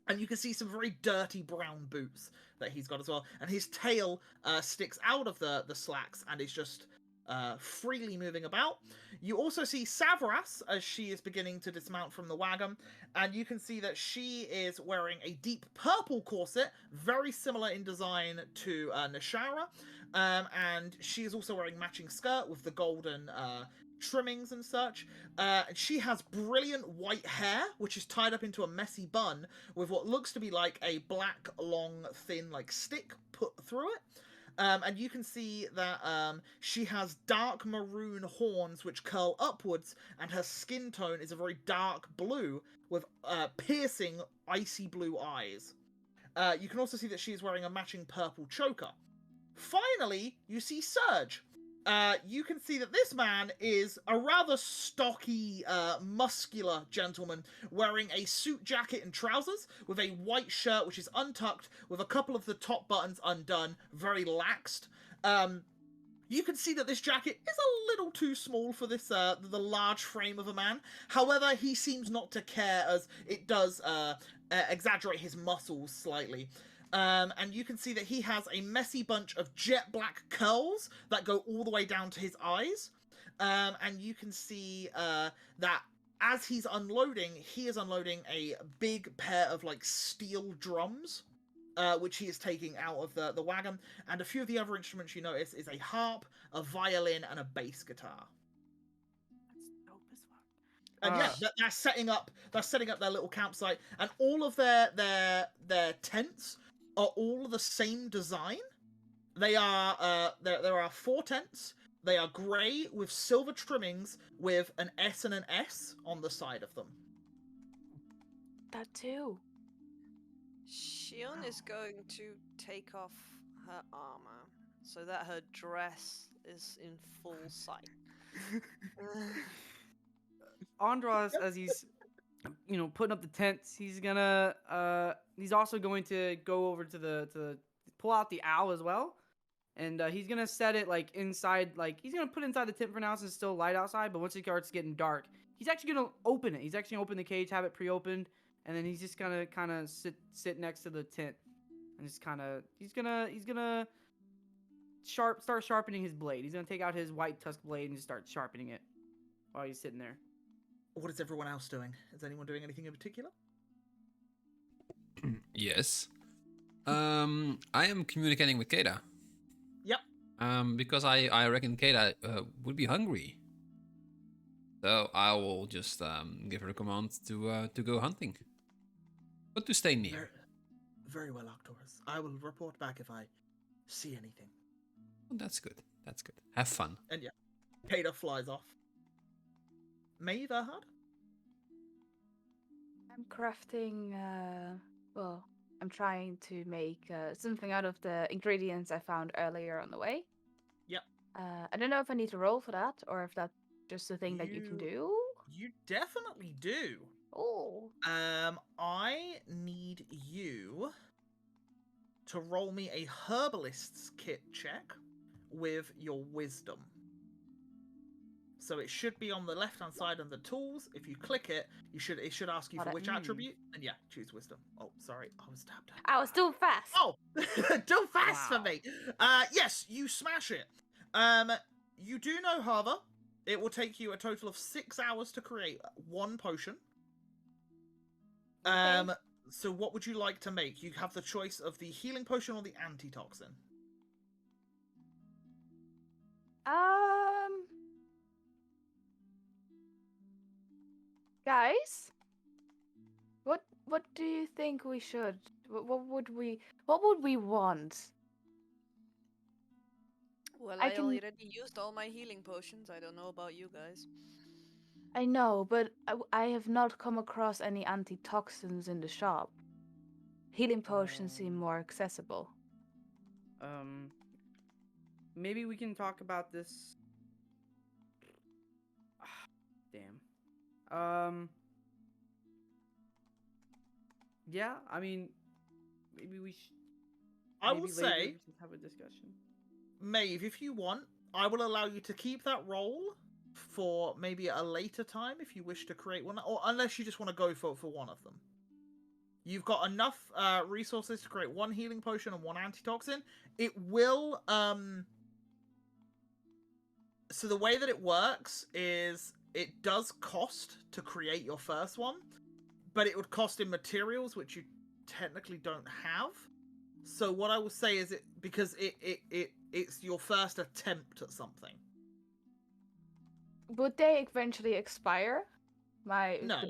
And you can see some very dirty brown boots that he's got as well. And his tail sticks out of the slacks and is just freely moving about. You also see Savras as she is beginning to dismount from the wagon, and you can see that she is wearing a deep purple corset, very similar in design to Nishara, and she is also wearing matching skirt with the golden trimmings and such. She has brilliant white hair, which is tied up into a messy bun with what looks to be like a black, long, thin, stick put through it. And you can see that she has dark maroon horns which curl upwards, and her skin tone is a very dark blue with piercing, icy blue eyes. You can also see that she is wearing a matching purple choker. Finally, you see Serge. You can see that this man is a rather stocky, muscular gentleman wearing a suit jacket and trousers with a white shirt which is untucked with a couple of the top buttons undone, very laxed. You can see that this jacket is a little too small for this the large frame of a man. However, he seems not to care, as it does exaggerate his muscles slightly. And you can see that he has a messy bunch of jet black curls that go all the way down to his eyes. And you can see that as he's unloading, he is unloading a big pair of steel drums. which he is taking out of the wagon. And a few of the other instruments you notice is a harp, a violin, and a bass guitar. That's dope as fuck. And yeah, they're setting up their little campsite, and all of their tents are all the same design. They are there are 4 tents. They are grey with silver trimmings with an S and an S on the side of them. That too. Shion is going to take off her armor so that her dress is in full sight. Andros, as he's putting up the tents, he's also going to go over to pull out the owl as well, and he's gonna set it like inside, like he's gonna put it inside the tent for now since it's still light outside. But once it starts getting dark, he's actually gonna open it. He's actually gonna open the cage, have it pre-opened, and then he's just gonna kind of sit next to the tent, and just he's gonna start sharpening his blade. He's gonna take out his white tusk blade and just start sharpening it while he's sitting there. What is everyone else doing? Is anyone doing anything in particular? Yes. I am communicating with Keda. Yep. Because I reckon Keda would be hungry. So I will just give her a command to go hunting. But to stay near. Very well, Octorus. I will report back if I see anything. Oh, that's good. That's good. Have fun. And yeah, Keda flies off. Maeve, Erhard? I'm crafting, well, I'm trying to make something out of the ingredients I found earlier on the way. Yep. I don't know if I need to roll for that, or if that's just a thing that you can do. You definitely do. Oh. I need you to roll me a herbalist's kit check with your wisdom. So it should be on the left-hand side under tools. If you click it, it should ask you for which attribute. And yeah, choose wisdom. Oh, sorry, I was tapped out. I was too fast. Oh, too fast for me. Yes, you smash it. You do know, however, it will take you a total of 6 hours to create 1 potion. Okay. So what would you like to make? You have the choice of the healing potion or the antitoxin. Guys, what do you think we should? What would we want? Well, I I can- already used all my healing potions. I don't know about you guys. I know, but I have not come across any antitoxins in the shop. Healing potions seem more accessible. Maybe we can talk about this. Damn. Yeah, I mean, maybe we should. I maybe will later say, we should have a discussion. Maeve, if you want, I will allow you to keep that roll for maybe a later time if you wish to create one, or unless you just want to go for one of them. You've got enough resources to create 1 healing potion and 1 antitoxin. It will, so the way that it works is it does cost to create your first one, but it would cost in materials, which you technically don't have. So what I will say is because it's your first attempt at something. Would they eventually expire? No.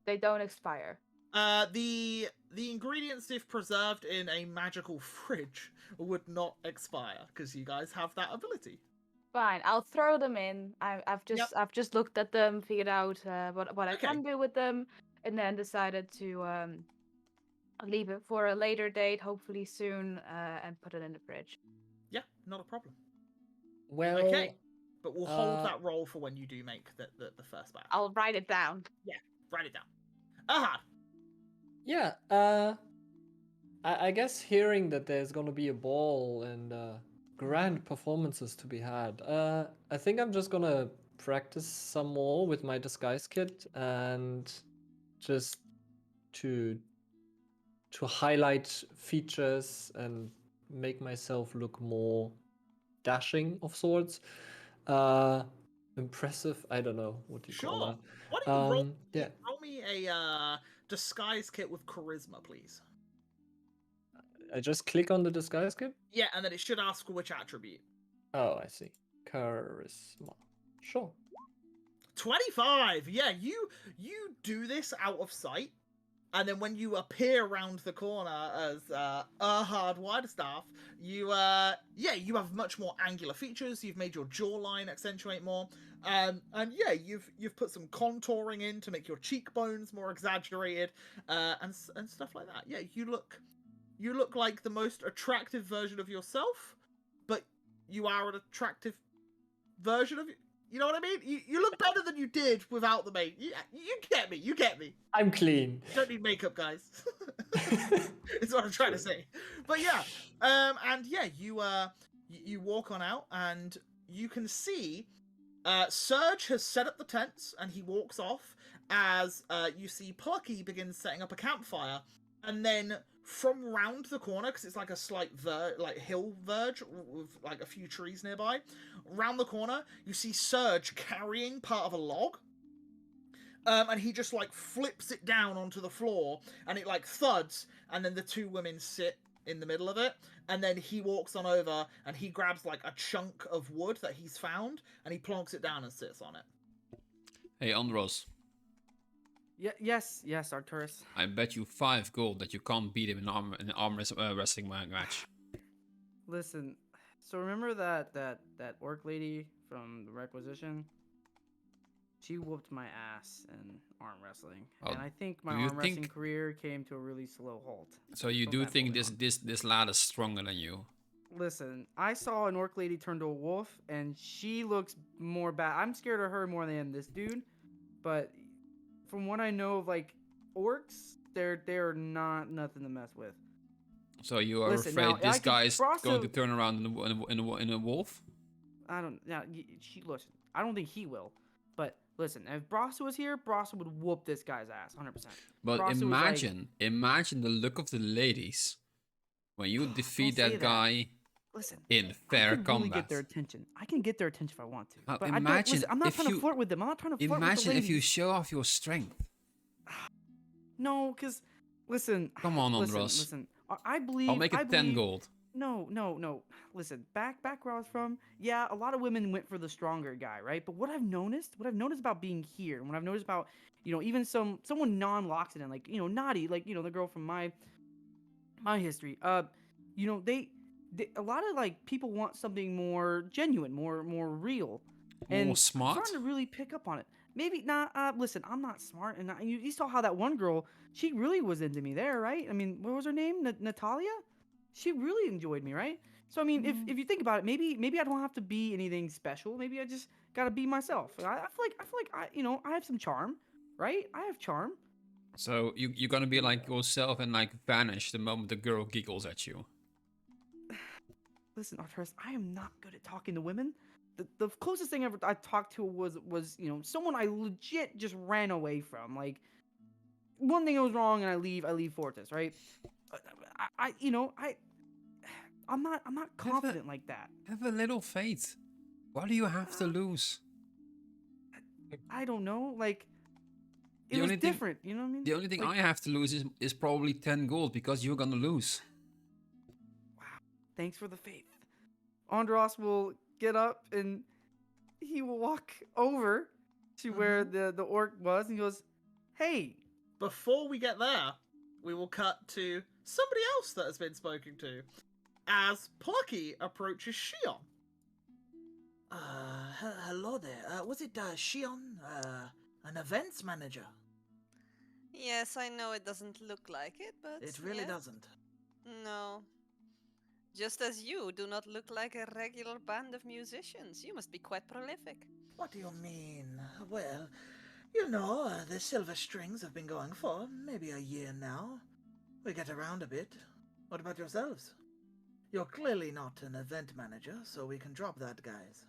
They don't expire. The ingredients, if preserved in a magical fridge, would not expire because you guys have that ability. Fine, I'll throw them in. I've just looked at them, figured out what I can do with them, and then decided to leave it for a later date, hopefully soon, and put it in the fridge. Yeah, not a problem. Well, okay, but we'll hold that roll for when you do make the first batch. I'll write it down. Yeah, write it down. Aha. Yeah, I guess hearing that there's gonna be a ball and grand performances to be had, I think I'm just gonna practice some more with my disguise kit and just to highlight features and make myself look more dashing of sorts. Impressive, I don't know what you call that. Why don't you roll me a disguise kit with charisma, please? I just click on the disguise kit? Yeah, and then it should ask which attribute. Oh, I see. Charisma. Sure. 25. Yeah, you do this out of sight, and then when you appear around the corner as Erhard Widestaff, you you have much more angular features. You've made your jawline accentuate more, and yeah, you've put some contouring in to make your cheekbones more exaggerated, and stuff like that. Yeah, you look like the most attractive version of yourself, but you are an attractive version of you. You know what I mean? You look better than you did without the make. You get me. You get me. I'm clean. You don't need makeup, guys. Is what I'm trying to say. But yeah, and yeah, you walk on out, and you can see Surge has set up the tents, and he walks off as you see Plucky begins setting up a campfire, and then from round the corner, because it's like a slight hill verge with like a few trees nearby, round the corner you see Surge carrying part of a log, and he just like flips it down onto the floor, and it like thuds, and then the two women sit in the middle of it, and then he walks on over and he grabs like a chunk of wood that he's found, and he plonks it down and sits on it. Hey, Andros. Yes, Arcturus. I bet you 5 gold that you can't beat him in an arm wrestling match. Listen, so remember that orc lady from the Requisition? She whooped my ass in arm wrestling, and I think my arm wrestling career came to a really slow halt. So you do think this lad is stronger than you? Listen, I saw an orc lady turn to a wolf, and she looks more bad. I'm scared of her more than this dude, but from what I know of like orcs, they're not nothing to mess with. So you are afraid this guy's going to turn around in a wolf? I don't. Yeah, listen. I don't think he will. But listen, if Brasso was here, Brasso would whoop this guy's ass, 100%. But Brasso imagine the look of the ladies when you defeat that guy. Listen, in fair I can combat. Really get their attention. I can get their attention if I want to. But imagine I'm not trying to flirt with them. I'm not trying to flirt with the Imagine if you ladies. show off your strength. No, because listen. Come on, Andros. Listen. I believe. I'll make it 10 gold. No. Listen, back where I was from, yeah, a lot of women went for the stronger guy, right? But what I've noticed about being here, and what I've noticed about, even someone non-Loxodon, like, Naughty, like, the girl from my history, they a lot of like people want something more genuine, more real, and more smart. I'm starting to really pick up on it. Maybe not. Listen, I'm not smart, and you saw how that one girl, she really was into me there, right? I mean, what was her name? Natalia. She really enjoyed me, right? So I mean, if you think about it, maybe I don't have to be anything special. Maybe I just gotta be myself. I feel like I have some charm, right? I have charm. So you're gonna be like yourself and like vanish the moment the girl giggles at you. Listen, Arturus, I am not good at talking to women. The closest thing I talked to was someone I legit just ran away from. Like, one thing goes wrong and I leave Fortis, right? I'm not confident like that. Have a little faith. What do you have to lose? I don't know. Like, it was different. You know what I mean? The only thing like, I have to lose is probably 10 gold because you're gonna lose. Wow. Thanks for the faith. Andros will get up and he will walk over to where the orc was, and he goes, "Hey." Before we get there, we will cut to somebody else that has been spoken to as Plucky approaches Shion. Hello there. Was it Shion, an events manager? Yes, I know it doesn't look like it, but it really doesn't. No. Just as you do not look like a regular band of musicians. You must be quite prolific. What do you mean? Well, the Silver Strings have been going for maybe a year now. We get around a bit. What about yourselves? You're clearly not an event manager, so we can drop that, guys.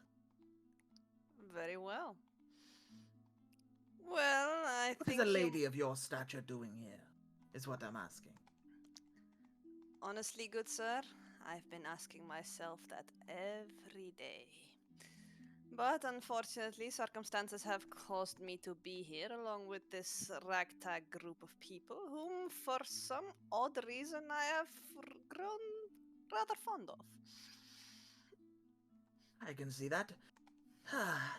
Very well. Well, I think... What is a lady of your stature doing here, is what I'm asking. Honestly, good sir, I've been asking myself that every day. But unfortunately, circumstances have caused me to be here along with this ragtag group of people whom, for some odd reason, I have grown rather fond of. I can see that.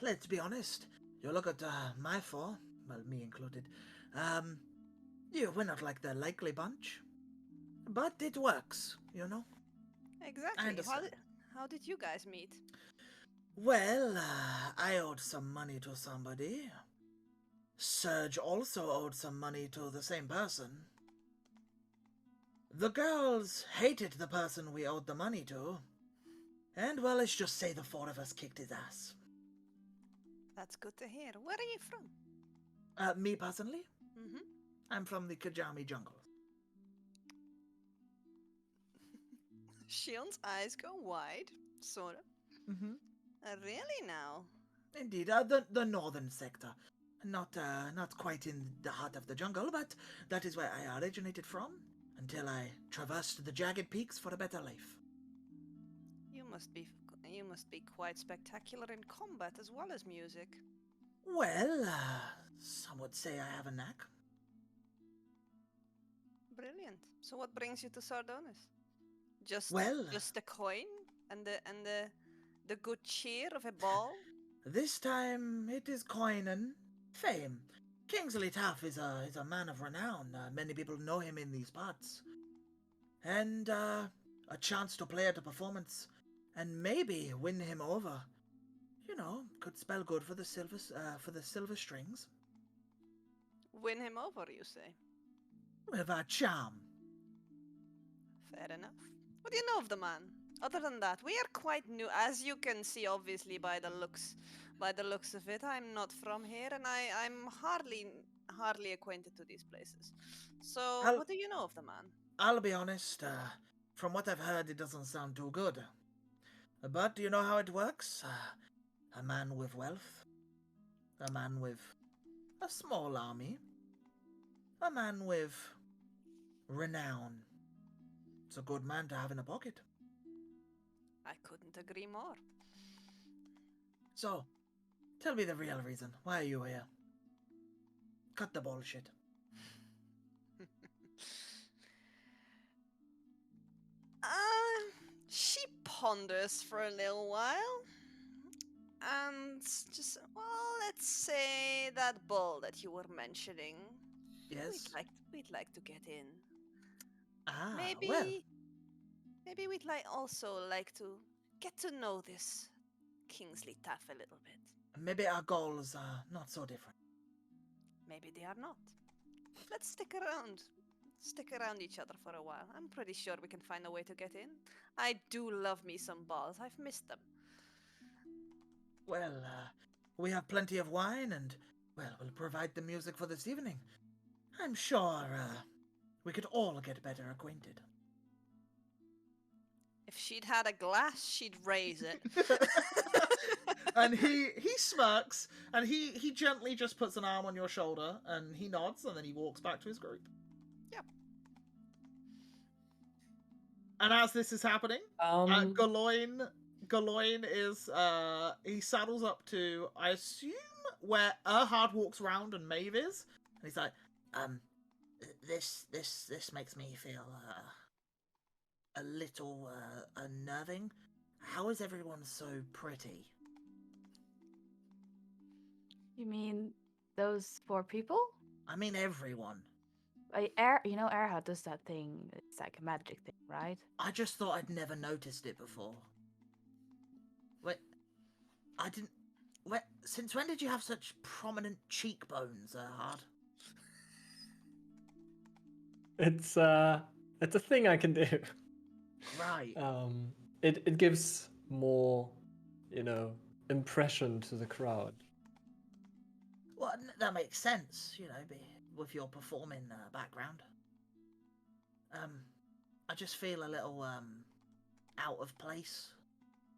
Let's be honest. You look at my four, well, me included. We're not like the likely bunch. But it works, you know? Exactly. understand. How did you guys meet? Well, I owed some money to somebody. Serge also owed some money to the same person. The girls hated the person we owed the money to. And, well, let's just say the four of us kicked his ass. That's good to hear. Where are you from? Me personally? Mm-hmm. I'm from the Kajami jungles. Shion's eyes go wide, sort of. Mm-hmm. Really now? Indeed, the northern sector. Not quite in the heart of the jungle, but that is where I originated from, until I traversed the jagged peaks for a better life. You must be quite spectacular in combat as well as music. Well, some would say I have a knack. Brilliant. So what brings you to Sardonis? Just the coin and the good cheer of a ball? This time it is coin and fame. Kingsley Taff is a man of renown. Many people know him in these parts. And a chance to play at a performance and maybe win him over. You know, could spell good for the silver strings. Win him over, you say? With our charm. Fair enough. What do you know of the man? Other than that, we are quite new, as you can see, obviously by the looks of it. I'm not from here, and I'm hardly acquainted to these places. So, what do you know of the man? I'll be honest. From what I've heard, it doesn't sound too good. But do you know how it works? A man with wealth, a man with a small army, a man with renown. It's a good man to have in a pocket. I couldn't agree more. So, tell me the real reason. Why are you here? Cut the bullshit. She ponders for a little while. And just, well, let's say that ball that you were mentioning. Yes? We'd like to get in. Well. Maybe we'd also like to get to know this Kingsley Taff a little bit. Maybe our goals are not so different. Maybe they are not. Let's stick around each other for a while. I'm pretty sure we can find a way to get in. I do love me some balls. I've missed them. Well, we have plenty of wine and, well, we'll provide the music for this evening. I'm sure, we could all get better acquainted. If she'd had a glass, she'd raise it. And he smirks, and he gently just puts an arm on your shoulder, and he nods, and then he walks back to his group. Yep. And as this is happening, Galoin is, he saddles up to, I assume, where Erhard walks around and Maeve is, and he's like, This makes me feel, a little, unnerving. How is everyone so pretty? You mean those 4 people? I mean everyone. Erha does that thing. It's like a magic thing, right? I just thought I'd never noticed it before. Wait, I didn't... Wait, since when did you have such prominent cheekbones, Erhard? It's a thing I can do. Right. It gives more, impression to the crowd. Well, that makes sense, with your performing background. I just feel a little out of place.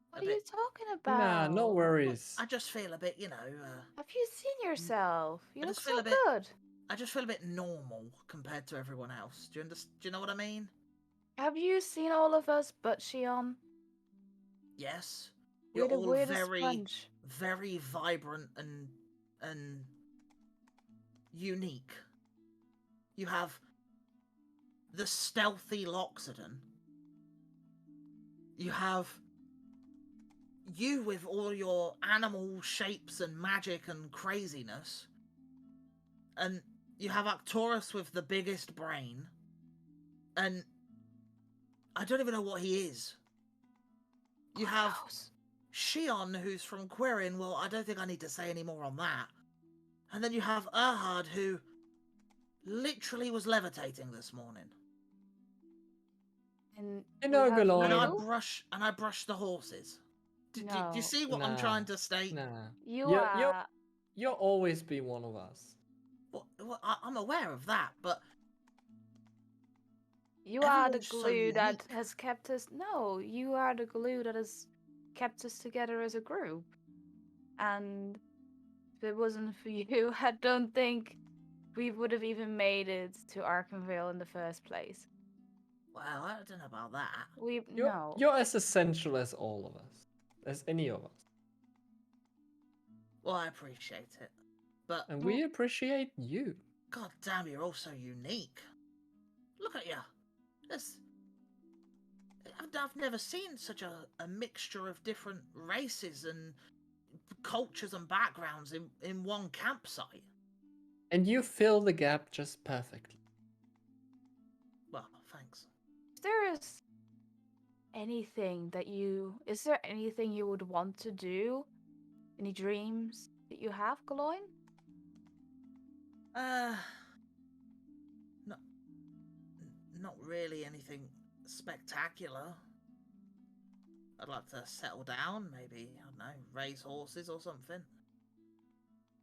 What are you talking about? Nah, no worries. I just feel a bit, Have you seen yourself? You look so bit, good. I just feel a bit normal compared to everyone else. Do you know what I mean? Have you seen all of us but Shion? Yes. You're We're the all weirdest very, bunch. very vibrant and unique. You have the stealthy Loxodon. You have you with all your animal shapes and magic and craziness. And you have Arcturus with the biggest brain. And I don't even know what he is. You have Shion, who's from Quirin. Well, I don't think I need to say any more on that. And then you have Erhard, who literally was levitating this morning. And You know, we have Galoin. And I brush the horses. Do you No. see what I'm trying to state? Nah. You are. You'll always be one of us. Well, I'm aware of that, but You are the everyone's so glue that unique. has kept us. No, you are the glue that has kept us together as a group. And if it wasn't for you, I don't think we would have even made it to Arkenvale in the first place. Well, I don't know about that. You're as essential as all of us, as any of us. Well, I appreciate it, but And we appreciate you. God damn, you're all so unique. Look at you. I've never seen such a mixture of different races and cultures and backgrounds in one campsite. And you fill the gap just perfectly. Well, thanks. Is there anything you would want to do? Any dreams that you have, Galoin? Not really anything spectacular. I'd like to settle down, maybe, I don't know, raise horses or something.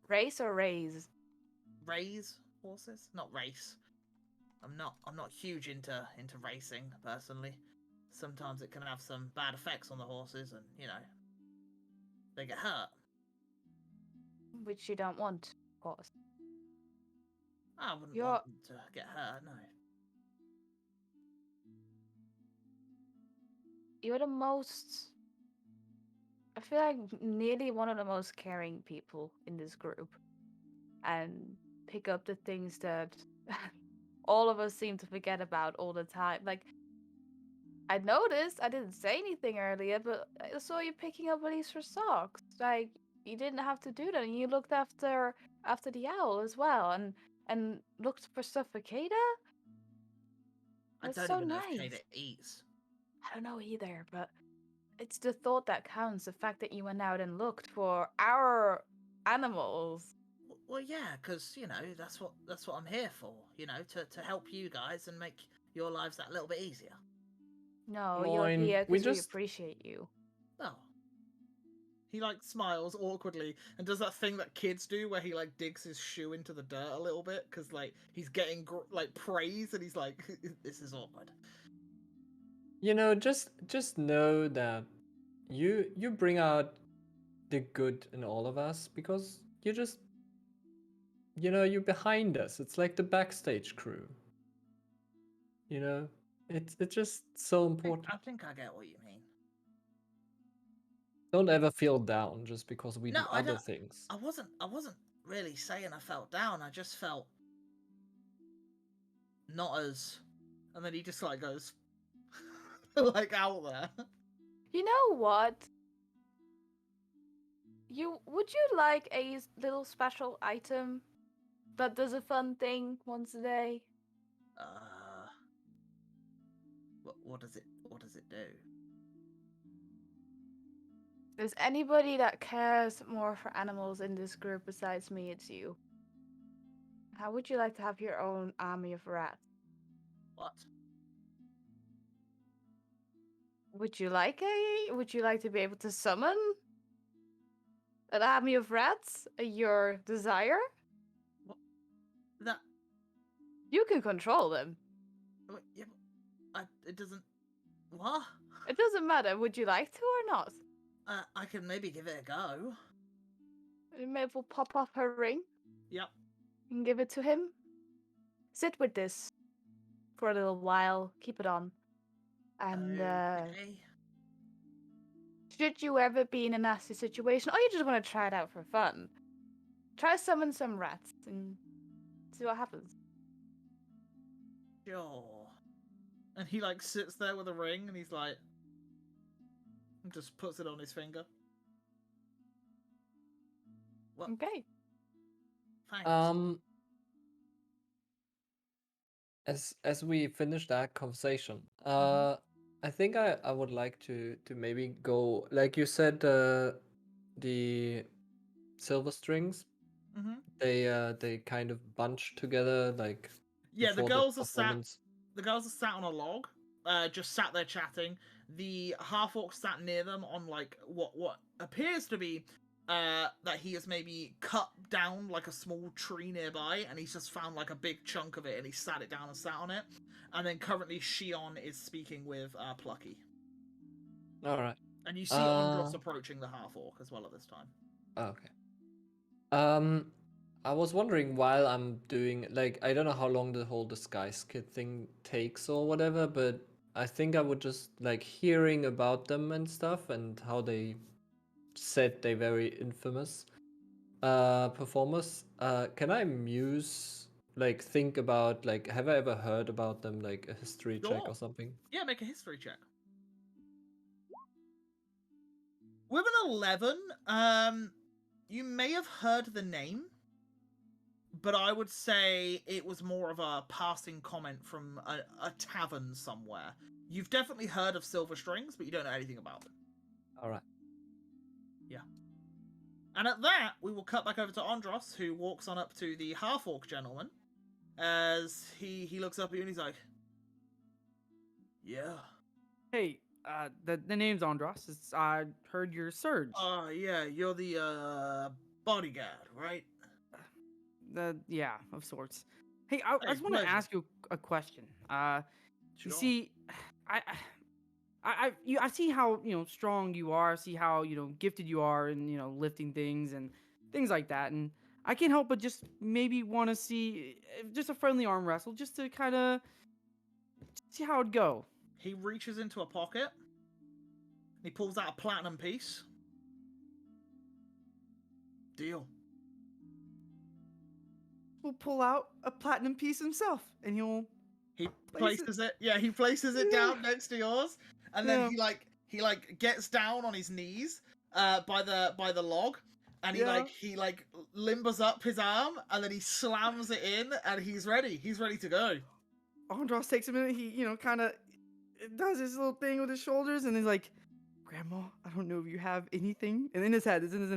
Race or raise? Raise horses? Not race. I'm not huge into racing, personally. Sometimes it can have some bad effects on the horses and, they get hurt. Which you don't want, of course. I wouldn't want them to get hurt, no. You're the most... I feel like nearly one of the most caring people in this group. And pick up the things that all of us seem to forget about all the time. Like, I noticed, I didn't say anything earlier, but I saw you picking up Elise for socks. Like, you didn't have to do that, and you looked after the owl as well, and looked for stuff for Kada. I That's don't so even know nice. if Kada eats. I don't know either, but it's the thought that counts. The fact that you went out and looked for our animals. Well, yeah, because that's what I'm here for. To help you guys and make your lives that little bit easier. No, you're here because we appreciate you. Oh. He smiles awkwardly and does that thing that kids do where he digs his shoe into the dirt a little bit because he's getting praise and he's like, this is awkward. Just know that you bring out the good in all of us because you're behind us. It's like the backstage crew. It's just so important. I think I get what you mean. Don't ever feel down just because we do other things. I wasn't really saying I felt down. I just felt not as, and then he just goes out there. You know what? Would you like a little special item that does a fun thing once a day? What does it do? There's anybody that cares more for animals in this group besides me, it's you. How would you like to have your own army of rats? What? Would you like to be able to summon an army of rats at your desire? What? That... You can control them. Yeah, it doesn't... What? It doesn't matter. Would you like to or not? I can maybe give it a go. Maeve will pop off her ring. Yep. And give it to him. Sit with this for a little while. Keep it on. And okay. should you ever be in a nasty situation, or you just want to try it out for fun, try summon some rats and see what happens. Sure. And he like sits there with a ring and he's like, and just puts it on his finger. Well, Okay. thanks. As we finish that conversation, I think I would like to maybe go, like you said, the silver strings, they kind of bunch together like Yeah, the before girls the are sat. performance. The girls are sat on a log, just sat there chatting. The half orc sat near them on like what appears to be that he has maybe cut down like a small tree nearby, and he's just found like a big chunk of it, and he sat it down and sat on it. And then currently Shion is speaking with Plucky. All right. And you see Andros approaching the half orc as well at this time. Okay. I was wondering while I'm doing, like, I don't know how long the whole disguise kit thing takes or whatever, but I think I would just like hearing about them and stuff and how they said they very infamous performers. Can I think about, like, have I ever heard about them, like a history check Sure. or something? Yeah, make a history check. With an 11, you may have heard the name, but I would say it was more of a passing comment from a tavern somewhere. You've definitely heard of Silver Strings, but you don't know anything about them. All right. Yeah. And at that, we will cut back over to Andros, who walks on up to the half-orc gentleman, as he looks up at you and he's like, yeah. Hey, the name's Andros. I heard you're Surge. Yeah, you're the bodyguard, right? Yeah, of sorts. Hey, I just want to pleasure. ask you a question. Sure. You see, I see how strong you are. I see how gifted you are in lifting things and things like that. And I can't help but just maybe want to see just a friendly arm wrestle, just to kind of see how it'd go. He reaches into a pocket. He pulls out a platinum piece. Deal. Will pull out a platinum piece himself, and he places it. Yeah, he places it down next to yours, and then he gets down on his knees by the log, and he limbers up his arm, and then he slams it in, and he's ready to go. Andros takes a minute. He kind of does his little thing with his shoulders, and he's like, Grandma, I don't know if you have anything. And in his head, I don't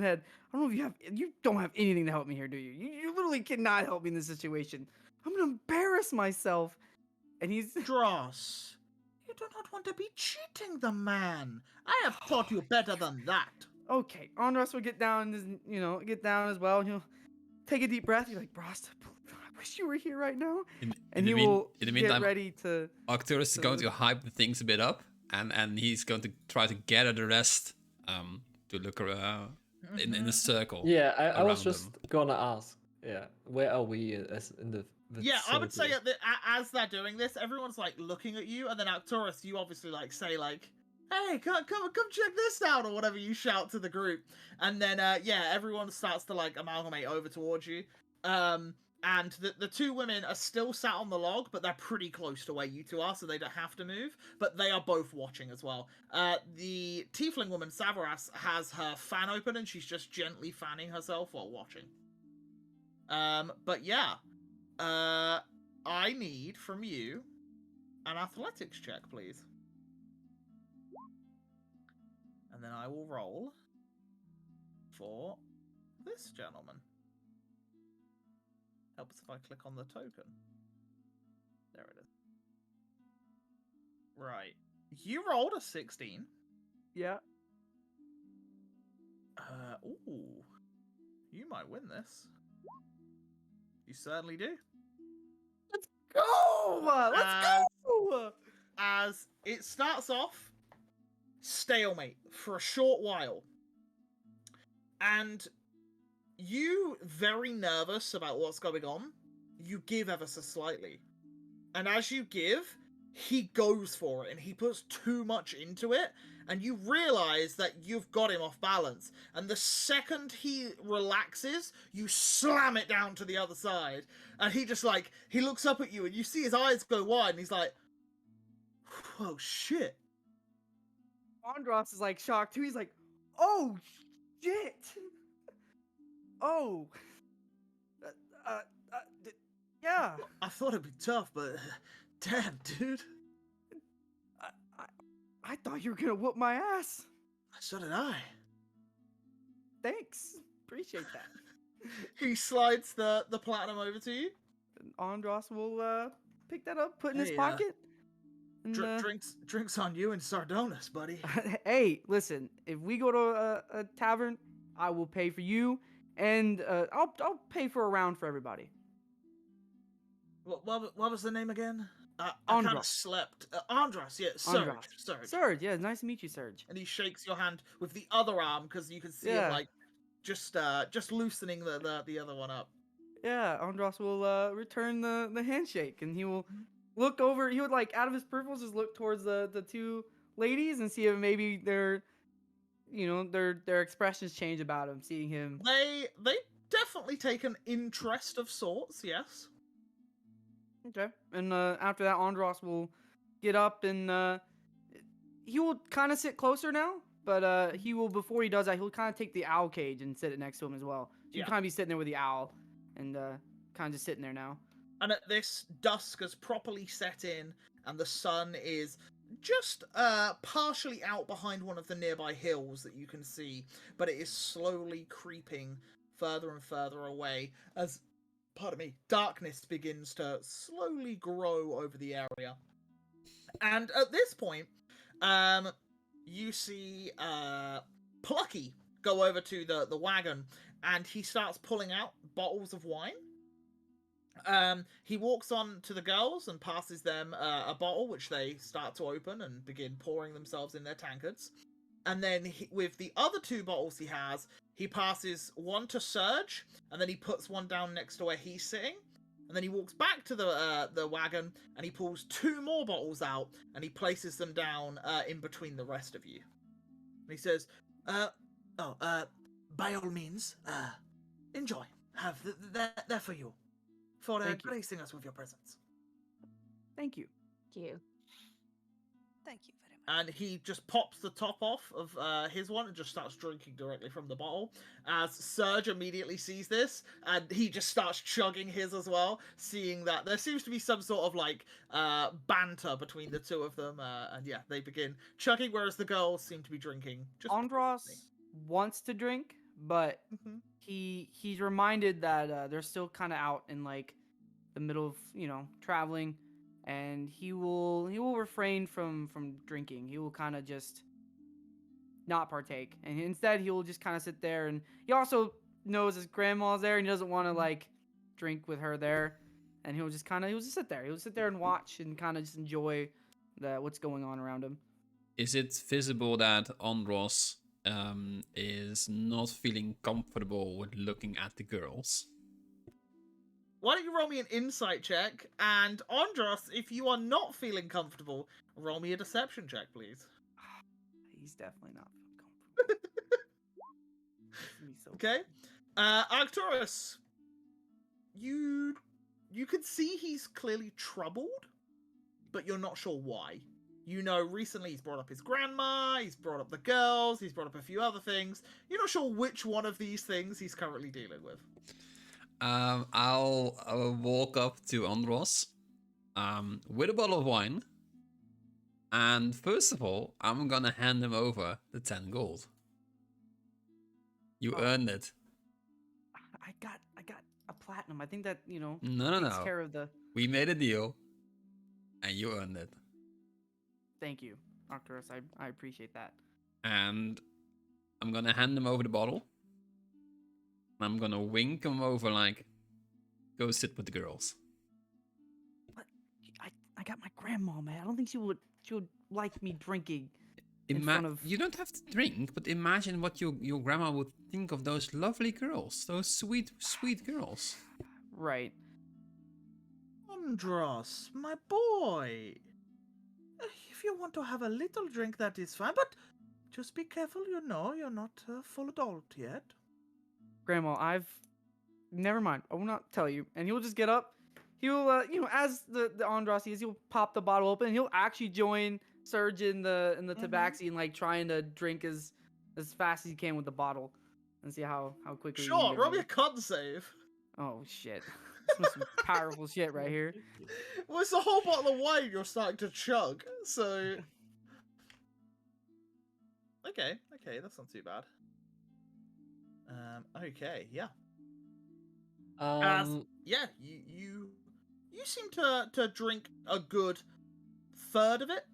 know if you don't have anything to help me here, do you? You literally cannot help me in this situation. I'm gonna embarrass myself. And he's Dross, you do not want to be cheating the man. I have taught you better than that. Okay, Andros will get down as well, and he'll take a deep breath. You're like, Bros, I wish you were here right now. In the meantime, get ready to. Arcturus is going to hype the things a bit up. And he's going to try to gather the rest to look in a circle. Yeah, I was just gonna ask. Yeah, where are we as in the vicinity? Yeah, I would say as they're doing this, everyone's like looking at you, and then Arcturus, you obviously like say like, "Hey, come check this out," or whatever you shout to the group, and then everyone starts to like amalgamate over towards you. And the two women are still sat on the log, but they're pretty close to where you two are, so they don't have to move. But they are both watching as well. The tiefling woman, Savaras, has her fan open, and she's just gently fanning herself while watching. But yeah. I need from you an athletics check, please. And then I will roll for this gentleman. Helps if I click on the token. There it is. Right. You rolled a 16. Yeah. Ooh. You might win this. You certainly do. Let's go! Let's go! As it starts off, stalemate for a short while. And you, very nervous about what's going on, you give ever so slightly. And as you give, he goes for it, and he puts too much into it, and you realize that you've got him off balance. And the second he relaxes, you slam it down to the other side. And he just like, he looks up at you and you see his eyes go wide and he's like, oh shit. Andros is like shocked too. He's like, oh shit. Oh. Yeah. I thought it'd be tough, but damn, dude. I thought you were gonna whoop my ass. So did I. Thanks. Appreciate that. He slides the platinum over to you. And Andros will pick that up, put in his Hey, pocket. And, drinks on you and Sardonis, buddy. Hey, listen. If we go to a tavern, I will pay for you, and I'll pay for a round for everybody. What was the name again? I kind of Andros. slept. Andros, yeah, Andros. Surge. Surge, yeah, nice to meet you, Surge. And he shakes your hand with the other arm because you can see him like just loosening the other one up. Yeah, Andros will return the handshake, and he will look over. He would like out of his peripherals just look towards the two ladies and see if maybe their expressions change about him, seeing him. They definitely take an interest of sorts, yes. Okay, and after that, Andros will get up and he will kind of sit closer now. But he will, before he does that, he'll kind of take the owl cage and sit it next to him as well. So you kind of be sitting there with the owl and kind of just sitting there now. And at this, dusk has properly set in, and the sun is just partially out behind one of the nearby hills that you can see, but it is slowly creeping further and further away as, pardon me, darkness begins to slowly grow over the area. And at this point, you see Plucky go over to the wagon, and he starts pulling out bottles of wine. He walks on to the girls and passes them a bottle, which they start to open and begin pouring themselves in their tankards. And then with the other two bottles he passes one to Surge, and then he puts one down next to where he's sitting. And then he walks back to the wagon, and he pulls two more bottles out, and he places them down in between the rest of you. And he says, by all means, enjoy. Have that for you. For gracing us with your presence. Thank you. Thank you. Thank you very much. And he just pops the top off of his one and just starts drinking directly from the bottle. As Surge immediately sees this, and he just starts chugging his as well, seeing that there seems to be some sort of like banter between the two of them. And yeah, they begin chugging, whereas the girls seem to be drinking. Andros wants to drink, but he's reminded that they're still kind of out in like the middle of traveling, and he will refrain from drinking. He will kind of just not partake, and instead he will just kind of sit there. And he also knows his grandma's there, and he doesn't want to like drink with her there, and he'll just sit there. He'll sit there and watch and kind of just enjoy what's going on around him. Is it visible that Andros is not feeling comfortable with looking at the girls? Why don't you roll me an insight check? And Andros, if you are not feeling comfortable, roll me a deception check, please. He's definitely not feeling comfortable. Okay. Arcturus, you can see he's clearly troubled, but you're not sure why. Recently he's brought up his grandma, he's brought up the girls, he's brought up a few other things. You're not sure which one of these things he's currently dealing with. I'll walk up to Andros with a bottle of wine. And first of all, I'm gonna hand him over the 10 gold. You earned it. I got a platinum. I think that, No. takes care of the... We made a deal, and you earned it. Thank you, Arcturus. I appreciate that. And I'm gonna hand him over the bottle. I'm gonna wink him over like, go sit with the girls. But I got my grandma, man. I don't think she would like me drinking in front of... You don't have to drink, but imagine what your grandma would think of those lovely girls, those sweet girls. Right. Andros, my boy. If you want to have a little drink, that is fine, but Just be careful, you know, you're not a full adult yet. Grandma, never mind. I will not tell you. And he'll just get up. He'll, as the Andros is, he'll pop the bottle open. And he'll actually join Serge in the tabaxi and like trying to drink as fast as he can with the bottle, and see how quickly. he can Sure, get roll me through. a con save. Oh shit! This is some powerful shit right here. Well, it's a whole bottle of wine you're starting to chug, so... Okay, that's not too bad. Okay, yeah. Yeah, you seem to drink a good third of it,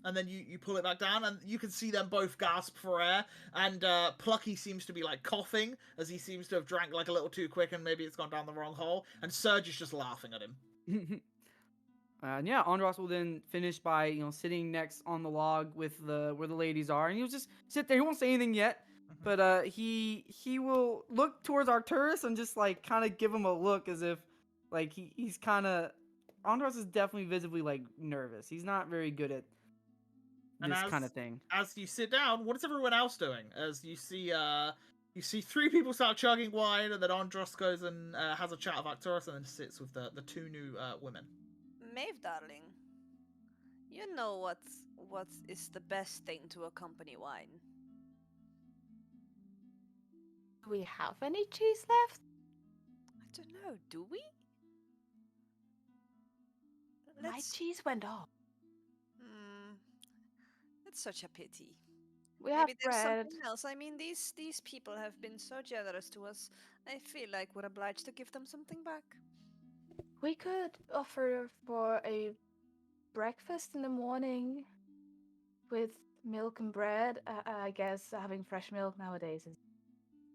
and then you pull it back down, and you can see them both gasp for air, and Plucky seems to be like coughing, as he seems to have drank like a little too quick, and maybe it's gone down the wrong hole, and Serge is just laughing at him. And yeah, Andros will then finish by sitting next on the log with where the ladies are, and he'll just sit there. He won't say anything yet, but he will look towards Arcturus and just like kind of give him a look as if like he's kind of Andros is definitely visibly like nervous. He's not very good at this kind of thing. As you sit down, what is everyone else doing? As you see 3 people start chugging wine, and then Andros goes and has a chat with Arcturus, and then sits with the 2 new women. Maeve, darling, you know what is the best thing to accompany wine? Do we have any cheese left? I don't know. Do we? My cheese went off. It's such a pity. We have Maybe there's bread. something else. I mean, these people have been so generous to us. I feel like we're obliged to give them something back. We could offer for a breakfast in the morning with milk and bread. I guess having fresh milk nowadays is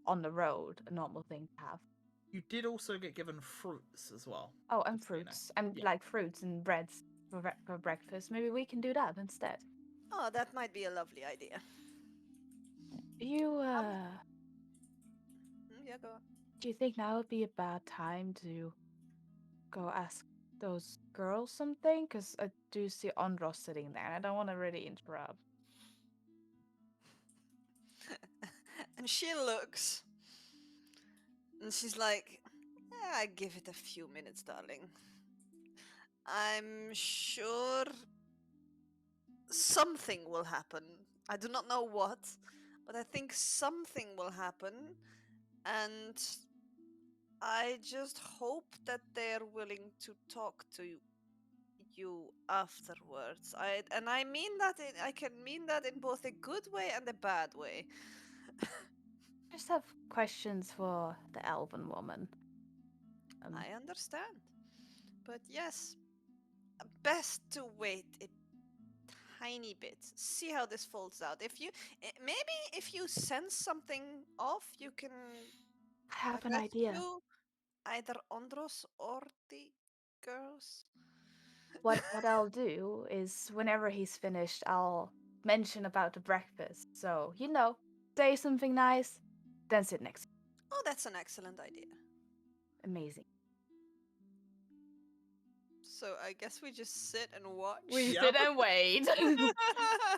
on the road a normal thing to have. You did also get given fruits as well. Oh, and fruits. And like fruits and breads for breakfast. Maybe we can do that instead. Oh, that might be a lovely idea. You, Yeah, go on. do you think now would be a bad time to go ask those girls something? Because I do see Andros sitting there, and I don't want to really interrupt. And she looks. And she's like, I give it a few minutes, darling. I'm sure something will happen. I do not know what, but I think something will happen. And I just hope that they're willing to talk to you afterwards. I mean that I can mean that in both a good way and a bad way. I just have questions for the elven woman. I understand. But yes, best to wait a tiny bit. See how this folds out. Maybe if you sense something off, you can have an idea. Either Andros or the girls. What I'll do is whenever he's finished, I'll mention about the breakfast. So, say something nice, then sit next. Oh, that's an excellent idea. Amazing. So I guess we just sit and watch. We sit and wait.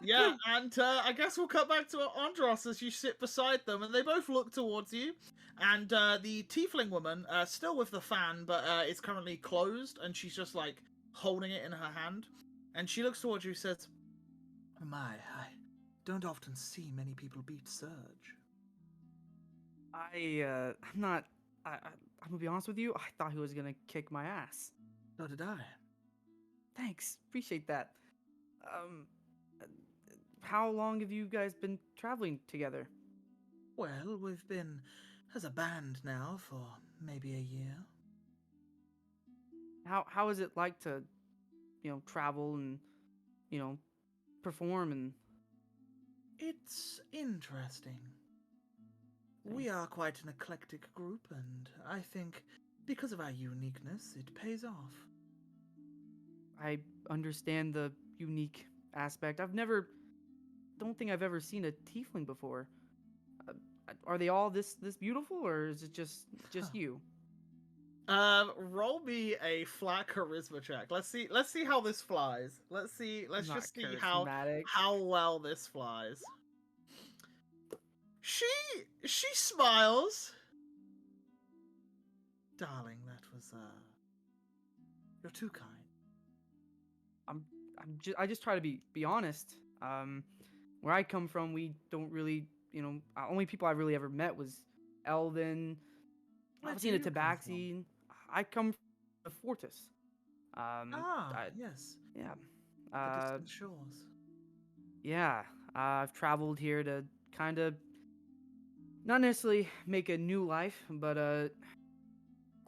Yeah, and I guess we'll cut back to Andros as you sit beside them, and they both look towards you. And the tiefling woman, still with the fan, but is currently closed, and she's just like holding it in her hand. And she looks towards you and says, I don't often see many people beat Surge. I'm not. I'm gonna be honest with you. I thought he was gonna kick my ass. So did I. Thanks, appreciate that. How long have you guys been traveling together? Well, we've been as a band now for maybe a year. How is it like to, travel and, perform and? It's interesting. We are quite an eclectic group, and I think because of our uniqueness, it pays off. I understand the unique aspect. Don't think I've ever seen a tiefling before. Are they all this beautiful, or is it just you? Roll me a flat charisma check. Let's see how this flies. Let's just see how well this flies. She smiles. Darling, that was you're too kind. I just try to be honest. Where I come from, we don't really, only people I really ever met was Elvin. Where I've do seen a you come from? Tabaxi. I come from Fortis. Yes. Yeah. The distant shores. Yeah. I've traveled here to kind of not necessarily make a new life, but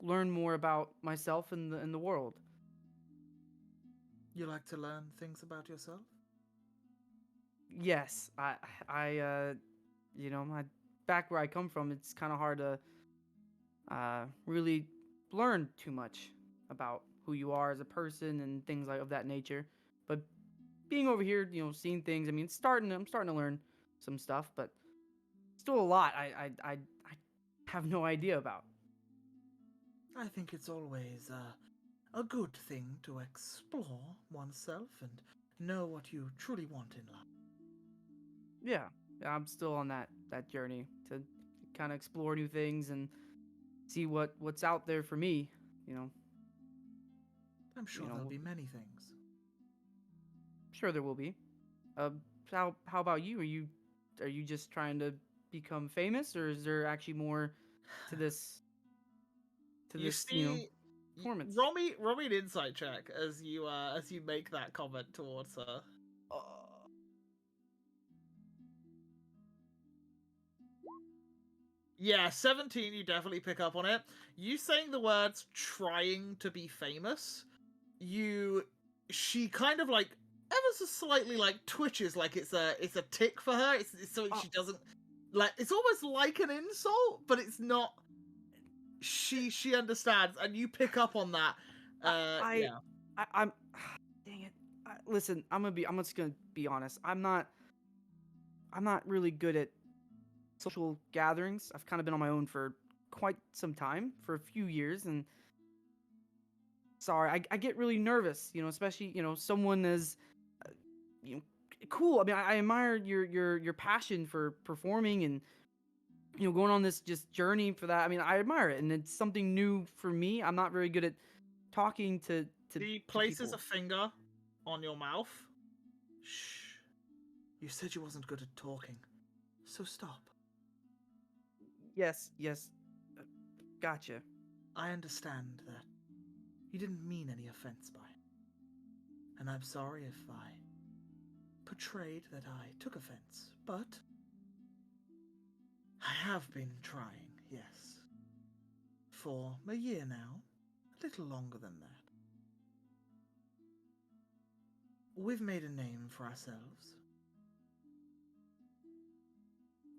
learn more about myself and the world. You like to learn things about yourself? Yes, my back where I come from, it's kind of hard to really learn too much about who you are as a person and things like of that nature. But being over here, seeing things, I mean, I'm starting to learn some stuff, but still a lot I have no idea about. I think it's always a good thing to explore oneself and know what you truly want in life. Yeah, I'm still on that journey to kind of explore new things and see what's out there for me. I'm sure there'll be many things. Sure there will be. Uh, how about you? Are you just trying to become famous, or is there actually more to this? You see, performance? roll me an insight check as you make that comment towards her. Yeah, 17, you definitely pick up on it. You saying the words trying to be famous, she kind of like ever so slightly like twitches like it's a tick for her. It's something she doesn't like. It's almost like an insult, but it's not. She understands, and you pick up on that. Yeah. I'm dang it. Listen, I'm just gonna be honest. I'm not really good at social gatherings. I've kind of been on my own for quite some time, for a few years, and sorry, I get really nervous, especially, someone as you know, cool. I mean, I admire your passion for performing and going on this just journey for that. I mean, I admire it, and it's something new for me. I'm not very good at talking to He to places a people. finger on your mouth. Shh. You said you wasn't good at talking, so stop. Yes, gotcha. I understand that you didn't mean any offense by it, and I'm sorry if I portrayed that I took offense, but I have been trying, yes, for a year now, a little longer than that. We've made a name for ourselves,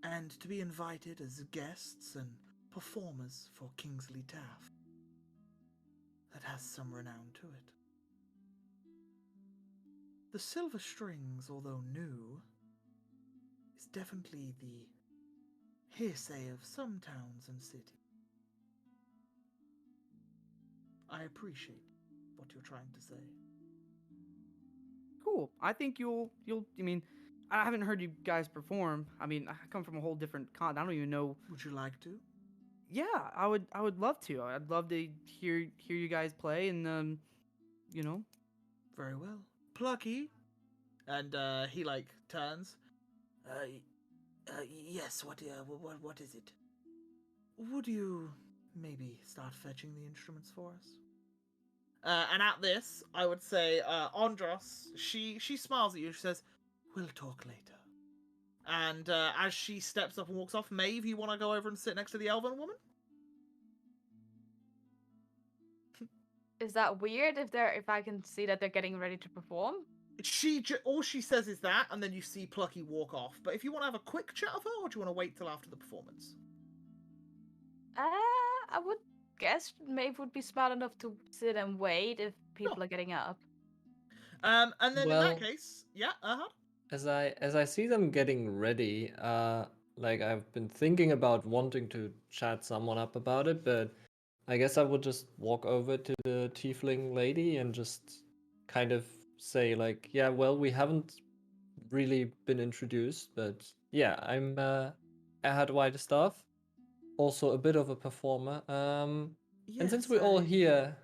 and to be invited as guests and performers for Kingsley Taft, that has some renown to it. The Silver Strings, although new, is definitely the hearsay of some towns and cities. I appreciate what you're trying to say. Cool. I think you'll. I mean, I haven't heard you guys perform. I mean, I come from a whole different con. I don't even know. Would you like to? Yeah, I would. I would love to. I'd love to hear you guys play, and Very well. Plucky. And he like turns. Yes. What is it? Would you maybe start fetching the instruments for us? And at this, I would say, Andros, she smiles at you. She says, "We'll talk later." And as she steps up and walks off, Maeve, you want to go over and sit next to the elven woman? Is that weird if I can see that they're getting ready to perform? All she says is that, and then you see Plucky walk off. But if you want to have a quick chat with her, or do you want to wait till after the performance? I would guess Maeve would be smart enough to sit and wait if people are getting up. And then in that Well- case, yeah, As I see them getting ready, like I've been thinking about wanting to chat someone up about it, but I guess I would just walk over to the tiefling lady and just kind of say like, yeah, well, we haven't really been introduced, but yeah, I'm I had white stuff. Also a bit of a performer. And since we're all here,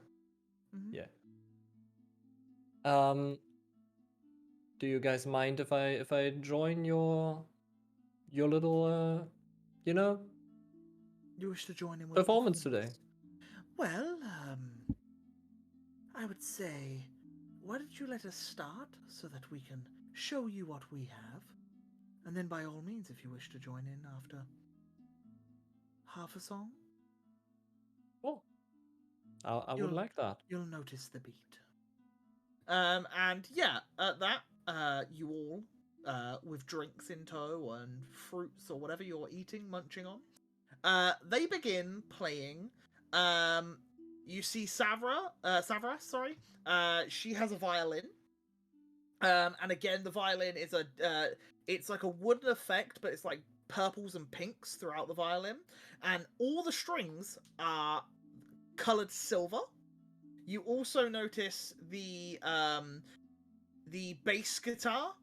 yeah. Do you guys mind if I join your little you know, You wish to join in with performance today? Well, I would say, why don't you let us start so that we can show you what we have, and then by all means, if you wish to join in after half a song, Oh, I would like that. You'll notice the beat. And yeah, at that, you all, with drinks in tow and fruits or whatever you're eating, munching on, they begin playing. You see Savras, sorry. She has a violin. And again, the violin is it's like a wooden effect, but it's like purples and pinks throughout the violin, and all the strings are colored silver. You also notice the bass guitar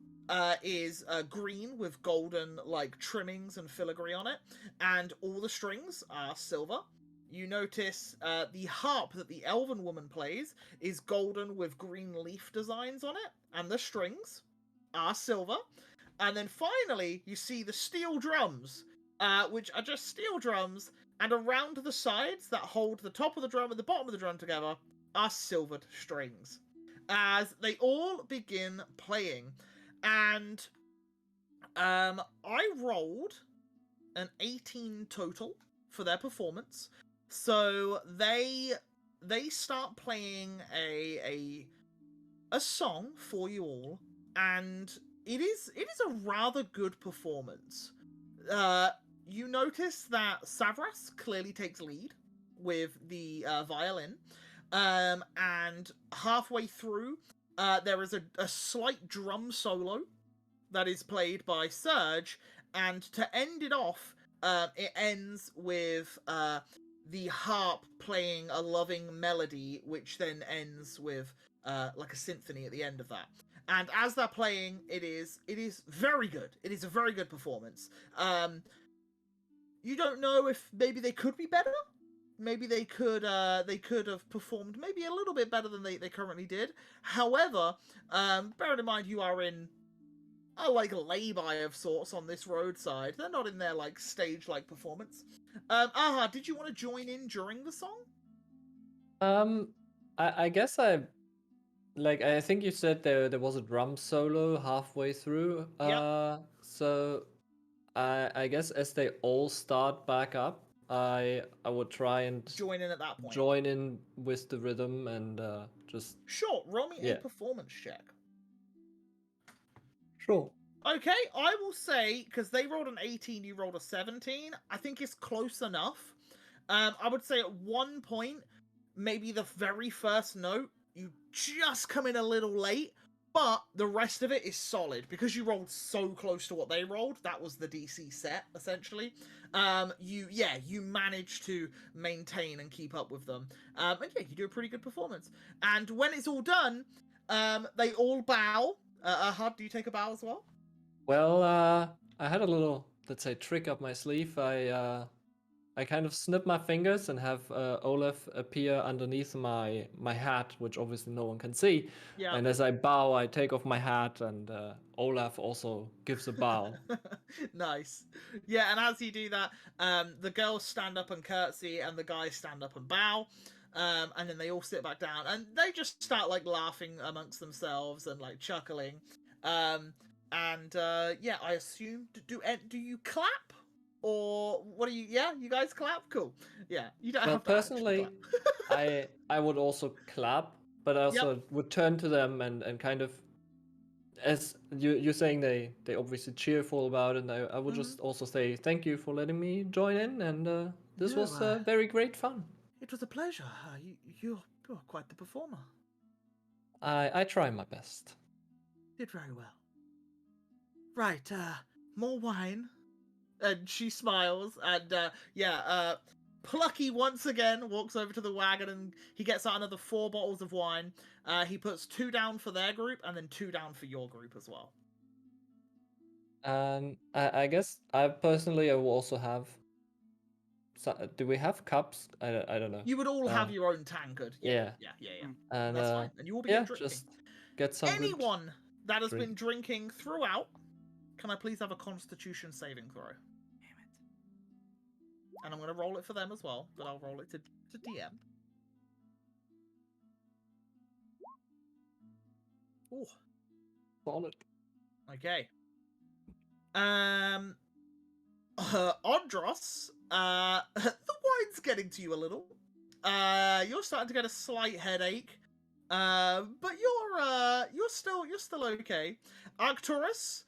is green with golden like trimmings and filigree on it, and all the strings are silver. You notice the harp that the elven woman plays is golden with green leaf designs on it, and the strings are silver. And then finally, you see the steel drums, which are just steel drums, and around the sides that hold the top of the drum and the bottom of the drum together are silvered strings. As they all begin playing, and I rolled an 18 total for their performance. So they start playing a song for you all, and it is a rather good performance. You notice that Savras clearly takes lead with the violin, and halfway through, there is a slight drum solo that is played by Serge, and to end it off, it ends with the harp playing a loving melody, which then ends with like a symphony at the end of that. And as they're playing, it is very good. It is a very good performance. You don't know if maybe they could be better. Maybe they could have performed maybe a little bit better than they currently did. However, bearing in mind you are in a like lay-by of sorts on this roadside. They're not in their like stage-like performance. Aha, did you want to join in during the song? I guess I think you said there was a drum solo halfway through. So I guess as they all start back up, I would try and join in at that point. Join in with the rhythm and just Sure, roll me a performance check. Sure. Okay, I will say, because they rolled an 18, you rolled a 17, I think it's close enough. I would say at one point, maybe the very first note, you just come in a little late, but the rest of it is solid. Because you rolled so close to what they rolled, that was the DC set, essentially. You managed to maintain and keep up with them. And yeah, you do a pretty good performance. And when it's all done, they all bow. Ahad, do you take a bow as well? Well, I had a little, let's say, trick up my sleeve. I kind of snip my fingers and have Olaf appear underneath my hat, which obviously no one can see. Yeah. And as I bow, I take off my hat, and Olaf also gives a bow. Nice. Yeah, and as you do that, the girls stand up and curtsy, and the guys stand up and bow. And then they all sit back down, and they just start like laughing amongst themselves and like chuckling. Yeah, I assume do you clap? Or what do you? Yeah, you guys clap. Cool. Yeah, you don't have to personally, I would also clap, but I also would turn to them and kind of, as you're saying, they obviously cheerful about it. And I would just also say thank you for letting me join in, and this was very great fun. It was a pleasure. You're quite the performer. I try my best. Did very well. Right, more wine. And she smiles, and Plucky once again walks over to the wagon, and he gets out another 4 bottles of wine. He puts 2 down for their group, and then 2 down for your group as well. And I guess I personally I will also have. Do we have cups? I don't know. You would all have your own tankard. Yeah. Yeah. And That's fine. And you will be yeah, drinking. just get some good Anyone that has drink. been drinking throughout, can I please have a Constitution saving throw? Damn it. And I'm going to roll it for them as well, but I'll roll it to DM. Oh. Solid. Okay. Andros, the wine's getting to you a little. You're starting to get a slight headache. But you're still okay. Arcturus,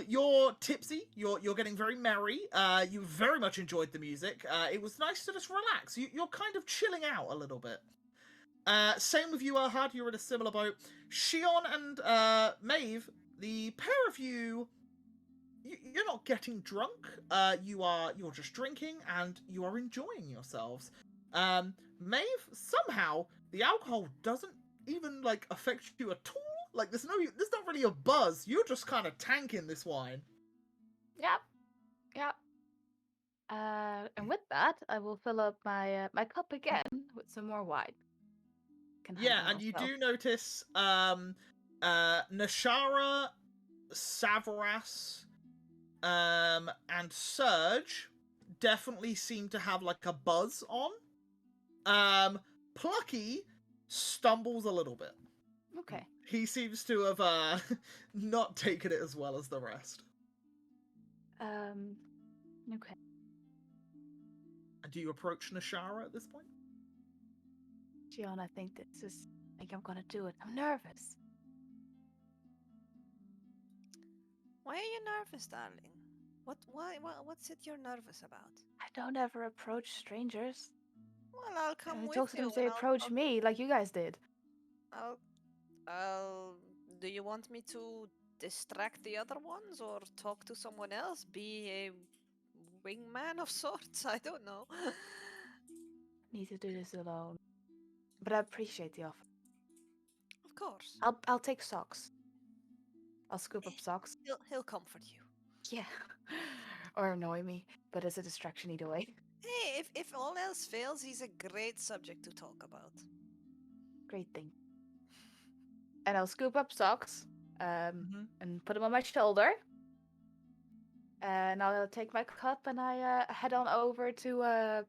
you're tipsy. You're getting very merry. You very much enjoyed the music. It was nice to just relax. You're kind of chilling out a little bit. Same with you, Erhard. You're in a similar boat. Shion and Maeve, the pair of you, you're not getting drunk. You're just drinking and you are enjoying yourselves. Maeve, somehow the alcohol doesn't even like affect you at all. Like there's not really a buzz. You're just kind of tanking this wine. Yep. And with that, I will fill up my my cup again with some more wine. Can Yeah, handle and you myself. do notice Nashara, Savaras, and Surge definitely seem to have like a buzz on. Plucky stumbles a little bit. Okay. He seems to have not taken it as well as the rest. Okay. And do you approach Nashara at this point? Gion, I think I'm gonna do it. I'm nervous. Why are you nervous, darling? What's it you're nervous about? I don't ever approach strangers. Well, I'll come I with talk to them you if they and approach me like you guys did. Do you want me to distract the other ones or talk to someone else? Be a wingman of sorts? I don't know. Need to do this alone. But I appreciate the offer. Of course. I'll take socks. I'll scoop up socks. He'll comfort you. Yeah. Or annoy me, but as a distraction either way. Hey, if all else fails, he's a great subject to talk about. Great thing. And I'll scoop up socks, and put them on my shoulder. And I'll take my cup and I head on over to where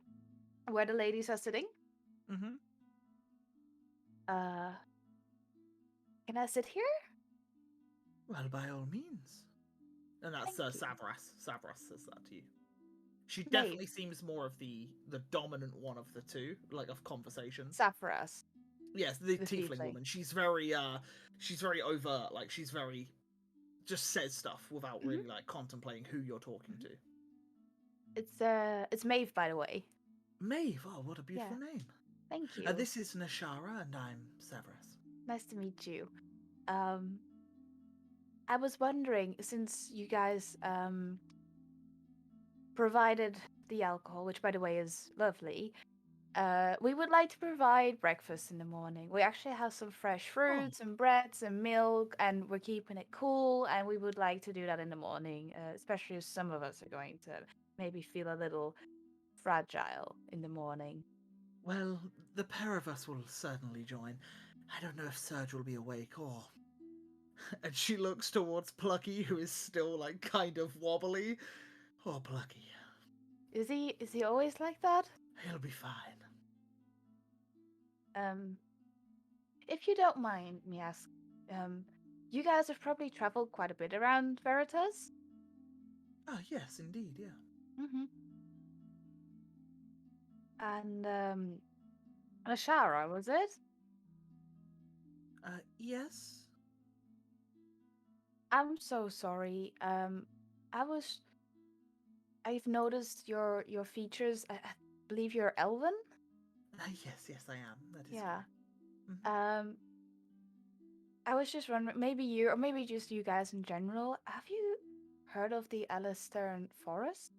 the ladies are sitting. Mm-hmm. Can I sit here? Well, by all means. And that's Savras. Savras says that to you. She definitely seems more of the dominant one of the two, like of conversation. Safaras. Yes, the tiefling woman. She's very overt. Like she's very just says stuff without really like contemplating who you're talking to. It's Maeve, by the way. Maeve, oh, what a beautiful name. Thank you. This is Nashara, and I'm Severus. Nice to meet you. I was wondering, since you guys provided the alcohol, which by the way is lovely, we would like to provide breakfast in the morning. We actually have some fresh fruits and breads and milk, and we're keeping it cool, and we would like to do that in the morning, especially if some of us are going to maybe feel a little fragile in the morning. Well, the pair of us will certainly join. I don't know if Serge will be awake or... And she looks towards Plucky, who is still, like, kind of wobbly. Oh, Plucky. Is he always like that? He'll be fine. If you don't mind me asking, you guys have probably traveled quite a bit around Veritas? Oh, yes, indeed, yeah. Mm-hmm. And, Ashara, was it? Yes? I'm so sorry. I've noticed your features. I believe you're Elven? Yes, I am. That is Yeah. right. I was just wondering, maybe you, or maybe just you guys in general, have you heard of the Alistern Forest?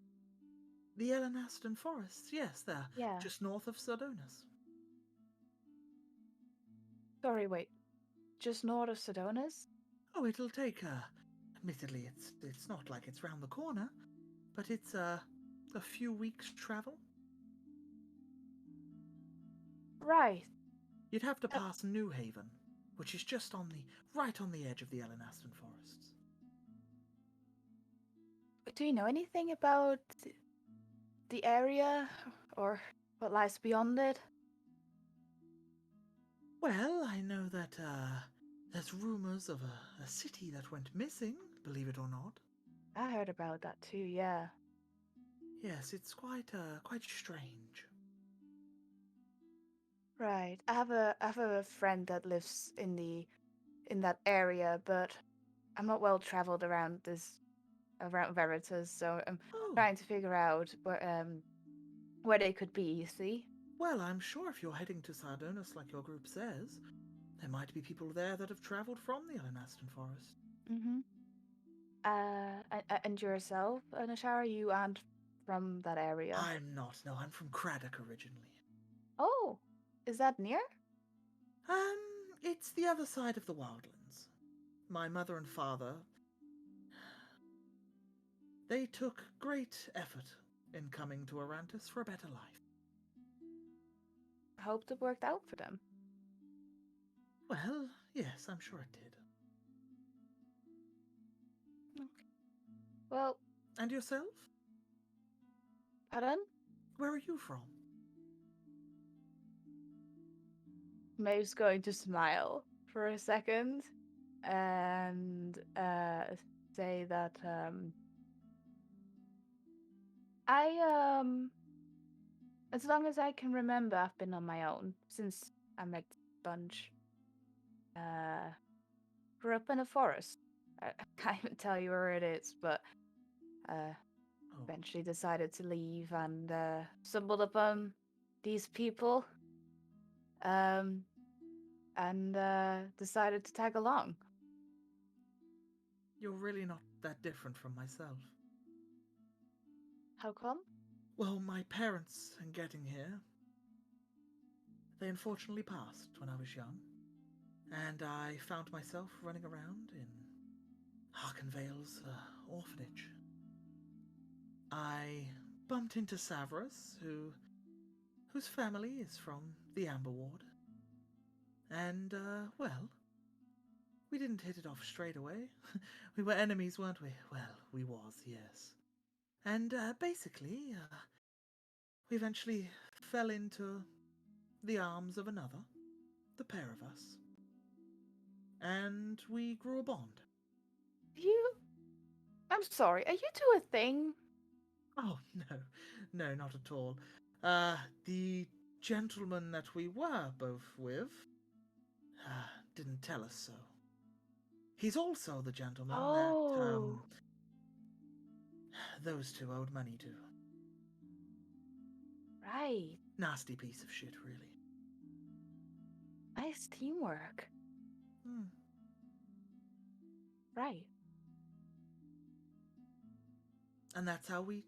The Elenaston Forest, yes, there. Yeah. Just north of Sardonis. Sorry, wait. Just north of Sardonis? Oh, it'll take a Admittedly, it's not like it's round the corner, but it's a few weeks' travel. Right. You'd have to pass New Haven, which is just right on the edge of the Ellenaston forests. Do you know anything about the area or what lies beyond it? Well, I know that there's rumors of a city that went missing, believe it or not. I heard about that too, yeah. Yes, it's quite strange. Right. I have a friend that lives in that area, but I'm not well traveled around Veritas, so I'm trying to figure out where they could be, you see? Well, I'm sure if you're heading to Sardonis like your group says, there might be people there that have travelled from the Ellenaston forest. Mm-hmm. And yourself, Nashara, you aren't from that area? I'm not. No, I'm from Craddock originally. Oh, is that near? It's the other side of the wildlands. My mother and father, they took great effort in coming to Arantus for a better life. I hoped it worked out for them. Well, yes, I'm sure it did. Okay. Well... And yourself? Pardon? Where are you from? Maeve's going to smile for a second and say that as long as I can remember, I've been on my own since I met Sponge. Grew up in a forest. I can't even tell you where it is, but eventually decided to leave and stumbled upon these people. And decided to tag along. You're really not that different from myself. How come? Well, my parents, in getting here, they unfortunately passed when I was young, and I found myself running around in Harkenvale's orphanage. I bumped into Savras, whose family is from the Amber Ward, and, well, we didn't hit it off straight away. We were enemies, weren't we? Well, we was, yes. And, basically, we eventually fell into the arms of another, the pair of us. And we grew a bond. I'm sorry, are you two a thing? Oh, no, not at all. The gentleman that we were both with, didn't tell us so. He's also the gentleman that, those two owed money to. Right. Nasty piece of shit, really. Nice teamwork. Right. And that's how we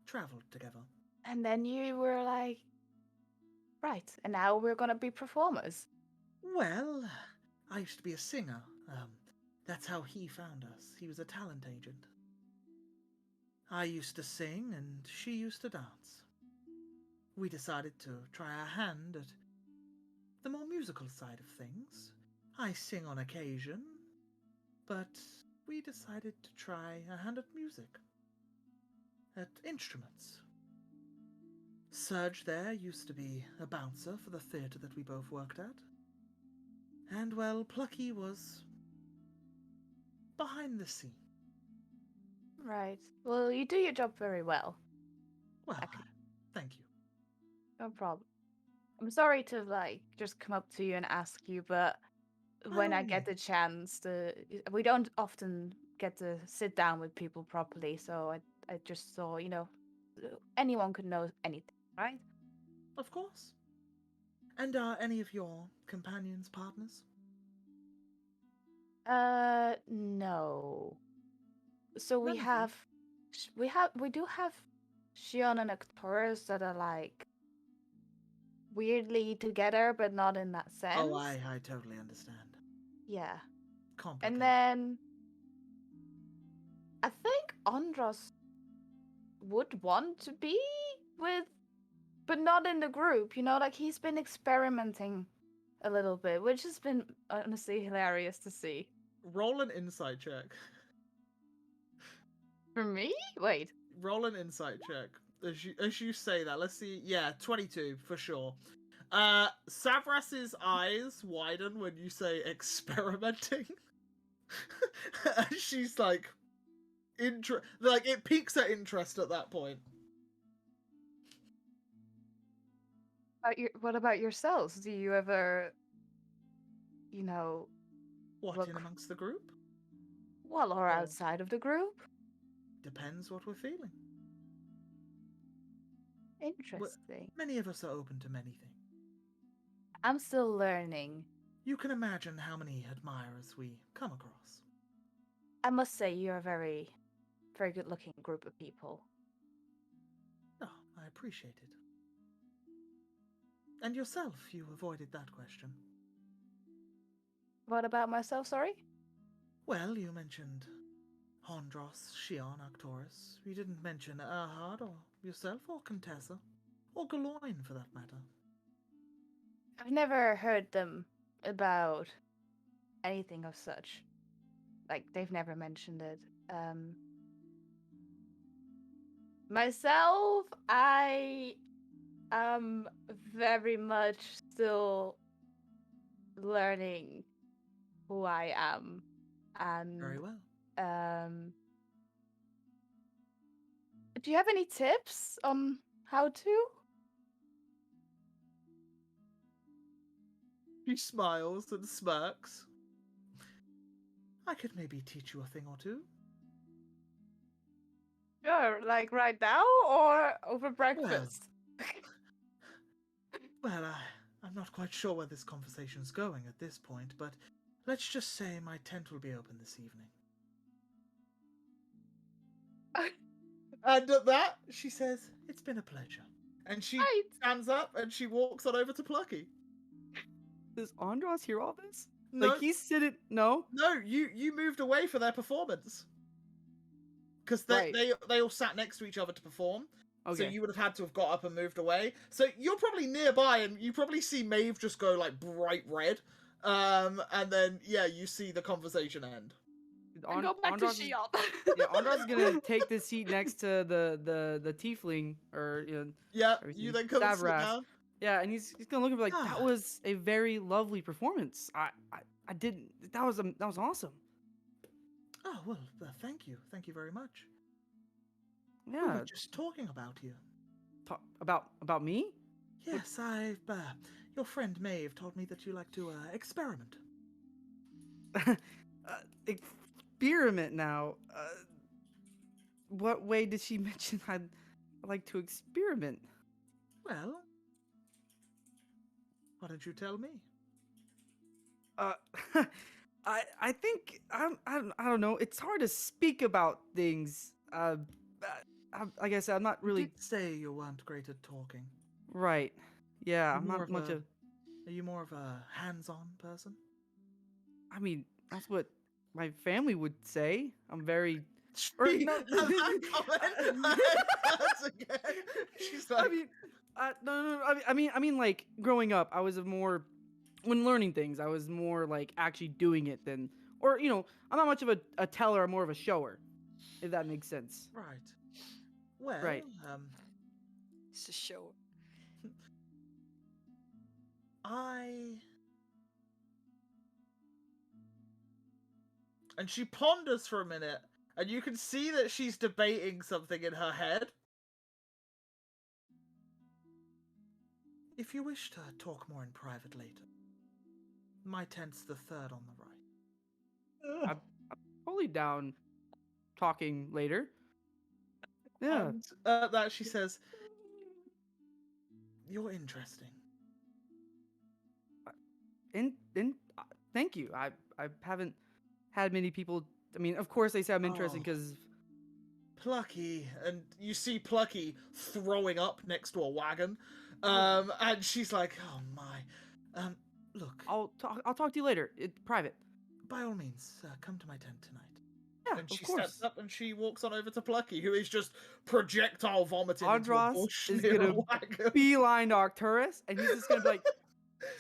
traveled together. And then you were like, right, and now we're gonna be performers. Well, I used to be a singer. That's how he found us. He was a talent agent. I used to sing and she used to dance. We decided to try our hand at the more musical side of things. I sing on occasion, but we decided to try a hand at music. At instruments. Serge there used to be a bouncer for the theatre that we both worked at. And, well, Plucky was behind the scene. Right. Well, you do your job very well. Well, thank you. No problem. I'm sorry to, just come up to you and ask you, but when I get the chance we don't often get to sit down with people properly, so I just thought, anyone could know anything, right? Of course. And are any of your companions partners? No. So we do have Shion and Arcturus that are weirdly together, but not in that sense. Oh, I totally understand. Yeah. Complicated. And then I think Andros would want to be with, but not in the group. You know, like he's been experimenting a little bit, which has been honestly hilarious to see. Roll an insight check. For me? Wait. Roll an insight check. As you say that, let's see. Yeah, 22 for sure. Savras's eyes widen when you say experimenting. And she's like, like it piques her interest at that point. What about yourselves? Do you ever, you know, What, in amongst the group? well, or outside of the group? Depends what we're feeling. Interesting. Many of us are open to many things. I'm still learning. You can imagine how many admirers we come across. I must say, you're a very, very good-looking group of people. Oh, I appreciate it. And yourself, you avoided that question. What about myself, sorry? Well, you mentioned Hondros, Shion, Arcturus. You didn't mention Erhard, or yourself, or Contessa, or Galoin, for that matter. I've never heard them about anything of such. Like, they've never mentioned it. Myself, I am very much still learning who I am. And Very well. Do you have any tips on how to? She smiles and smirks. I could maybe teach you a thing or two. Sure, like right now or over breakfast? Well, I'm not quite sure where this conversation's going at this point, but let's just say my tent will be open this evening. And at that, she says, "It's been a pleasure." And she stands up and she walks on over to Plucky. Does Andros hear all this? No. Like he's sitting. No. No, you moved away for their performance. Because they all sat next to each other to perform. Okay. So you would have had to have got up and moved away. So you're probably nearby, and you probably see Maeve just go like bright red. And then you see the conversation end. And go back to Shion. Yeah, Andros is gonna take the seat next to the tiefling, or you then come and sit Savras. down. Yeah, and he's gonna look at me like, that was a very lovely performance. I didn't. That was awesome. Oh well, thank you very much. Yeah. We were just talking about you. About me? Yes, your friend Maeve told me that you like to experiment. Experiment now. What way did she mention I'd like to experiment? Well, why don't you tell me? I think I don't know. It's hard to speak about things. Like I said, I'm not really. You did say you weren't great at talking. Right. Yeah, I'm not much of. Are you more of a hands-on person? I mean, that's what my family would say. I'm very. She's like, no. I mean, like growing up, I was more when learning things. I was more like actually doing it than, or I'm not much of a teller. I'm more of a shower, if that makes sense. Right. Well, right. It's a show. And she ponders for a minute, and you can see that she's debating something in her head. If you wish to talk more in private later, my tent's the third on the right. I'm totally down talking later. Yeah. And that she says, "You're interesting." Thank you. I haven't had many people. I mean, of course they say I'm interesting because Plucky, and you see Plucky throwing up next to a wagon, and she's like, "Oh my, look, I'll talk to you later. It's private." By all means, come to my tent tonight. Yeah, And of she course. steps up and she walks on over to Plucky, who is just projectile vomiting into a Andros bush is near a gonna wagon. beeline to Arcturus, and he's just gonna be like,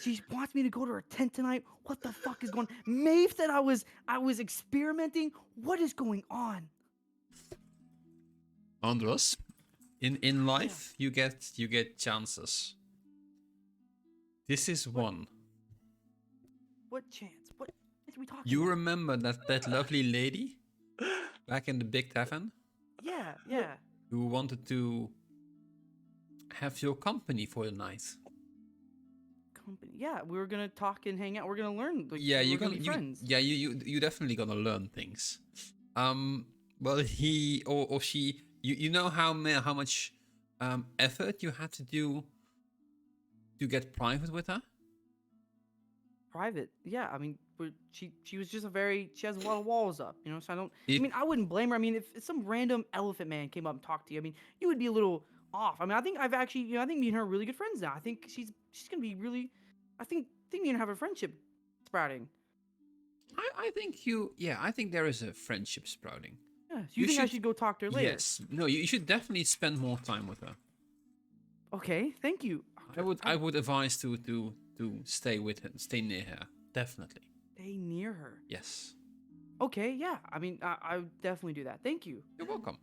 "She wants me to go to her tent tonight. What the fuck is going? Maeve said I was experimenting. What is going on?" Andros, in life you get chances. This is one. What chance? What are we talking You about? remember that lovely lady back in the big tavern Yeah. who wanted to have your company for the night? Company. Yeah, we were gonna talk and hang out. We're gonna learn. Like, Yeah, we you're were gonna gonna be friends. you definitely gonna learn things. Well, he or she, you know how much effort you had to do to get private with her. Private. Yeah, I mean, she was just she has a lot of walls up, you know. So I don't. If- I mean, I wouldn't blame her. I mean, if some random elephant man came up and talked to you, I mean, you would be a little off. I mean, I think I've actually, I think me and her are really good friends now. I think she's gonna be really. I think me and her have a friendship sprouting. I think I think there is a friendship sprouting. Yeah. So you think I should go talk to her later? Yes. No, you should definitely spend more time with her. Okay. Thank you. I would advise to stay with her, stay near her. Definitely. Stay near her. Yes. Okay. Yeah. I mean, I would definitely do that. Thank you. You're welcome.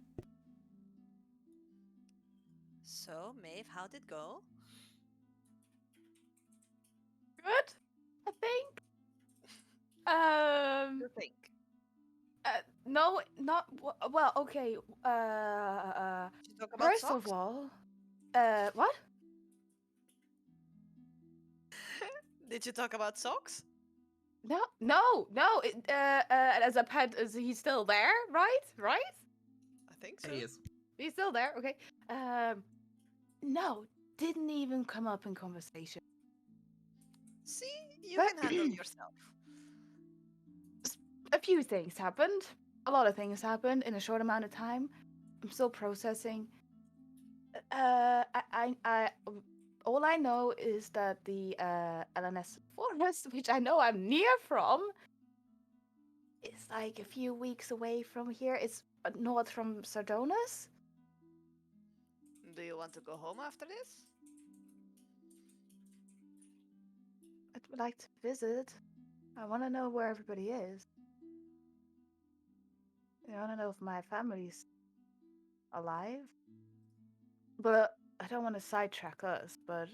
So, Maeve, how'd it go? Good, I think. You think? No, not well. Okay. Did you talk about First socks? of all, what? Did you talk about socks? No. As a pet, is he still there? Right? I think so. He is. He's still there. Okay. No, didn't even come up in conversation. See, you But- can handle yourself. A few things happened. A lot of things happened in a short amount of time. I'm still processing. I all I know is that the LNS forest, which I know I'm near from, is like a few weeks away from here. It's north from Sardonis. Do you want to go home after this? I would like to visit. I want to know where everybody is. I want to know if my family's alive. But I don't want to sidetrack us. But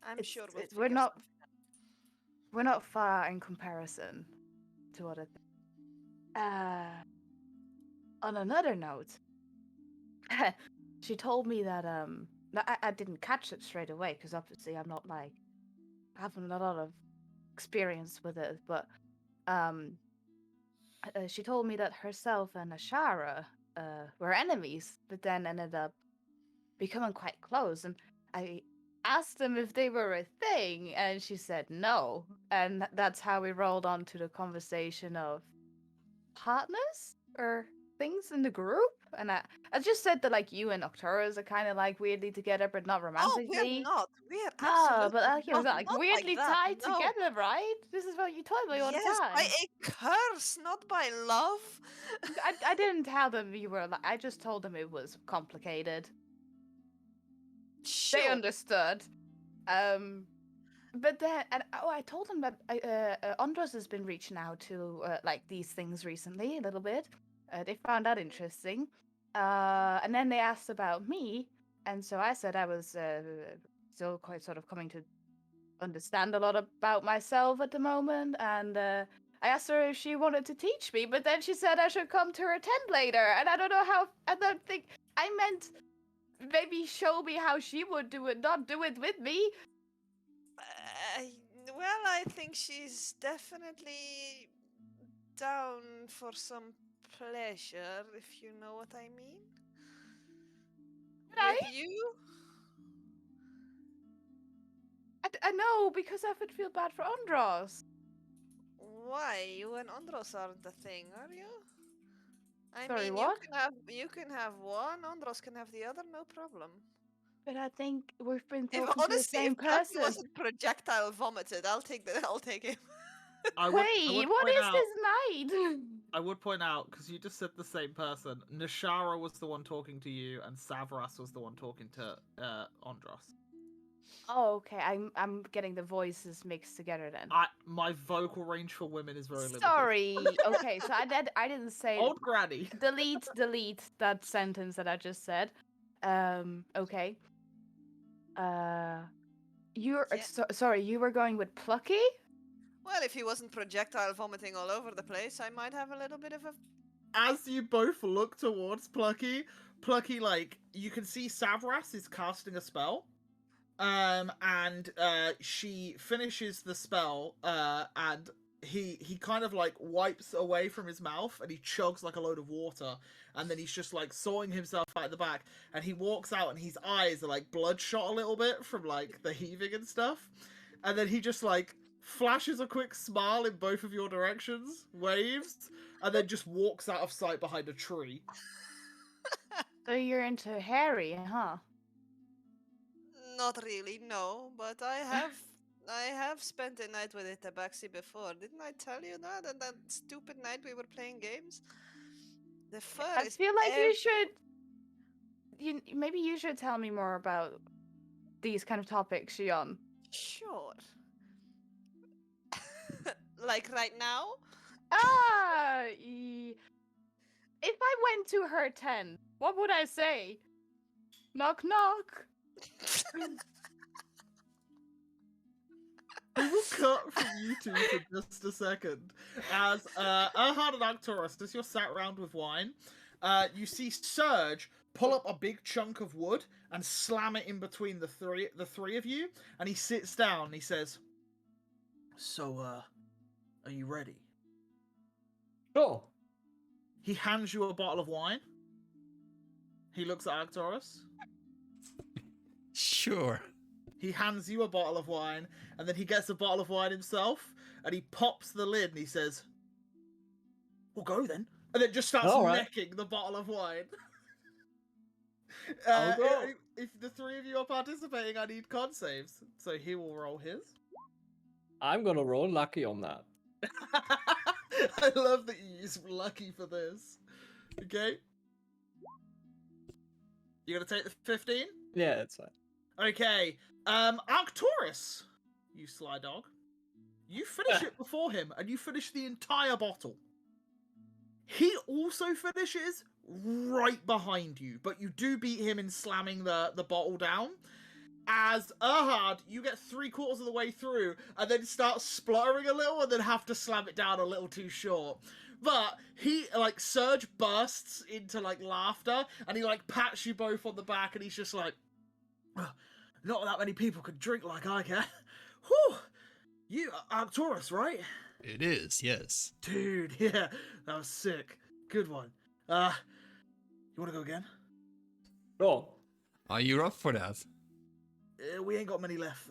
I'm sure we'll we're figure not something out. we're not far in comparison to other things. On another note, she told me that I didn't catch it straight away because obviously I'm not like having a lot of experience with it, but she told me that herself and Ashara were enemies, but then ended up becoming quite close. And I asked them if they were a thing, and she said no. And that's how we rolled on to the conversation of partners or things in the group. And I just said that like you and Octorus are kind of like weirdly together, but not Oh, romantically. we're not. We're Ah, absolutely but not, like not weirdly like that. tied No. together, right? This is what you told me all the Yes, time. by a curse, not by love. I didn't tell them you were like. I just told them it was complicated. Sure. They understood. But then, I told them that Andros has been reaching out to like these things recently a little bit. They found that interesting. And then they asked about me, and so I said I was still quite sort of coming to understand a lot about myself at the moment, and I asked her if she wanted to teach me, but then she said I should come to her tent later, and I don't know how. I don't think I meant maybe show me how she would do it, not do it with me. Well, I think she's definitely down for some pleasure, if you know what I mean. Right? With you? I know, because I would feel bad for Andros. Why? You and Andros aren't the thing, are you? I Sorry, mean, what? you can have one, Andros can have the other, no problem. But I think we've been If talking to the honestly, same if Plucky person. wasn't projectile vomited, I'll take him. I Wait, would what point is out, this night? I would point out, because you just said the same person. Nishara was the one talking to you, and Savras was the one talking to Andros. Oh, okay. I'm getting the voices mixed together then. My vocal range for women is very limited. Sorry. Okay, so I didn't say Old granny. delete that sentence that I just said. Okay. You're Yeah. sorry. You were going with Plucky. Well, if he wasn't projectile vomiting all over the place, I might have a little bit of a. As you both look towards Plucky, like, you can see Savras is casting a spell. And she finishes the spell, and he kind of like wipes away from his mouth and he chugs like a load of water, and then he's just like sawing himself out the back, and he walks out and his eyes are like bloodshot a little bit from like the heaving and stuff, and then he just like flashes a quick smile in both of your directions, waves, and then just walks out of sight behind a tree. So you're into Harry, huh? Not really, no. But I have spent a night with a tabaxi before. Didn't I tell you that? And that stupid night we were playing games. The fur I is. feel like you should. Maybe you should tell me more about these kind of topics, Xion. Sure. Like right now? If I went to her tent, what would I say? Knock knock. We will cut from you two for just a second. As Erhard and Arcturus, as you're sat around with wine, you see Surge pull up a big chunk of wood and slam it in between the three of you, and he sits down and he says, "So, are you ready?" Sure. He hands you a bottle of wine. He looks at Arcturus. Sure. He hands you a bottle of wine, and then he gets a bottle of wine himself, and he pops the lid, and he says, "We'll go then," and then just starts necking the bottle of wine. I'll go. If the three of you are participating, I need con saves, so he will roll his. I'm gonna roll lucky on that. I love that you use lucky for this. Okay. You gonna take the 15? Yeah, it's fine. Okay. Arcturus, you sly dog. You finish it before him, and you finish the entire bottle. He also finishes right behind you, but you do beat him in slamming the bottle down. As Erhard, you get 3/4 of the way through, and then start spluttering a little, and then have to slam it down a little too short. But he, like, Surge bursts into, like, laughter, and he, like, pats you both on the back, and he's just like, "Not that many people can drink like I can." Whew! You, Arcturus, right? It is, yes. Dude, yeah, that was sick. Good one. You wanna go again? Sure. Are you up for that? We ain't got many left.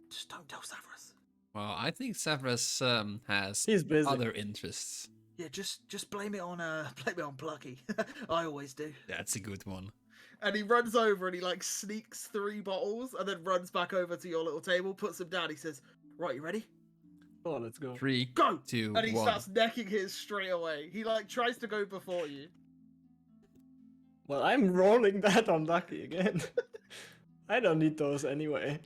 Just don't tell Savras. Well, I think Severus has He's busy. other interests. Yeah, just blame it on Plucky. I always do. That's a good one. And he runs over and he like sneaks 3 bottles and then runs back over to your little table, puts them down. He says, "Right, you ready?" Oh, let's go. 3, Go! 2, And he 1. starts necking his straight away. He like tries to go before you. Well, I'm rolling that on lucky again. I don't need those anyway.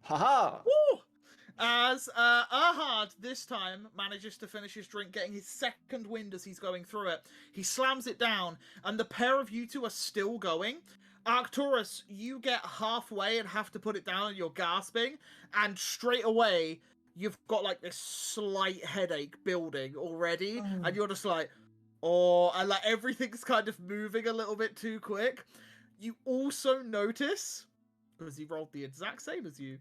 Haha! Woo! As Erhard this time manages to finish his drink, getting his second wind as he's going through it. He slams it down, and the pair of you two are still going. Arcturus, you get halfway and have to put it down, and you're gasping, and straight away you've got like this slight headache building already, and you're just like, oh, and like everything's kind of moving a little bit too quick. You also notice, because he rolled the exact same as you,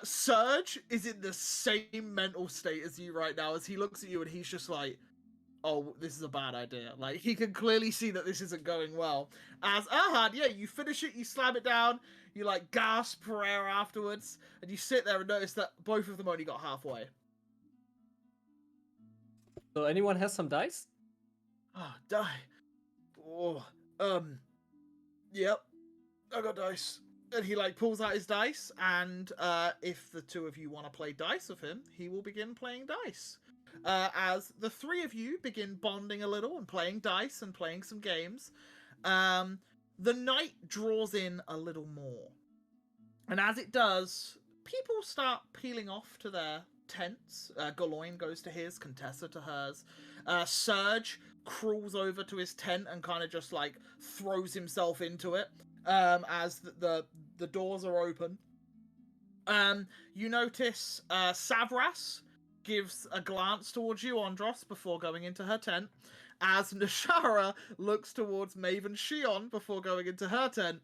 Surge is in the same mental state as you right now, as he looks at you and he's just like, oh, this is a bad idea. Like, he can clearly see that this isn't going well. As Erhard, yeah, you finish it, you slam it down, you like gasp for air afterwards, and you sit there and notice that both of them only got halfway. So anyone has some dice? Ah, die. Oh, yep. I got dice. And he like pulls out his dice, and if the two of you want to play dice with him, he will begin playing dice. As the three of you begin bonding a little and playing dice and playing some games, the night draws in a little more. And as it does, people start peeling off to their tents. Galoin goes to his, Contessa to hers. Serge crawls over to his tent and kind of just like throws himself into it as the doors are open. You notice Savras gives a glance towards you, Andros, before going into her tent, as Nashara looks towards Maven Shion before going into her tent.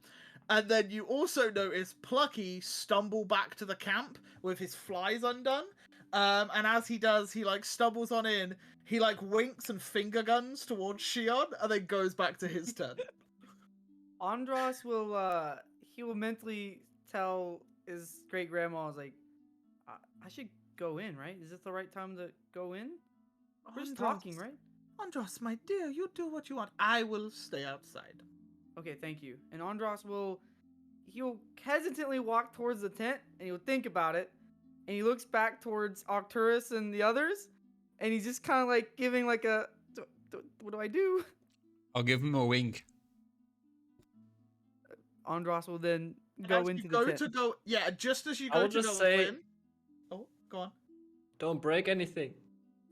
And then you also notice Plucky stumble back to the camp with his flies undone. And as he does, he like stumbles on in, he like winks and finger guns towards Shion, and then goes back to his tent. Andros will he will mentally tell his great grandma, like, I should go in, right? Is this the right time to go in? We're just talking, right? Andros, my dear, you do what you want. I will stay outside. Okay, thank you. And Andros he'll hesitantly walk towards the tent, and he'll think about it, and he looks back towards Arcturus and the others, and he's just kind of like giving like a, what do I do? I'll give him a wink. Andros will then go into the tent. Just as you I go will to just go say- in. Oh, go on. Don't break anything.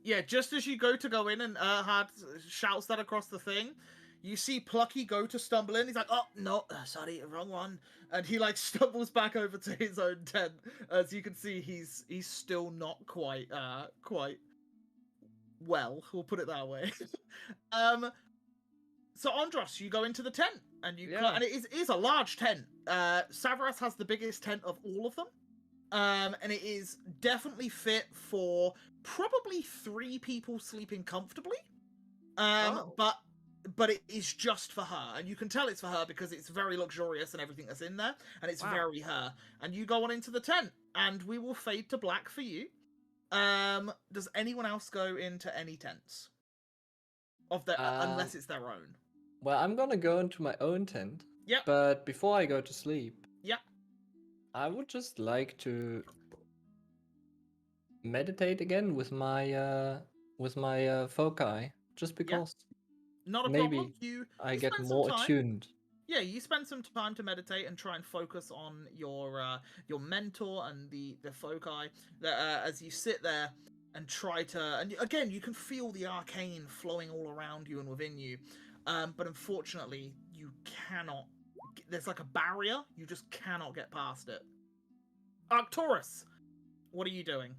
Yeah, just as you go to go in and Erhard shouts that across the thing, you see Plucky go to stumble in. He's like, oh, no, sorry, wrong one. And he like stumbles back over to his own tent. As you can see, he's still not quite well, we'll put it that way. So Andros, you go into the tent, and and it is a large tent. Savras has the biggest tent of all of them. And it is definitely fit for probably 3 people sleeping comfortably. But it is just for her, and you can tell it's for her because it's very luxurious and everything that's in there, and it's very her. And you go on into the tent, and we will fade to black for you. Does anyone else go into any tents? Unless it's their own. Well, I'm gonna go into my own tent. Yep. But before I go to sleep, Yep. I would just like to meditate again with my foci, just because Not a maybe problem. I you get spend some more time. attuned. Yeah, you spend some time to meditate and try and focus on your mentor and the foci. As you sit there and try to, and again, you can feel the arcane flowing all around you and within you. But unfortunately, you cannot. There's like a barrier. You just cannot get past it. Arcturus, what are you doing?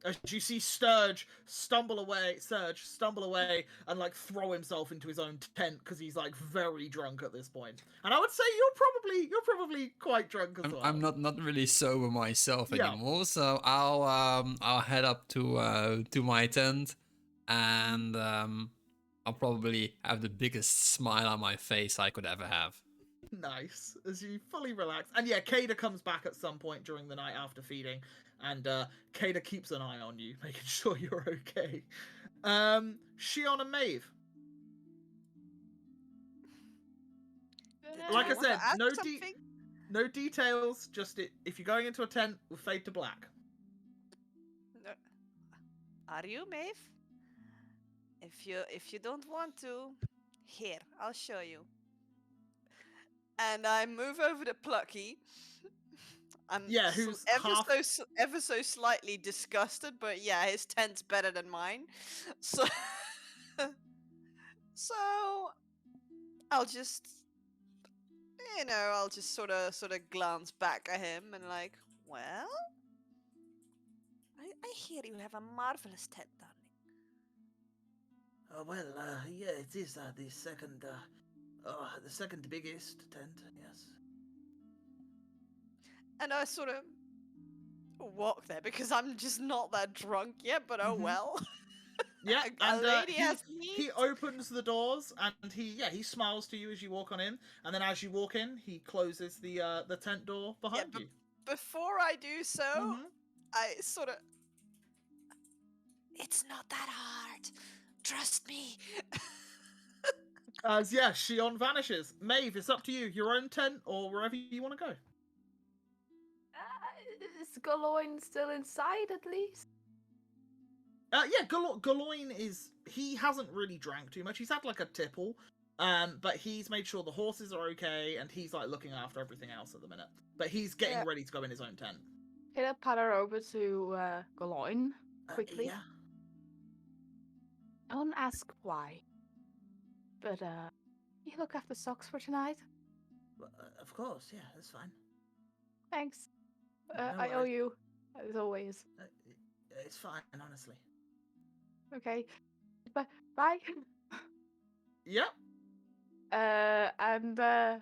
As you see Serge stumble away, and like throw himself into his own tent because he's like very drunk at this point. And I would say you're probably quite drunk as well. I'm not really sober myself anymore, so I'll head up to my tent, and I'll probably have the biggest smile on my face I could ever have. Nice. As you fully relax. And yeah, Kada comes back at some point during the night after feeding, and Kada keeps an eye on you, making sure you're okay. Shion and Maeve. Like I said, no details, just if you're going into a tent, we'll fade to black. No. Are you, Maeve? If you don't want to, here, I'll show you. And I move over to Plucky. I'm who's ever so slightly disgusted, but yeah, his tent's better than mine. So, so I'll just, I'll just sort of glance back at him and like, well, I hear you have a marvelous tent, darling. Yeah, it is the second biggest tent, yes. And I sort of walk there because I'm just not that drunk yet, but oh well. Yeah, and he opens the doors, and he smiles to you as you walk on in, and then as you walk in, he closes the tent door behind you. Before I do so, I sort of... It's not that hard. Trust me. Shion vanishes. Maeve, it's up to you. Your own tent or wherever you want to go. Is Galoin still inside at least? Yeah, Galoin he hasn't really drank too much. He's had like a tipple, but he's made sure the horses are okay, and he's like looking after everything else at the minute. But he's getting ready to go in his own tent. Can I patter over to Galoin quickly? Yeah. Don't ask why. But you look after socks for tonight? Of course, yeah, that's fine. Thanks. No I owe worries. you, as always. It's fine, honestly. Okay. Bye. Yep. And I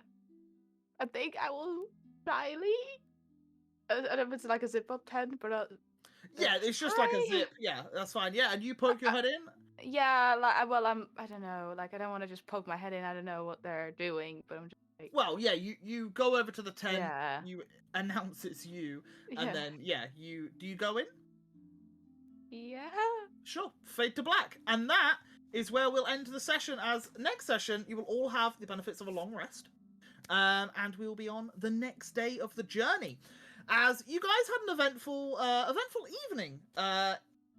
think I will try leave. I don't know if it's like a zip-up tent, but Yeah, it's just like a zip. Yeah, that's fine. Yeah, and you poke your head in. yeah, like I don't know, like I don't want to just poke my head in. I don't know what they're doing, but I'm just like. Well, yeah, you go over to the tent. Yeah. You announce it's you, Yeah. and then do you go in? Yeah. Sure. Fade to black, and that is where we'll end the session. As next session, you will all have the benefits of a long rest, and we will be on the next day of the journey. As you guys had an eventful evening,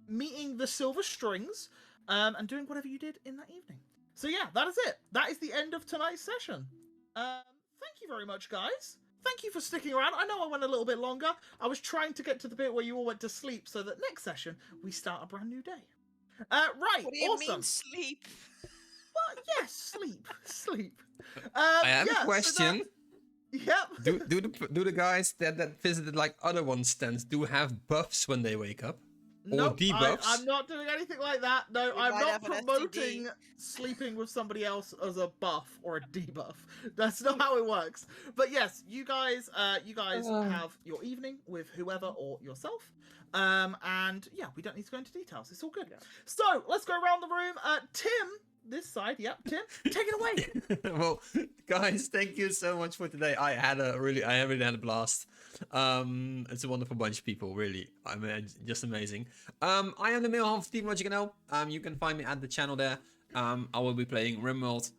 meeting the Silver Strings, and doing whatever you did in that evening. So yeah, that is it. That is the end of tonight's session. Thank you very much, guys. Thank you for sticking around. I know I went a little bit longer. I was trying to get to the bit where you all went to sleep so that next session we start a brand new day. Right, What do you awesome. mean sleep? Well, yes, sleep. I have a question. Yep. Do the guys that visited like other ones' tents do have buffs when they wake up? Or Nope, debuffs? I'm not doing anything like that. No, You I'm might not have an promoting sleeping with somebody else as a buff or a debuff. That's not how it works. But yes, you guys have your evening with whoever or yourself. And yeah, we don't need to go into details. It's all good. So let's go around the room. Tim, this side. Yep, Tim, take it away. Well, guys, thank you so much for today. I really had a blast. It's a wonderful bunch of people, really. I mean, just amazing. I am the male half of Team Logic now. You can find me at the channel there. I will be playing Rimworld.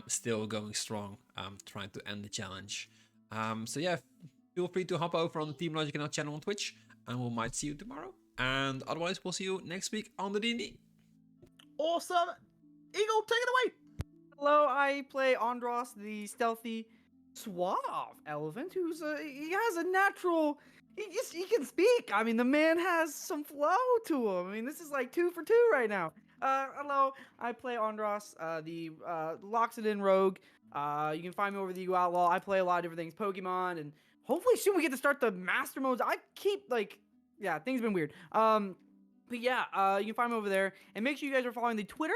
Still going strong. Trying to end the challenge. So yeah, feel free to hop over on the Team Logic now channel on Twitch, and we might see you tomorrow. And otherwise, we'll see you next week on the D&D. Awesome. Eagle, take it away. Hello, I play Andros, the stealthy, suave elephant who's he has a natural. He can speak. I mean, the man has some flow to him. I mean, this is like 2 for 2 right now. Hello, I play Andros, the Loxodon rogue. You can find me over the U Outlaw. I play a lot of different things, Pokemon, and hopefully soon we get to start the master modes. I keep things have been weird. But yeah, you can find me over there, and make sure you guys are following the Twitter.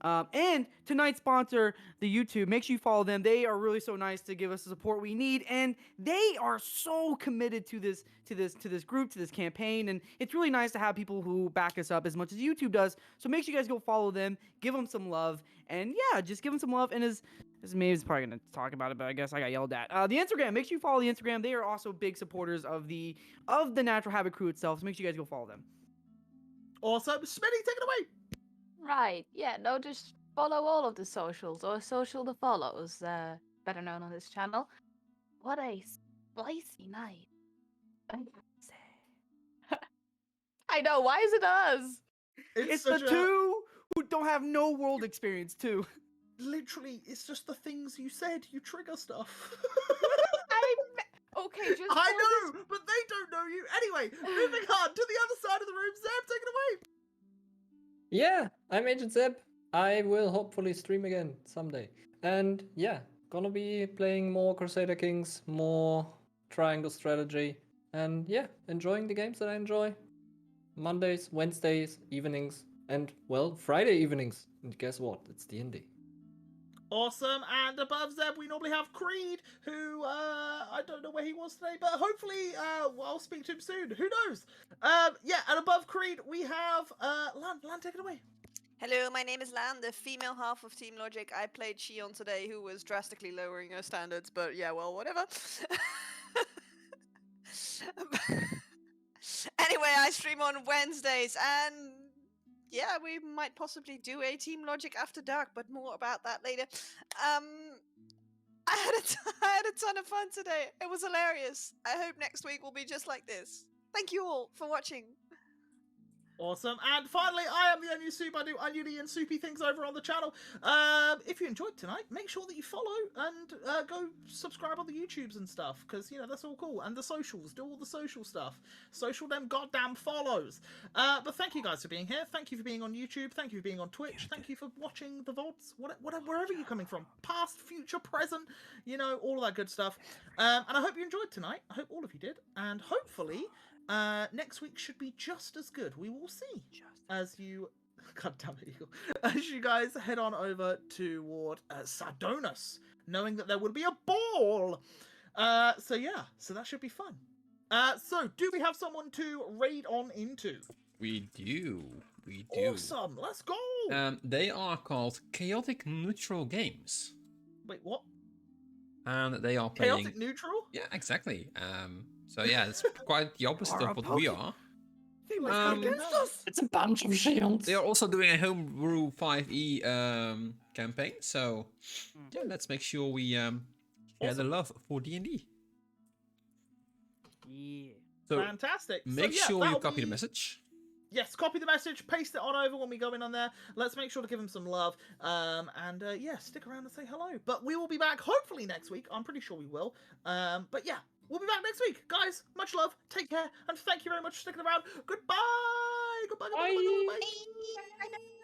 And tonight's sponsor, the YouTube. Make sure you follow them. They are really so nice to give us the support we need, and they are so committed to this group, to this campaign. And it's really nice to have people who back us up as much as YouTube does. So make sure you guys go follow them, give them some love, and yeah, just give them some love. And as Maeve's probably gonna talk about it, but I guess I got yelled at. The Instagram. Make sure you follow the Instagram. They are also big supporters of the Natural Habit crew itself. So make sure you guys go follow them. Awesome, Smitty, take it away. Right, yeah, no, just follow all of the socials, or social the follows, better known on this channel. What a spicy night. I know, why is it us? It's the two who don't have no world experience, too. Literally, it's just the things you said. You trigger stuff. Okay, just I know, but they don't know you. Anyway, moving on to the other side of the room. Zeb, take it away. Yeah, I'm Agent Zeb. I will hopefully stream again someday. And yeah, gonna be playing more Crusader Kings, more Triangle Strategy, and yeah, enjoying the games that I enjoy. Mondays, Wednesdays, evenings, and well, Friday evenings. And guess what? It's D&D. Awesome, and above Zeb, we normally have Creed, who, I don't know where he was today, but hopefully, I'll speak to him soon. Who knows? Yeah, and above Creed, we have, Lan, take it away. Hello, my name is Lan, the female half of Team Logic. I played Shion today, who was drastically lowering her standards, but yeah, well, whatever. Anyway, I stream on Wednesdays, and yeah, we might possibly do a Team Logic After Dark, but more about that later. I had a ton of fun today. It was hilarious. I hope next week will be just like this. Thank you all for watching. Awesome. And finally, I am the Onion Soup. I do oniony and soupy things over on the channel. If you enjoyed tonight, make sure that you follow and go subscribe on the YouTubes and stuff, because, you know, that's all cool. And the socials. Do all the social stuff. Social them goddamn follows. But thank you guys for being here. Thank you for being on YouTube. Thank you for being on Twitch. Thank you for watching the VODs. Wherever you're coming from. Past, future, present. You know, all of that good stuff. And I hope you enjoyed tonight. I hope all of you did. And hopefully... next week should be just as good. We will see as you, God damn it, Eagle, as you guys head on over toward Sardonis, knowing that there will be a ball. So yeah, so that should be fun. So do we have someone to raid on into? We do. We do. Awesome. Let's go. They are called Chaotic Neutral Games. Wait, what? And they are playing. Chaotic Neutral? Yeah, exactly. So yeah, it's quite the opposite of what we are. It's a bunch of shields. They are also doing a homebrew 5e campaign, so yeah, let's make sure we share the love for D&D. Yeah. So fantastic. Make so, yeah, sure you copy the message. Yes, copy the message, paste it on over when we go in on there. Let's make sure to give him some love. Yeah, stick around and say hello. But we will be back hopefully next week. I'm pretty sure we will. But yeah, we'll be back next week. Guys, much love. Take care. And thank you very much for sticking around. Goodbye. Goodbye. Goodbye. Goodbye. Goodbye. Bye.